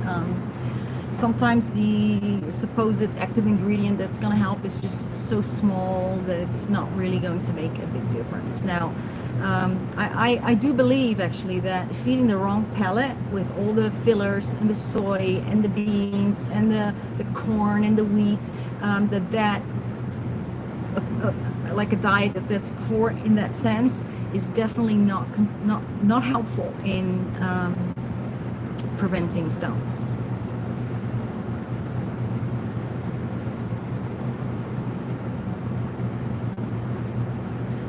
sometimes the supposed active ingredient that's going to help is just so small that it's not really going to make a big difference. Now, I do believe actually that feeding the wrong pellet with all the fillers and the soy and the beans and the corn and the wheat, like a diet that's poor in that sense, is definitely not helpful in preventing stones.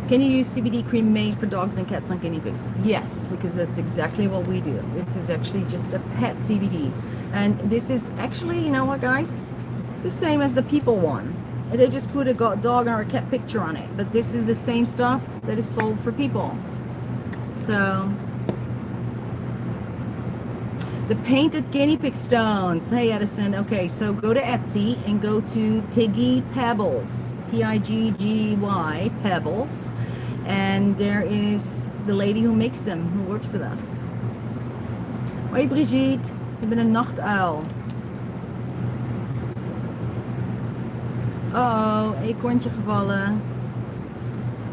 Can you use CBD cream made for dogs and cats on guinea pigs? Yes, because that's exactly what we do. This is actually just a pet CBD. And this is actually, you know what, guys? The same as the people one. They just put a dog or a cat picture on it. But this is the same stuff that is sold for people. So, the painted guinea pig stones. Hey, Edison. Okay, so go to Etsy and go to Piggy Pebbles. Piggy Pebbles, and there is the lady who makes them, who works with us. Hoi Brigitte, ik ben een nachtuil. Oh, eekhoorntje gevallen.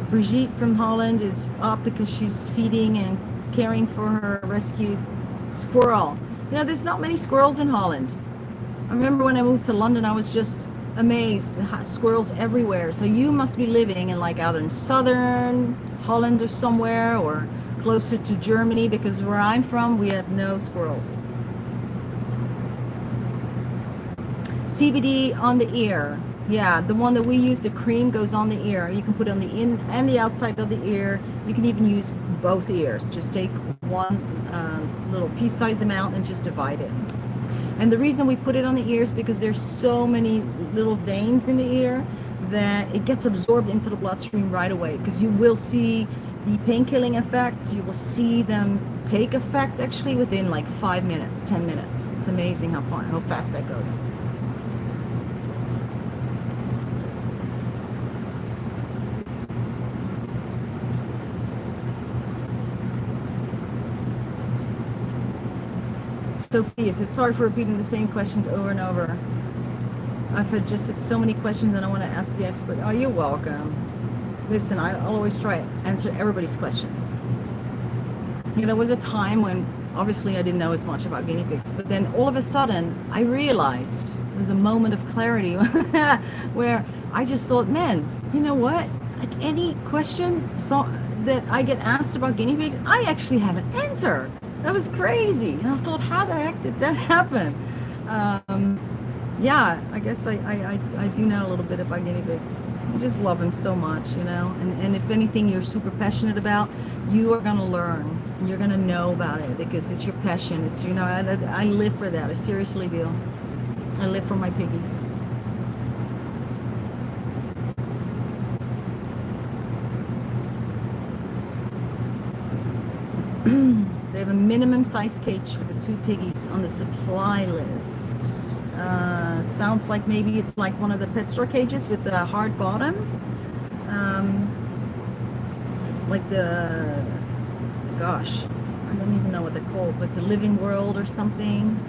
Brigitte from Holland is up because she's feeding and caring for her rescued squirrel. You know, there's not many squirrels in Holland. I remember when I moved to London, I was just amazed. Squirrels everywhere. So you must be living in like either in southern Holland or somewhere, or closer to Germany, because where I'm from we have no squirrels. CBD on the ear. Yeah, the one that we use, the cream goes on the ear. You can put it on the in and the outside of the ear. You can even use both ears. Just take one little pea-sized amount and just divide it. And the reason we put it on the ears because there's so many little veins in the ear that it gets absorbed into the bloodstream right away, because you will see the pain-killing effects. You will see them take effect actually within like 5 minutes, 10 minutes. It's amazing how fast that goes. Sophia says, sorry for repeating the same questions over and over. I've adjusted so many questions and I want to ask the expert. Oh, you're welcome. Listen, I'll always try to answer everybody's questions. You know, there was a time when obviously I didn't know as much about guinea pigs, but then all of a sudden I realized, there was a moment of clarity where I just thought, man, you know what? Like any question that I get asked about guinea pigs, I actually have an answer. That was crazy. And I thought, how the heck did that happen? Yeah, I guess I do know a little bit about guinea pigs. I just love them so much, you know. And if anything you're super passionate about, you are going to learn. You're going to know about it because it's your passion. It's, you know, I live for that. I seriously do. I live for my piggies. They have a minimum size cage for the 2 piggies on the supply list. Sounds like maybe it's like one of the pet store cages with the hard bottom. Like gosh, I don't even know what they're called, but the Living World or something.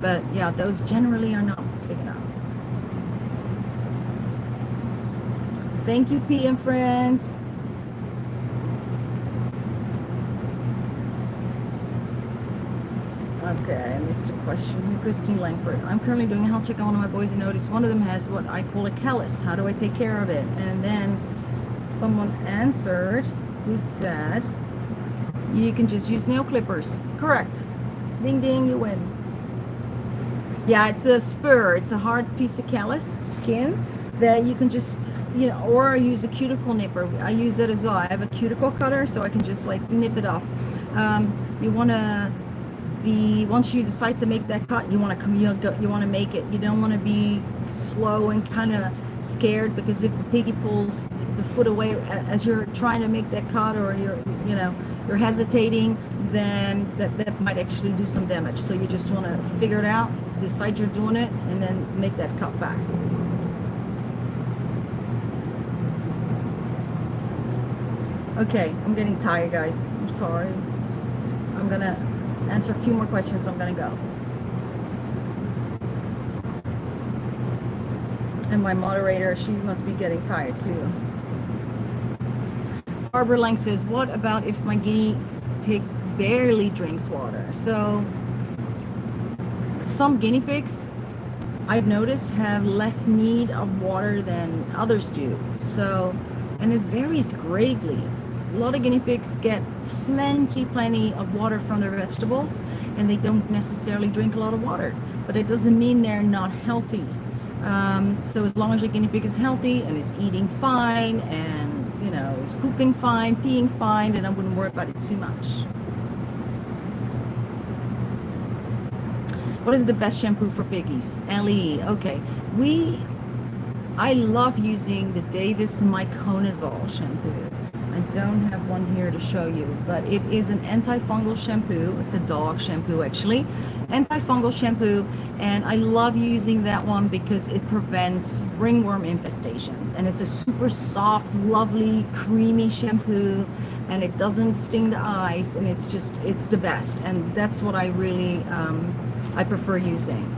But yeah, those generally are not big enough. Thank you, PM friends. Okay, I missed a question from Christine Langford. I'm currently doing a health check on one of my boys and noticed one of them has what I call a callus. How do I take care of it? And then someone answered who said, you can just use nail clippers. Correct. Ding ding, you win. Yeah, it's a spur. It's a hard piece of callus skin that you can just, you know, or use a cuticle nipper. I use that as well. I have a cuticle cutter, so I can just like nip it off. You want to once you decide to make that cut, you want to make it. You don't want to be slow and kind of scared, because if the piggy pulls the foot away as you're trying to make that cut, or you're hesitating, then that might actually do some damage. So you just want to figure it out, decide you're doing it, and then make that cut fast. Okay, I'm getting tired, guys. I'm sorry. I'm gonna answer a few more questions. I'm gonna go. And my moderator, she must be getting tired too. Barbara Lang says, what about if my guinea pig barely drinks water? So some guinea pigs, I've noticed, have less need of water than others do. So, and it varies greatly a lot of guinea pigs get plenty of water from their vegetables, and they don't necessarily drink a lot of water, but it doesn't mean they're not healthy. So as long as your guinea pig is healthy and is eating fine and, you know, is pooping fine, peeing fine, then I wouldn't worry about it too much. What is the best shampoo for piggies? LE. Okay. I love using the Davis Myconazole shampoo. I don't have one here to show you, but it is an antifungal shampoo. It's a dog shampoo, actually. Antifungal shampoo, and I love using that one because it prevents ringworm infestations. And it's a super soft, lovely, creamy shampoo, and it doesn't sting the eyes, and it's the best. And that's what I really, I prefer using.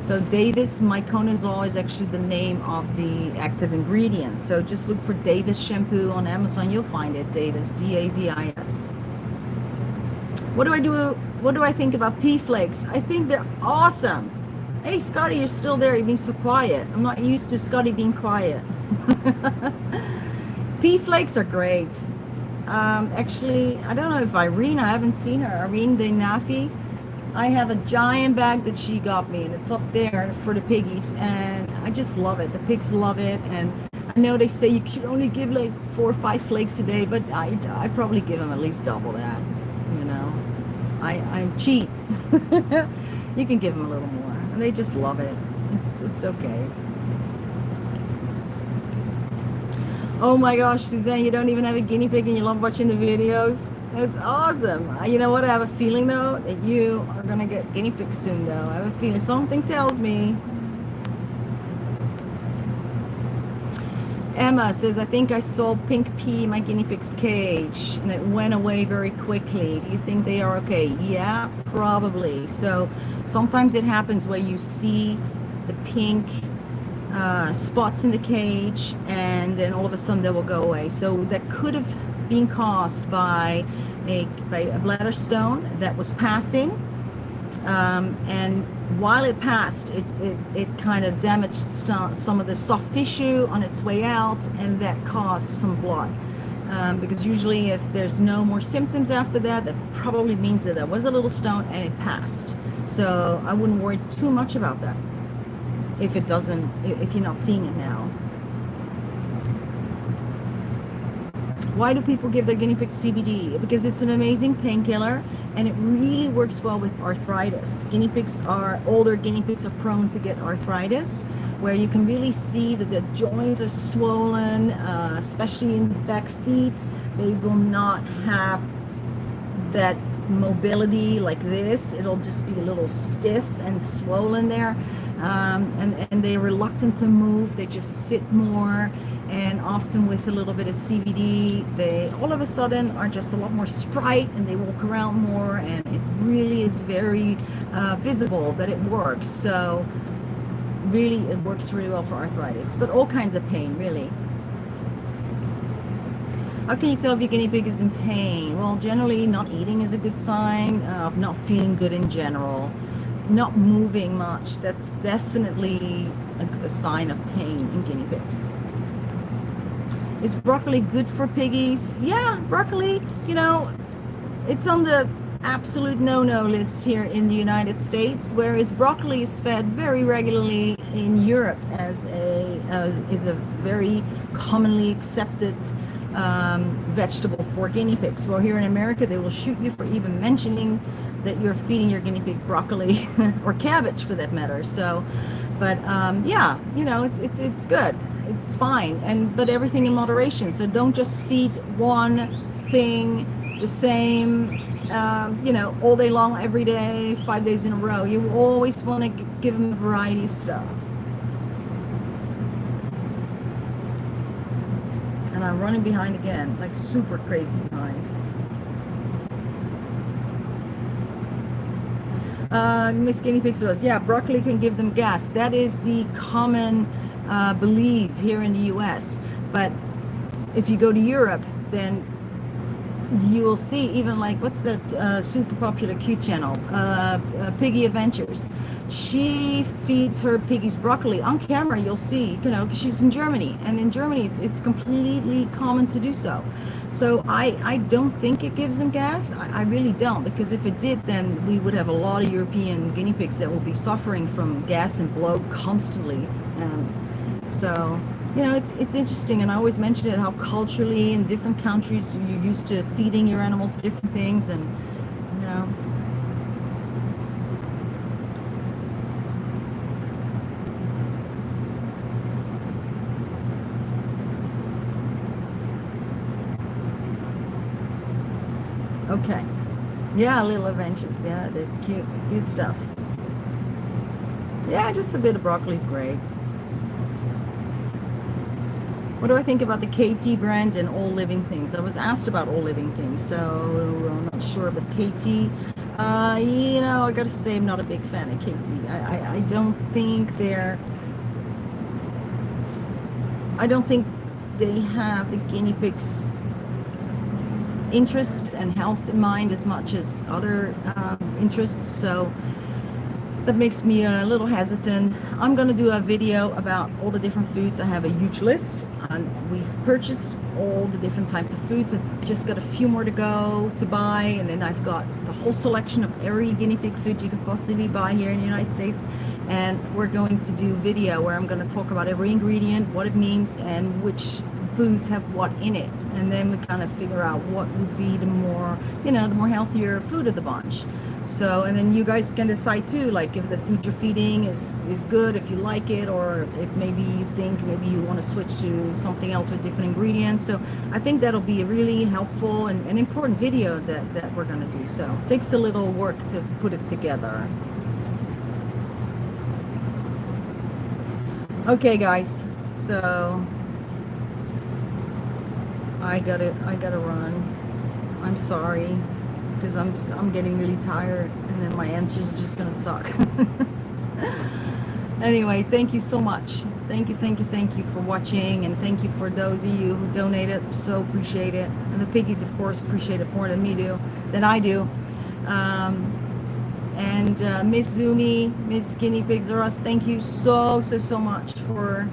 So Davis Myconazole is actually the name of the active ingredient. So just look for Davis shampoo on Amazon. You'll find it. Davis, D-A-V-I-S. What do I think about pea flakes? I think they're awesome. Hey, Scotty, you're still there. You're being so quiet. I'm not used to Scotty being quiet. Pea flakes are great. Actually, I don't know if Irene, I haven't seen her. Irene De Nafi. I have a giant bag that she got me, and it's up there for the piggies, and I just love it. The pigs love it, and I know they say you should only give like 4 or 5 flakes a day, but I probably give them at least double that, you know. I'm cheap. You can give them a little more, and they just love it. It's okay. Oh my gosh, Suzanne, you don't even have a guinea pig and you love watching the videos? It's awesome. You know what? I have a feeling, though, that you are going to get guinea pigs soon, though. I have a feeling. Something tells me. Emma says, I think I saw pink pea in my guinea pig's cage, and it went away very quickly. Do you think they are okay? Yeah, probably. So sometimes it happens where you see the pink spots in the cage, and then all of a sudden they will go away. So that could have being caused by a bladder stone that was passing, and while it passed, it kind of damaged some of the soft tissue on its way out, and that caused some blood. Because usually if there's no more symptoms after that, that probably means that there was a little stone and it passed. So I wouldn't worry too much about that if you're not seeing it now. Why do people give their guinea pig CBD? Because it's an amazing painkiller, and it really works well with arthritis. Older guinea pigs are prone to get arthritis, where you can really see that the joints are swollen, especially in the back feet. They will not have that mobility like this. It'll just be a little stiff and swollen there, and they're reluctant to move. They just sit more, and often with a little bit of CBD, they all of a sudden are just a lot more sprite, and they walk around more, and it really is very visible that it works. So really, it works really well for arthritis, but all kinds of pain, really. How can you tell if your guinea pig is in pain? Well, generally not eating is a good sign of not feeling good in general. Not moving much, that's definitely a sign of pain in guinea pigs. Is broccoli good for piggies? Yeah, broccoli, you know, it's on the absolute no-no list here in the United States, whereas broccoli is fed very regularly in Europe as a very commonly accepted vegetable for guinea pigs. Well, here in America, they will shoot you for even mentioning that you're feeding your guinea pig broccoli or cabbage, for that matter. So, but yeah, you know, it's good, it's fine, but everything in moderation. So don't just feed one thing the same, you know, all day long, every day, 5 days in a row. You always want to give them a variety of stuff. And I'm running behind again, like super crazy behind. Miss Guinea Pig Choice. Yeah, broccoli can give them gas. That is the common belief here in the US. But if you go to Europe, then you will see even like, what's that super popular Q channel, Piggy Adventures. She feeds her piggies broccoli on camera. You'll see, 'cause she's in Germany, and in Germany it's completely common to do so. So I don't think it gives them gas. I really don't, because if it did, then we would have a lot of European guinea pigs that will be suffering from gas and bloat constantly. So it's interesting, and I always mention it, how culturally in different countries you're used to feeding your animals different things, and Okay. Yeah, little adventures. Yeah, it's cute. Cute stuff. Yeah, just a bit of broccoli is great. What do I think about the KT brand and All Living Things? I was asked about All Living Things, so I'm not sure. But KT, I gotta say I'm not a big fan of KT. I don't think they have the guinea pigs' interest and health in mind as much as other interests, so that makes me a little hesitant. I'm gonna do a video about all the different foods. I have a huge list, and we've purchased all the different types of foods. I've just got a few more to go to buy, and then I've got the whole selection of every guinea pig food you could possibly buy here in the United States. And we're going to do a video where I'm going to talk about every ingredient, what it means, and which foods have what in it, and then we kind of figure out what would be the more healthier food of the bunch. So, and then you guys can decide too, like if the food you're feeding is good, if you like it, or if maybe you think maybe you want to switch to something else with different ingredients. So I think that'll be a really helpful and important video that we're going to do. So it takes a little work to put it together. Okay guys, so I gotta run. I'm sorry, because I'm getting really tired, and then my answers are just gonna suck. Anyway, thank you so much. Thank you for watching, and thank you for those of you who donated. So appreciate it. And the piggies, of course, appreciate it more than I do. And Miss Zumi, Miss Guinea Pigs Are Us, thank you so much for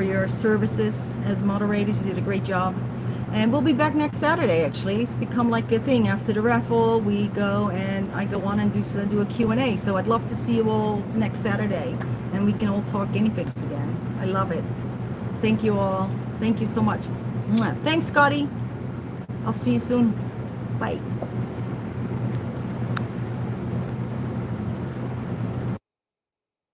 your services as moderators. You did a great job. And we'll be back next Saturday, actually. It's become like a thing. After the raffle, we go and I go on and do a Q&A. So I'd love to see you all next Saturday, and we can all talk guinea pigs again. I love it. Thank you all. Thank you so much. Thanks, Scotty. I'll see you soon. Bye.